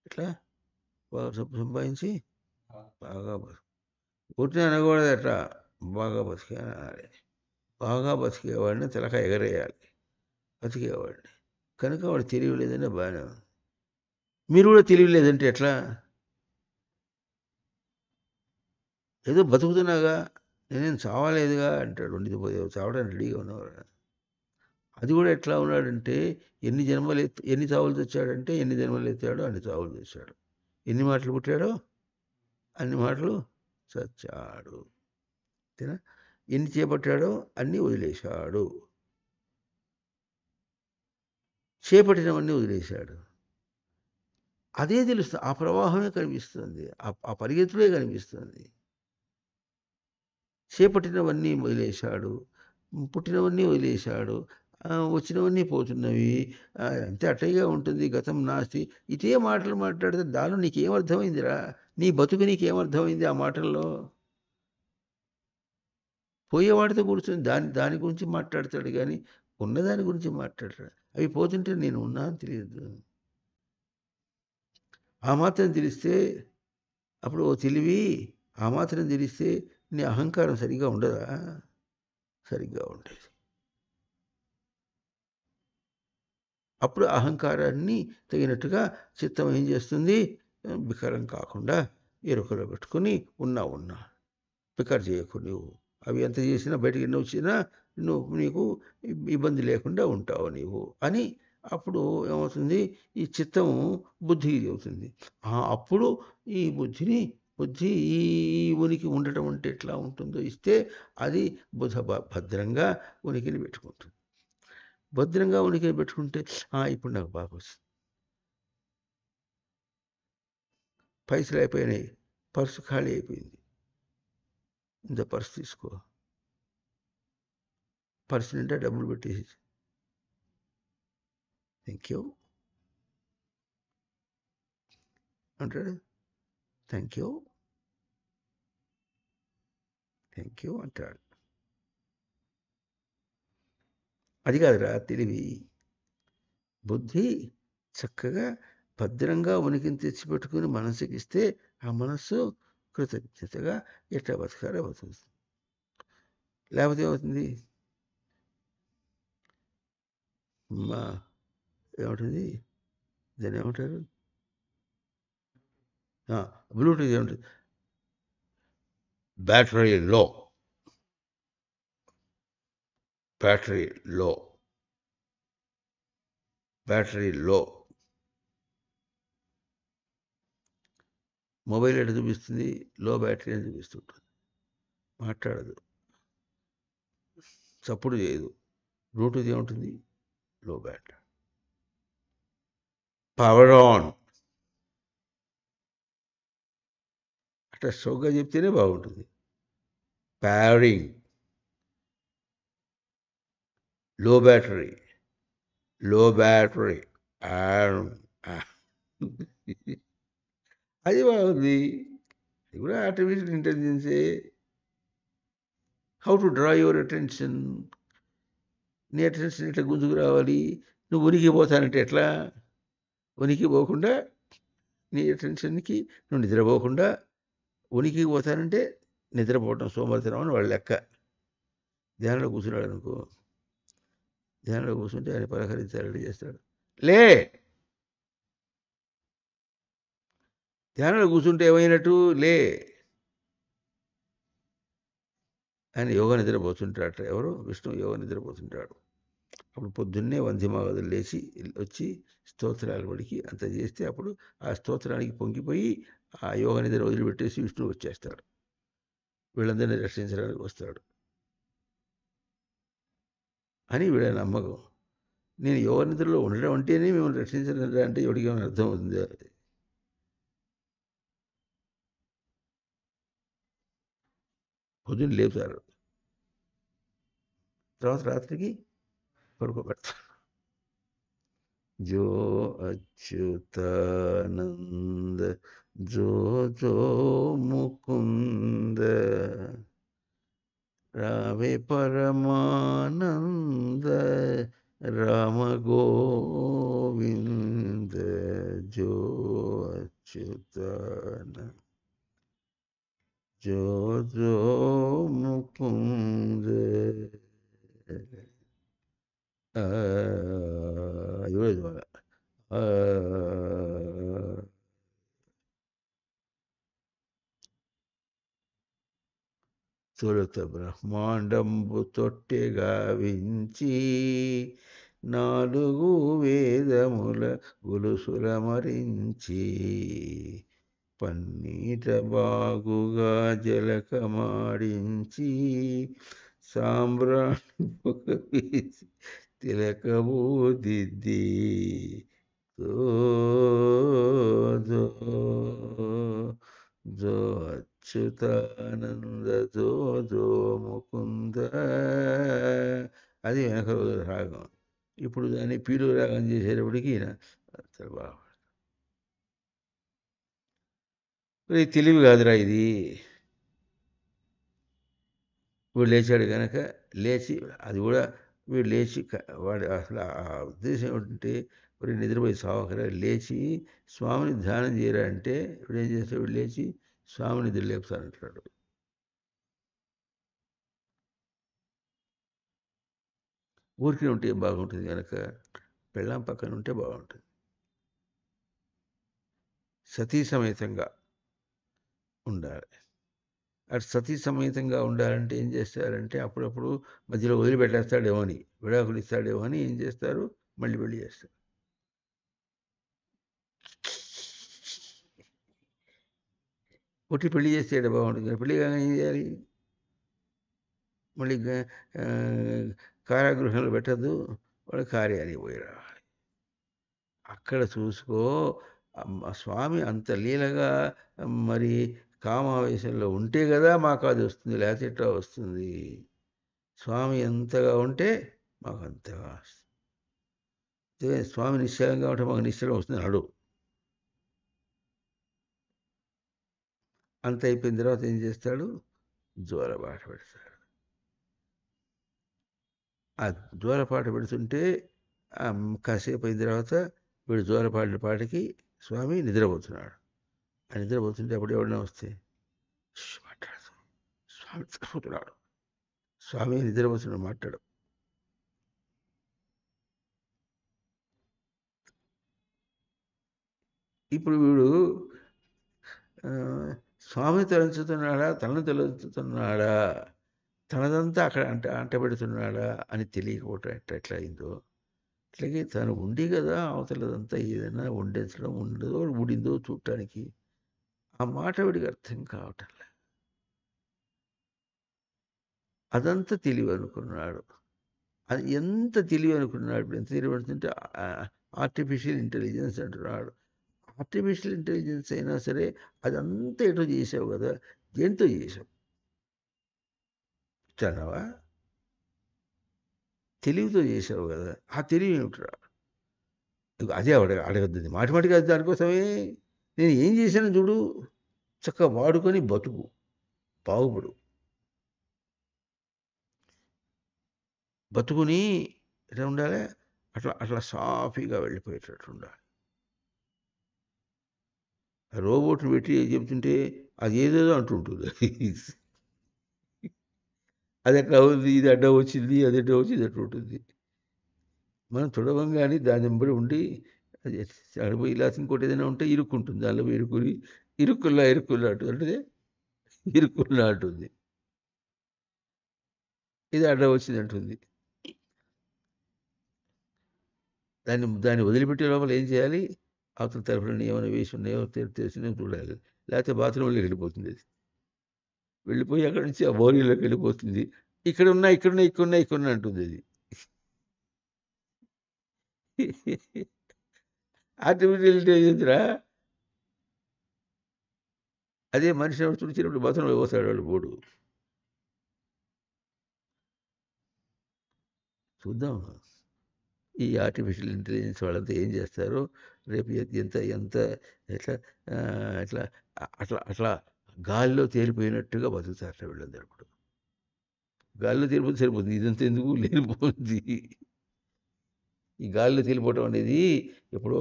ఎట్లా బాగా సంపాదించి బాగా పుట్టిన అనకూడదు, అట్లా బాగా బతికాను అనాలి. బాగా బతికేవాడిని తిలక ఎగరేయాలి, బతికేవాడిని. కనుక వాడు తెలియలేదని బాగానే ఉంది. మీరు కూడా తెలియలేదంటే ఎట్లా, ఏదో బతుకుతున్నాగా, నేనేం చావలేదుగా అంటాడు. ఉండిపోతే చావడానికి రెడీగా ఉన్నవాడు. అది కూడా ఎట్లా ఉన్నాడంటే, ఎన్ని చావులు తెచ్చాడంటే, ఎన్ని జన్మలు ఎత్తాడో అన్ని చావులు తెచ్చాడు, ఎన్ని మాటలు పుట్టాడో అన్ని మాటలు చచ్చాడు. అంతేనా, ఎన్ని చేపట్టాడో అన్నీ వదిలేశాడు, చేపట్టినవన్నీ వదిలేశాడు. అదే తెలుస్తుంది, ఆ ప్రవాహమే కనిపిస్తుంది, ఆ పరిగెత్తుడే కనిపిస్తుంది. చేపట్టినవన్నీ వదిలేశాడు, పుట్టినవన్నీ వదిలేశాడు, వచ్చినవన్నీ పోతున్నవి, అంతే అట్టయిగా ఉంటుంది, గతం నాస్తి. ఇదే మాటలు మాట్లాడితే దానిలో నీకేమర్థమైందిరా, నీ బతుకు నీకేమర్థమైంది ఆ మాటల్లో. పోయేవాడితో కూర్చొని దాని గురించి మాట్లాడతాడు కానీ ఉన్నదాని గురించి మాట్లాడతాడు. అవి పోతుంటే నేను ఉన్నా అని తెలియదు. ఆ మాత్రం తెలిస్తే అప్పుడు ఓ తెలివి, ఆ మాత్రం తెలిస్తే నీ అహంకారం సరిగ్గా ఉండదా, సరిగ్గా ఉండేది. అప్పుడు అహంకారాన్ని తగినట్టుగా చిత్తం ఏం చేస్తుంది, వికారం కాకుండా ఎరుకలో పెట్టుకుని ఉన్నా వికారం చేయకు నువ్వు. అవి ఎంత చేసినా బయటికి ఎన్నో వచ్చినా నీకు ఇబ్బంది లేకుండా ఉంటావు నీవు అని. అప్పుడు ఏమవుతుంది, ఈ చిత్తము బుద్ధికి చెబుతుంది. అప్పుడు ఈ బుద్ధిని బుద్ధి ఈ ఉనికి ఉండటం అంటే ఎట్లా ఉంటుందో ఇస్తే అది భద్రంగా ఉనికిని పెట్టుకుంటుంది. భద్రంగా ఉనికిని పెట్టుకుంటే ఇప్పుడు నాకు బాగా వస్తుంది. పైసలు అయిపోయినాయి, పర్సు ఖాళీ అయిపోయింది. ఇంత పర్సు తీసుకో, పర్సు నిండా డబ్బులు పెట్టేసి థ్యాంక్ యూ అంటాడు. థ్యాంక్ యూ అంటాడు. అది కాదురా తెలివి. బుద్ధి చక్కగా భద్రంగా ఉనికిని తెచ్చిపెట్టుకుని మనసుకి ఇస్తే ఆ మనస్సు కృతజ్ఞతగా ఎట్లా బతకాలో బతుకుతుంది. లేకపోతే ఏమవుతుంది? మా ఏముంటుంది, దాన్ని ఏమంటారు, బ్లూటూత్ ఏముంటుంది, బ్యాటరీ లో మొబైల్ ఎటు చూపిస్తుంది, లో బ్యాటరీ అని చూపిస్తుంటుంది. మాట్లాడదు, చప్పుడు చేయదు. బ్లూటూత్ ఏముంటుంది, లో బ్యాటరీ. పవర్ ఆన్ అట్లా స్ట్రోక్గా చెప్తేనే బాగుంటుంది. పవరింగ్, లో బ్యాటరీ అది బాగుంది. ఇది కూడా ఆర్టిఫిషియల్ ఇంటెలిజెన్సే. How to draw your attention. నీ అటెన్షన్ ఎట్లా గుంజుకు రావాలి? నువ్వు ఉనికి పోతానంటే ఎట్లా? ఉనికి పోకుండా నీ అటెన్షన్కి నువ్వు నిద్రపోకుండా ఉనికి పోతానంటే నిద్రపోవటం సోమరితనం అని వాళ్ళ లెక్క. ధ్యానంలో కూర్చున్నాడు అనుకో, ధ్యానంలో కూర్చుంటే ఆయన పలకరించాలని చేస్తాడు. లే, ధ్యానంలో కూర్చుంటే ఏమైనట్టు? లే ఆయన యోగ నిద్రపోతుంటాడు. ఎవరు? విష్ణు యోగ నిద్రపోతుంటాడు. అప్పుడు పొద్దున్నే వంధ్యమాగదులు లేచి వచ్చి స్తోత్రాలు పడికి అంత చేస్తే అప్పుడు ఆ స్తోత్రానికి పొంగిపోయి ఆ యోగ నిద్ర వదిలిపెట్టేసి విష్ణువు వచ్చేస్తాడు, వీళ్ళందరినీ రక్షించడానికి వస్తాడు అని వీళ్ళ నమ్మకం. నేను యోగ నిద్రలో ఉండడం అంటేనే మిమ్మల్ని రక్షించడం అంటే ఎవరికి ఏమైనా అర్థం అవుతుంది? పొద్దున్న లేపుతారు, తర్వాత రాత్రికి పడుకోబెడతారు. जो अच्युतानंद जो जो मुकुंद रावे परमानंद राम गोविंद जो अच्युतानंद जो जो मुकुंद. ఇవ్వలేదు బాగా. తొలుత బ్రహ్మాండంబు తొట్టెగా వించి నాలుగు వేదముల గులుసుల మరించి పన్నీట బాగుగా జలకమాడించి సాంబ్రాణి పొగ వేసి తిలకము దిద్ది జో జో జో అచ్యుతానంద జో జో ముకుంద. అది వెనక రోజు రాగం. ఇప్పుడు దాన్ని పీలు రాగం చేసేటప్పటికి బాగా తెలివి కాదురా ఇది. వీడు లేచాడు కనుక లేచి అది కూడా వీడు లేచి వాడు అసలు ఆ ఉద్దేశం ఏమిటంటే వీడు నిద్రపోయి సావకరా లేచి స్వామిని ధ్యానం చేయరా అంటే వీడు ఏం చేస్తాడు, వీడు లేచి స్వామిని నిద్ర లేపుతానంటాడు. ఊరికి ఉంటే బాగుంటుంది కనుక పెళ్ళాం పక్కన ఉంటే బాగుంటుంది. సతీ సమేతంగా ఉండాలి. అటు సతీ సమేతంగా ఉండాలంటే ఏం చేస్తారంటే అప్పుడప్పుడు మధ్యలో వదిలిపెట్టేస్తాడేమో అని, విడాకులు ఇస్తాడేమో అని ఏం చేస్తారు, మళ్ళీ పెళ్లి చేస్తారు. ఒట్టి పెళ్లి చేస్తే బాగుంటుంది. పెళ్లి కాగానే ఏం చేయాలి? మళ్ళీ కారాగృహంలో పెట్టద్దు. వాడు కార్యానికి పోయి రావాలి. అక్కడ చూసుకో. స్వామి అంత లీలగా మరి కామావేశంలో ఉంటే కదా మాకు అది వస్తుంది, లేకపోతే ఎట్లా వస్తుంది? స్వామి ఎంతగా ఉంటే మాకు అంతగా వస్తుంది. స్వామి నిశ్చలంగా ఉంటే మాకు నిశ్చలం వస్తుంది అడు. అంత అయిపోయిన తర్వాత ఏం చేస్తాడు? జోలపాట పెడతాడు. ఆ జోలపాట పెడుతుంటే కాసేపు అయిన తర్వాత వీడు జోలపాడిన పాటకి స్వామి నిద్రపోతున్నాడు. ఆ నిద్రపోతుంటే అప్పుడు ఎవడన్నా వస్తే మాట్లాడదు. స్వామి నిద్రపోతున్నాడు. స్వామి నిద్రపోతున్నాడు, మాట్లాడు. ఇప్పుడు వీడు ఆ, స్వామి తలంచుతున్నాడా, తనను తలంచుతున్నాడా, తనదంతా అక్కడ అంటబెడుతున్నాడా అని తెలియకపోవటం ఎట్లా అయిందో, అట్లాగే తను ఉండి కదా అవతలదంతా ఏదైనా వండించడం ఉండదో ఊడిందో చూడటానికి. ఆ మాట వీడికి అర్థం కావటంలే. అదంతా తెలివి అనుకున్నాడు. అది ఎంత తెలివి అనుకున్నాడు. ఇప్పుడు ఎంత తెలివి అనుకుంటే ఆర్టిఫిషియల్ ఇంటెలిజెన్స్ అంటున్నాడు. ఆర్టిఫిషియల్ ఇంటెలిజెన్స్ అయినా సరే అదంతా ఎటో చేసావు కదా, దేంతో చేసావు? చదవా? తెలివితో చేసావు కదా, ఆ తెలివి ఏమిట్రా? అదే అడగద్దు మాటి మాటికి, అది దానికోసమే. నేను ఏం చేశాను చూడు, చక్కగా వాడుకొని బతుకు, బాగుపడు. బతుకుని ఎట్లా ఉండాలి? అట్లా అట్లా సాఫీగా వెళ్ళిపోయేటట్టు ఉండాలి. రోబోట్ని పెట్టి చెప్తుంటే అది ఏదేదో అంటుంటుంది. అది ఎట్లా ఉంది, ఇది అడ్డం వచ్చింది, అది అడ్డం వచ్చింది అంటుంటుంది. మనం తుడవంగానే దాని వెంబడి ఉండి అది అడిపోయి ఇలా ఇంకోటి ఏదైనా ఉంటే ఇరుక్కుంటుంది. దానిలో ఇరుక్కుని ఇరుక్కుల్లా అంటుంది. అంటే ఇరుక్కుల్లా అంటుంది. ఇది అడ్డం వచ్చింది అంటుంది. దాన్ని వదిలిపెట్టే లోపల ఏం చేయాలి? అవతల తరఫున ఏమైనా వేసి ఉన్నాయో తెలిసినవి చూడాలి. లేకపోతే బాత్రూంలోకి వెళ్ళిపోతుంది అది. వెళ్ళిపోయి అక్కడి నుంచి ఆ బోరీలోకి వెళ్ళిపోతుంది. ఇక్కడున్నా అంటుంది అది. ఆర్టిఫిషియల్ ఇంటెలిజెన్స్ రా. అదే మనిషి ఎవరు తుడిచినప్పుడు బాత్రూంలో పోతాడు వాడు బోడు. చూద్దాం. ఈ ఆర్టిఫిషియల్ ఇంటెలిజెన్స్ వాళ్ళంతా ఏం చేస్తారో రేపు ఎంత ఎంత ఎట్లా ఎట్లా అట్లా అట్లా గాలిలో తేలిపోయినట్టుగా బతుకుతారట వీళ్ళందరూ ఇప్పుడు. గాలిలో తేలిపోతే సరిపోతుంది. ఇదంతా ఎందుకు లేనిపోతుంది. ఈ గాలిలో తేలిపోవటం అనేది ఎప్పుడో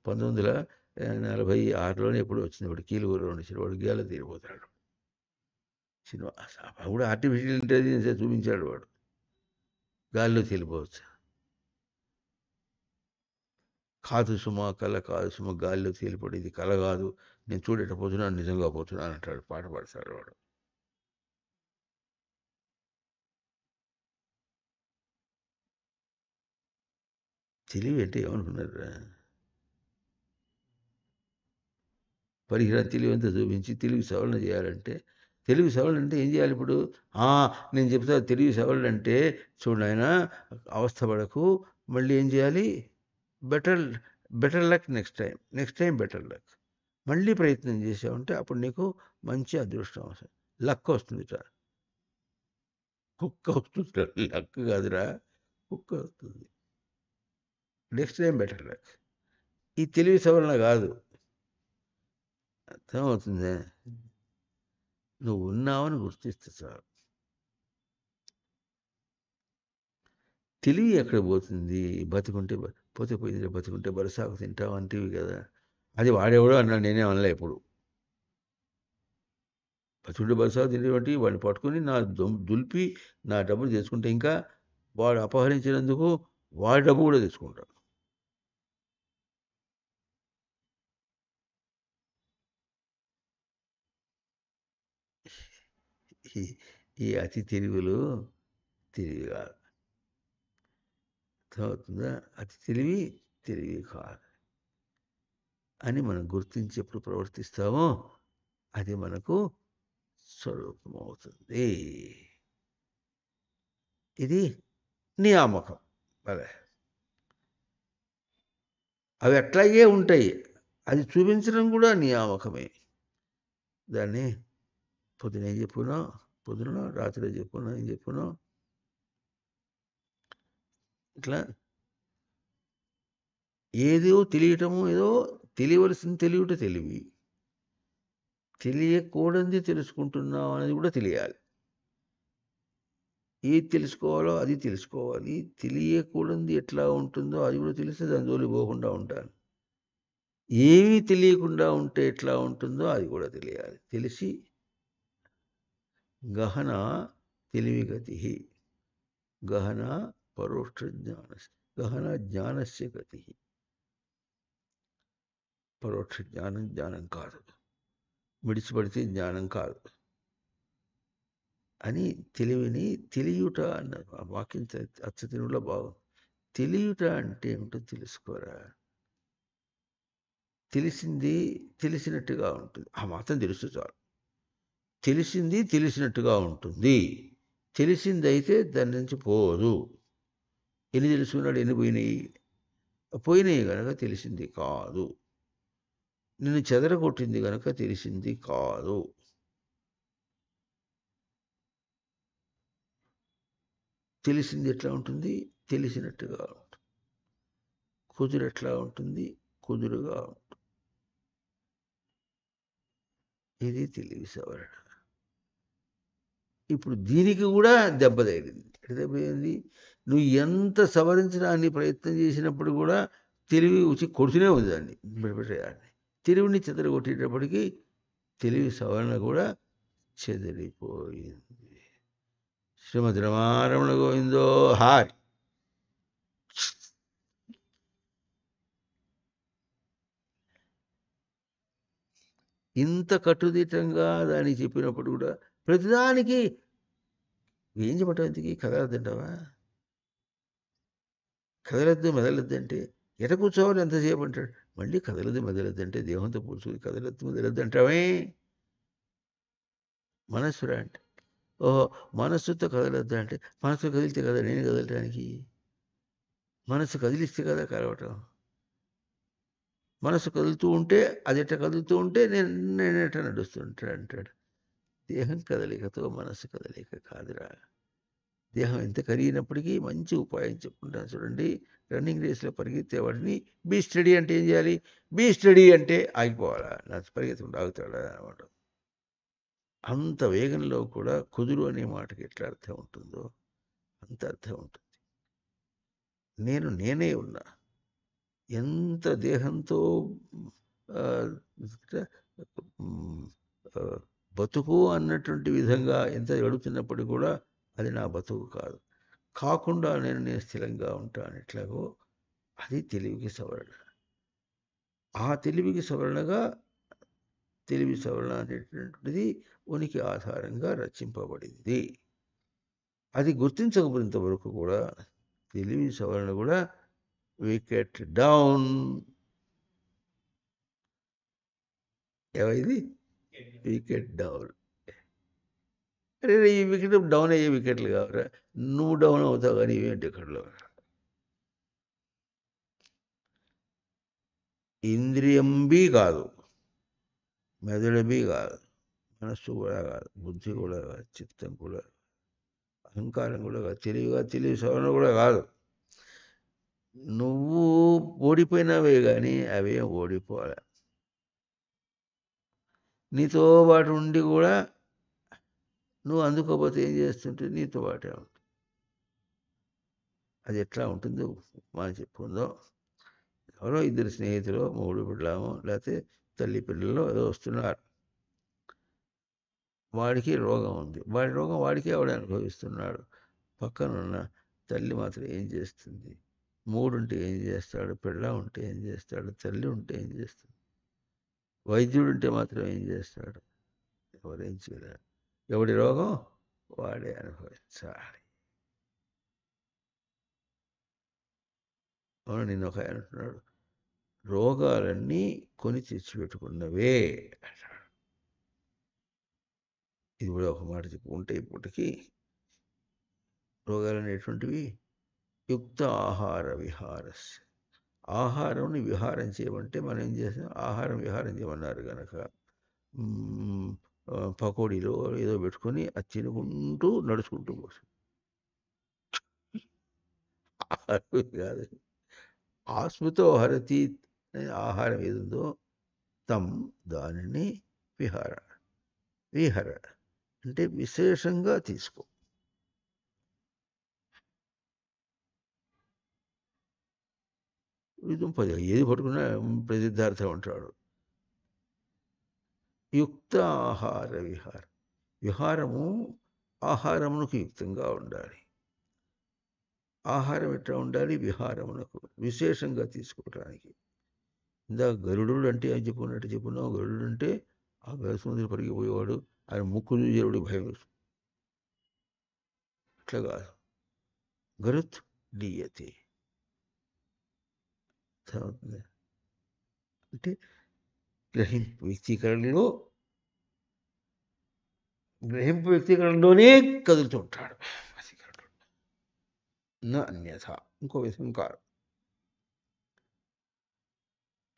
1946లోనే ఎప్పుడో వచ్చింది. వాడు కీలుగురు సినిమా, వాడు గాలిలో తేలిపోతాడు సినిమా. అప్పుడు ఆర్టిఫిషియల్ ఇంటెలిజెన్స్ చూపించాడు వాడు. గాలిలో తేలిపోవచ్చు. కాదు సుమ, కల కాదు సుమ, గాలిలో తేలిపడేది కల కాదు, నేను చూడట పోతున్నాను, నిజంగా పోతున్నాను అంటాడు. పాట పాడతాడు వాడు. తెలివి అంటే ఏమనుకున్నారా? పనికిరాని తెలివి అంతా చూపించి తెలివి సవరణ చేయాలంటే, తెలివి సవరణ అంటే ఏం చేయాలి ఇప్పుడు? ఆ, నేను చెప్తా. తెలివి సవరణ అంటే చూడు నాయన, అవస్థపడకు. మళ్ళీ ఏం చేయాలి? Better better luck next time, next time better luck. మళ్ళీ ప్రయత్నం చేసావంటే అప్పుడు నీకు మంచి అదృష్టం వస్తుంది, లక్ వస్తుంది. కుక్క వస్తుంది, లక్ కాదురా, కుక్క వస్తుంది. Next time better luck. ఈ తెలివి సవరణ కాదు. అర్థమవుతుందే? నువ్వు ఉన్నావని గుర్తిస్తే చాలు. తెలివి ఎక్కడ పోతుంది? బతికుంటే పోతే పోయింది, బతికుంటే బరసాకు తింటావు అంటివి కదా. అది వాడెవడో అన్నాడు, నేనే అనలే ఎప్పుడు. బతికుంటే బరసాకు తినేవంటి వాడిని పట్టుకుని దులిపి నా డబ్బులు తెచ్చుకుంటే, ఇంకా వాడు అపహరించినందుకు వాడి డబ్బు కూడా తెచ్చుకుంటాడు. ఈ ఈ అతి తెలివిలో తెలివి కాదు. అర్థమవుతుందా? అతి తెలివి తెలివి కాదు అని మనం గుర్తించి ఎప్పుడు ప్రవర్తిస్తామో అది మనకు స్వరూపమవుతుంది. ఇది నియామకం. భలే అవి అట్లాగే ఉంటాయి. అది చూపించడం కూడా నియామకమే. దాన్ని పొద్దున ఏం చెప్పునో, పొద్దున రాత్రి చెప్పునో, ఏం చెప్పునో ఇట్లా ఏదో తెలియటము, ఏదో తెలియవలసింది తెలియట తెలివి. తెలియకూడనిది తెలుసుకుంటున్నాం అనేది కూడా తెలియాలి. ఏది తెలుసుకోవాలో అది తెలుసుకోవాలి. తెలియకూడనిది ఎట్లా ఉంటుందో అది కూడా తెలిస్తే దాని జోలికి పోకుండా ఉంటాను. ఏమీ తెలియకుండా ఉంటే ఎట్లా ఉంటుందో అది కూడా తెలియాలి. తెలిసి గహన తెలివిగతి, గహన పరోక్ష జ్ఞాన, గహన జ్ఞానస్య గతి. పరోక్ష జ్ఞానం జ్ఞానం కాదు, విడిచిపడితే జ్ఞానం కాదు అని తెలివిని తెలియుట అన్న ఆ వాక్యం అచ్చతినులో బాగుంది. తెలియుట అంటే ఏమిటో తెలుసుకోరా. తెలిసింది తెలిసినట్టుగా ఉంటుంది, ఆ మాత్రం తెలుసు చాలు. తెలిసింది తెలిసినట్టుగా ఉంటుంది. తెలిసిందైతే దాని నుంచి పోదు. ఎన్ని తెలుసుకున్నాడు, ఎన్ని పోయినాయి? పోయినాయి గనక తెలిసింది కాదు. నిన్ను చెదరగొట్టింది గనక తెలిసింది కాదు. తెలిసింది ఎట్లా ఉంటుంది? తెలిసినట్టుగా ఉంటుంది. కుదురు ఎట్లా ఉంటుంది? కుదురుగా ఉంటుంది. ఇది తెలివి సవరణ. ఇప్పుడు దీనికి కూడా దెబ్బ తగిలింది. దెబ్బయింది, నువ్వు ఎంత సవరించడానికి ప్రయత్నం చేసినప్పుడు కూడా తెలివి వచ్చి కొడుతూనే ఉంది దాన్ని పెట్టేయాన్ని. తెలివిని చెదరగొట్టేటప్పటికీ తెలివి సవరణ కూడా చెదిరిపోయింది. శ్రీమద్ రమారమణ గోవిందో హాయ్. ఇంత కట్టుదిట్టంగా దానికి చెప్పినప్పుడు కూడా ప్రతిదానికి ఏం చెప్పటం, ఎందుకు కదలద్దంటావా? కదలద్దు మెదలద్దు అంటే ఎట కూర్చోవాలి ఎంతసేపు అంటాడు. మళ్ళీ కదలదు మెదలద్దు అంటే దేహంతో పూర్చుకుని కదలద్దు మెదలద్దు అంటావే. మనస్సు రా అంటే ఓహో మనస్సుతో కదలద్దు అంటే మనస్సు కదిలితే కదా నేను కదలటానికి. మనస్సు కదిలిస్తే కదా కలవటం. మనస్సు కదులుతూ ఉంటే అది ఎట్ట కదులుతూ ఉంటే నేనెట నడుస్తుంటా అంటాడు. దేహం కదలికతో మనస్సు కదలిక కాదురా. దేహం ఎంత కరిగినప్పటికీ మంచి ఉపాయం చెప్పుకుంటాను చూడండి. రన్నింగ్ రేస్లో పరిగెత్తేవాడిని బీ స్టడీ అంటే ఏం చేయాలి? బీ స్టడీ అంటే ఆగిపోవాలా, నా పరిగెత్తకుండా ఆగుతాడా అనమాట. అంత వేగంలో కూడా కుదురు అనే మాటకి ఎట్లా అర్థం ఉంటుందో అంత అర్థం ఉంటుంది. నేనే ఉన్నా. ఎంత దేహంతో ఆ, ఆ, బతుకు అన్నటువంటి విధంగా ఎంత గడుపుతున్నప్పుడు కూడా అది నా బతుకు కాదు. కాకుండా నేను స్థిరంగా ఉంటాను ఎట్లాగో అది తెలివికి సవరణ. ఆ తెలివికి సవరణగా తెలివి సవరణ అనేటువంటిది ఉనికి ఆధారంగా రచింపబడింది. అది గుర్తించకపోయినంత వరకు కూడా తెలివి సవరణ కూడా వికెట్ డౌన్. ఏమైంది? Wicket down. అరే ఈ వికెట్ డౌన్ అయ్యే వికెట్లు కావరా, నువ్వు డౌన్ అవుతావు కానీ ఇవేంటి ఇక్కడలో. ఇంద్రియం బి కాదు, మెదడు బి కాదు, మనస్సు కూడా కాదు, బుద్ధి కూడా కాదు, చిత్తం కూడా, అహంకారం కూడా కాదు, తెలివి సవరణ కూడా కాదు. నువ్వు ఓడిపోయినావే కానీ అవేం ఓడిపోలే. నీతో పాటు ఉండి కూడా నువ్వు అందుకోకపోతే ఏం చేస్తుంటే నీతో పాటే ఉంటుంది. అది ఎట్లా ఉంటుందో మనం చెప్పుకుందాం. ఎవరో ఇద్దరు స్నేహితులు, మూడు పిల్లము, లేకపోతే తల్లి పిల్లలు ఏదో వస్తున్నారు. వాడికి రోగం ఉంది, వాడి రోగం వాడికే వాడు అనుభవిస్తున్నాడు. పక్కనున్న తల్లి మాత్రం ఏం చేస్తుంది? మూడుంటే ఏం చేస్తాడు? పిల్ల ఉంటే ఏం చేస్తాడు? తల్లి ఉంటే ఏం చేస్తుంది? వైద్యుడు ఉంటే మాత్రం ఏం చేస్తాడు? ఎవరేం చేయలేరు. ఎవడి రోగం వాడే అనుభవించాలి. అవును, నిన్న ఒక ఆయన అంటున్నాడు, రోగాలన్నీ కొని తెచ్చిపెట్టుకున్నవే అంటాడు. ఇది కూడా ఒక మాట చెప్పుకుంటే ఇప్పటికీ రోగాలు అనేటువంటివి యుక్త ఆహార విహారస్య. ఆహారంని విహారం చేయమంటే మనం ఏం చేస్తాం? ఆహారం విహారం చేయమన్నారు కనుక పకోడీలో ఏదో పెట్టుకొని అది తినుకుంటూ నడుచుకుంటూ పోతుంది. ఆహారం కాదు. ఆస్మృతో హరతి అనే ఆహారం ఏదుందో దానిని విహార విహర అంటే విశేషంగా తీసుకో. ఏది పట్టుకున్నా ప్రసిద్ధార్థం అంటాడు. యుక్త ఆహార విహారం. విహారము ఆహారమునకు యుక్తంగా ఉండాలి. ఆహారం ఎట్లా ఉండాలి? విహారమునకు విశేషంగా తీసుకోవటానికి. ఇందాక గరుడు అంటే అని చెప్పుకున్నాం. గరుడు అంటే ఆ గరుసముద్రం పరిగిపోయేవాడు. ఆయన ముక్కు చూసేవాడు భయం వేస్తుంది. అట్లా కాదు. గరుత్ డీయతే అంటే గ్రహింపు వ్యక్తీకరణలోనే కదులుతుంటాడు. నా అన్యథ ఇంకో విధం కాదు.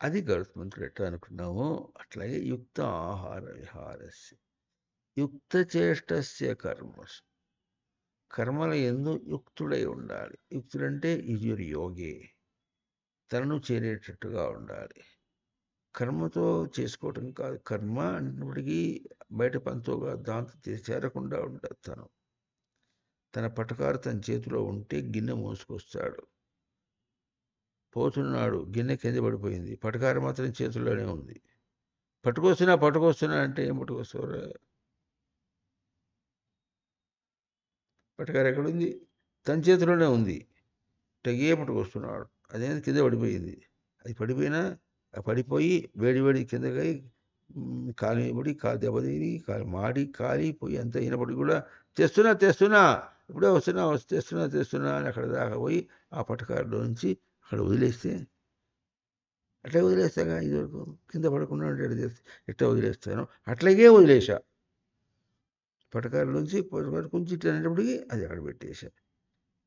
అది గరుత్మంతుడు ఎట్లా అనుకున్నామో అట్లాగే యుక్త ఆహార విహారస్య యుక్త చేష్టస్య కర్మసు. కర్మల యందు యుక్తుడై ఉండాలి. యుక్తుడంటే ఇది యోగి, తనను చేరేటట్టుగా ఉండాలి. కర్మతో చేసుకోవటం కాదు. కర్మ అన్నప్పటికీ బయట పంతోగా దాంతో చేరకుండా ఉండదు. తన పటకారు తన చేతిలో ఉంటే గిన్నె మోసుకొస్తాడు. పోతున్నాడు, గిన్నె కింద పడిపోయింది, పటకారు మాత్రం చేతుల్లోనే ఉంది. పట్టుకొస్తున్నా అంటే ఏం పట్టుకొస్తావురా? పటకారు ఎక్కడుంది? తన చేతిలోనే ఉంది. టగే పట్టుకొస్తున్నాడు. అదేంది కింద పడిపోయింది. అది పడిపోయినా పడిపోయి వేడి కిందకై కాలు పడి కాలు దెబ్బతిని కాలు మాడి కాలిపోయి అంత అయినప్పటికీ కూడా తెస్తున్నా ఇప్పుడే తెస్తున్నా అని అక్కడ దాకా పోయి ఆ పటకారులో నుంచి అక్కడ వదిలేస్తే అట్లా వదిలేస్తాగా. ఇదివరకు కింద పడకుండా ఎట్లా వదిలేస్తాను అట్లాగే వదిలేసా. పటకారుల నుంచి కొంచెం ఇట్లా అనేటప్పటికి అది అక్కడ పెట్టేశా.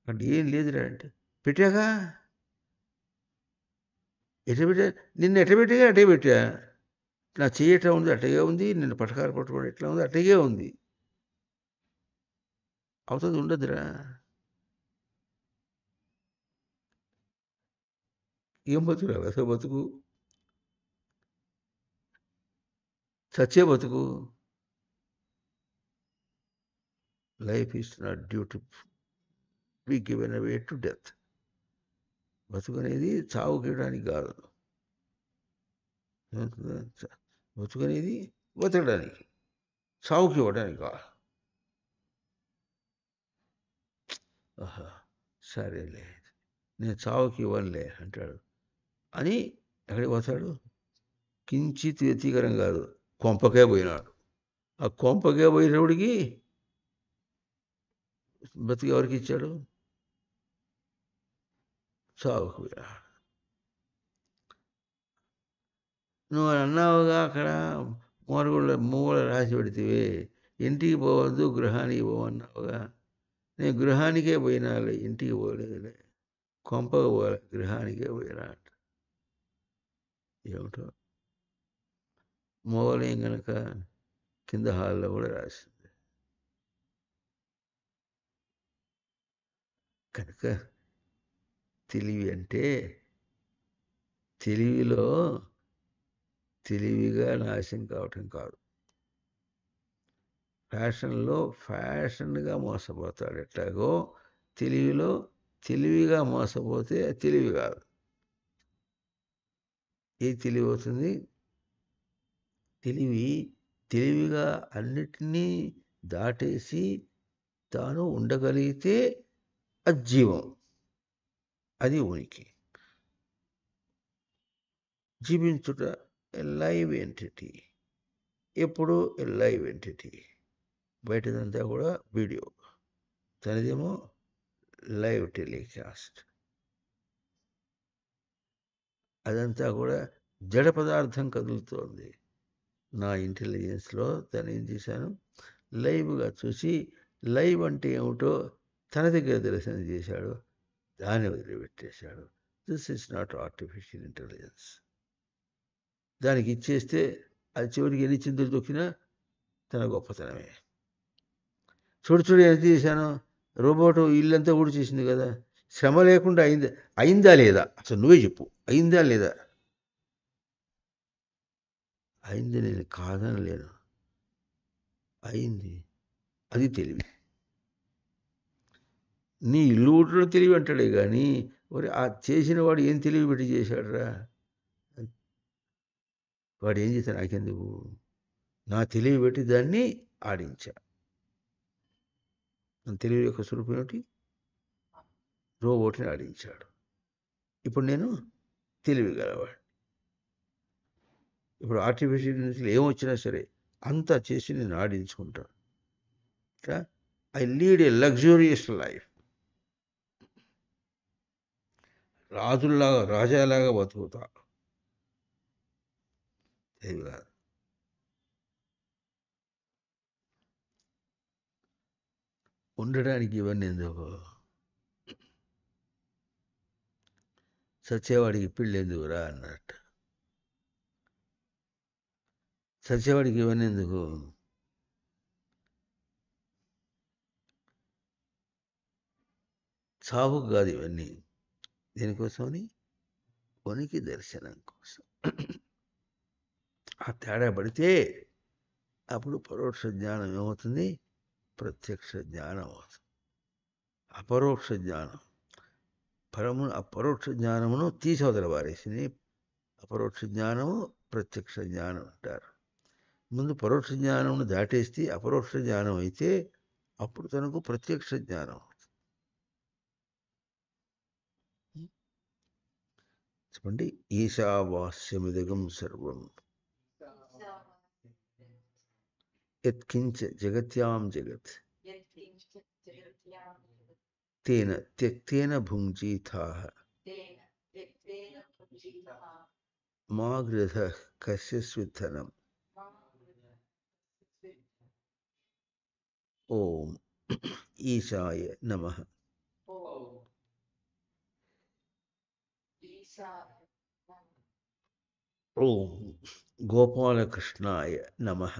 అంటే ఏం లేదురా అంటే పెట్టాగా. ఎట్ట పెట్టా? నిన్ను ఎట్ట పెట్టాగా అటే పెట్టా. నా చెయ్యి ఎట్లా ఉంది అట్టగే ఉంది. నిన్ను పటకారు పట్టుకోవడం ఎట్లా ఉంది అట్టగే ఉంది. అవుతుంది ఉండదురా. ఏం బతుకురా? వెస బతుకు, చచ్చే బతుకు. Life is not due to be given away to death. బతుకు అనేది చావుకి ఇవ్వడానికి కాదు. బతుకు అనేది బతకడానికి, చావుకి ఇవ్వడానికి కాదు. సరేలే నేను చావుకి ఇవ్వనులే అంటాడు. అని ఎక్కడికి పోతాడు? కించిత్ వ్యతికరం కాదు, కొంపకే పోయినాడు. ఆ కొంపకే పోయినప్పటికి బతికి ఎవరికి ఇచ్చాడు? చావుకు పోయినాడు. నువ్వు అన్నావుగా అక్కడ మూల రాసి పెడితే ఇంటికి పోవద్దు గృహానికి పోవన్నావుగా. నేను గృహానికే పోయినాలే, ఇంటికి పోలేదులే. కొంపకు పోలే, గృహానికే పోయినా. ఏమిటో మూలం కనుక కింద హాల్లో కూడా రాసింది. కనుక తెలివి అంటే తెలివిలో తెలివిగా నాశనం కావటం కాదు. ఫ్యాషన్గా మోసపోతాడు. ఎట్లాగో తెలివిలో తెలివిగా మోసపోతే తెలివి కాదు. ఏ తెలివి అవుతుంది? తెలివిగా అన్నిటినీ దాటేసి తాను ఉండగలిగితే అది జీవం, అది ఉనికి. జీవించుట ఎ లైవ్ ఎంటిటీ. ఎప్పుడు ఎ లైవ్ ఎంటిటీ. బయటదంతా కూడా వీడియో, తనదేమో లైవ్ టెలికాస్ట్. అదంతా కూడా జడ పదార్థం కదులుతోంది. నా ఇంటెలిజెన్స్లో దాన్ని ఏం చేశాను? లైవ్గా చూసి లైవ్ అంటే ఏమిటో తన దగ్గర దర్శనం చేశాడు, దాన్ని వదిలిపెట్టేశాడు. This is not artificial intelligence. దానికి ఇచ్చేస్తే అది చివరికి ఎన్ని చింతలు తొక్కినా తన గొప్పతనమే. చూడు ఎంత చేశాను, రోబోట్ ఇల్లంతా కూడా చేసింది కదా, శ్రమ లేకుండా అయిందా లేదా? అసలు నువ్వే చెప్పు, అయిందా లేదా? అయింది, నేను కాదనలేను, అయింది. అది తెలివి. నీ ఇల్లు ఊటలో తెలివి అంటాడే కానీ మరి ఆ చేసిన వాడు ఏం తెలివి పెట్టి చేశాడురా? వాడు ఏం చేశాడు నాకెందుకు? నా తెలివి పెట్టి దాన్ని ఆడించా. నా తెలివి యొక్క స్వరూపం ఏమిటి? రోబోట్ని ఆడించాడు. ఇప్పుడు నేను తెలివి గలవాడు. ఇప్పుడు ఆర్టిఫిషియల్ ఇంటెలిజెన్స్ ఏమొచ్చినా సరే అంతా చేసి నేను ఆడించుకుంటాను. I lead a luxurious life. రాజాలాగా బతుకుతా. తెలివి కాదు. ఉండడానికి ఇవన్నీ ఎందుకు? చచ్చేవాడికి పిల్లి ఎందుకురా అన్నట్టు. చచ్చేవాడికి ఇవన్నీ ఎందుకు? చావుకు కాదు ఇవన్నీ. దేనికోసమని? ఉనికి దర్శనం కోసం. ఆ తేడా పడితే అప్పుడు పరోక్ష జ్ఞానం ఏమవుతుంది? ప్రత్యక్ష జ్ఞానం అవుతుంది. అపరోక్ష జ్ఞానం అపరోక్ష జ్ఞానమును తీసవతల వారేసింది. అపరోక్ష జ్ఞానము ప్రత్యక్ష జ్ఞానం అంటారు. ముందు పరోక్ష జ్ఞానమును దాటేస్తే అపరోక్ష జ్ఞానం అయితే అప్పుడు తనకు ప్రత్యక్ష జ్ఞానం. చెప్పండి. ఈశావాస్యమిదగం సర్వం యత్కించ జగత్యాం జగత్ తేన త్యక్తేన భుంజీతాః మా గృధః కస్యస్విద్ధనం. ఓం ఈశాయ నమః. ఓం గోపాలకృష్ణాయ నమః.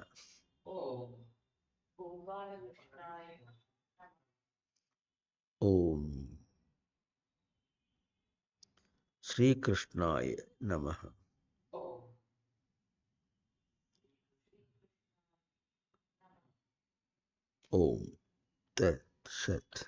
ఓం శ్రీకృష్ణాయ నమః. ఓం తత్ సత్.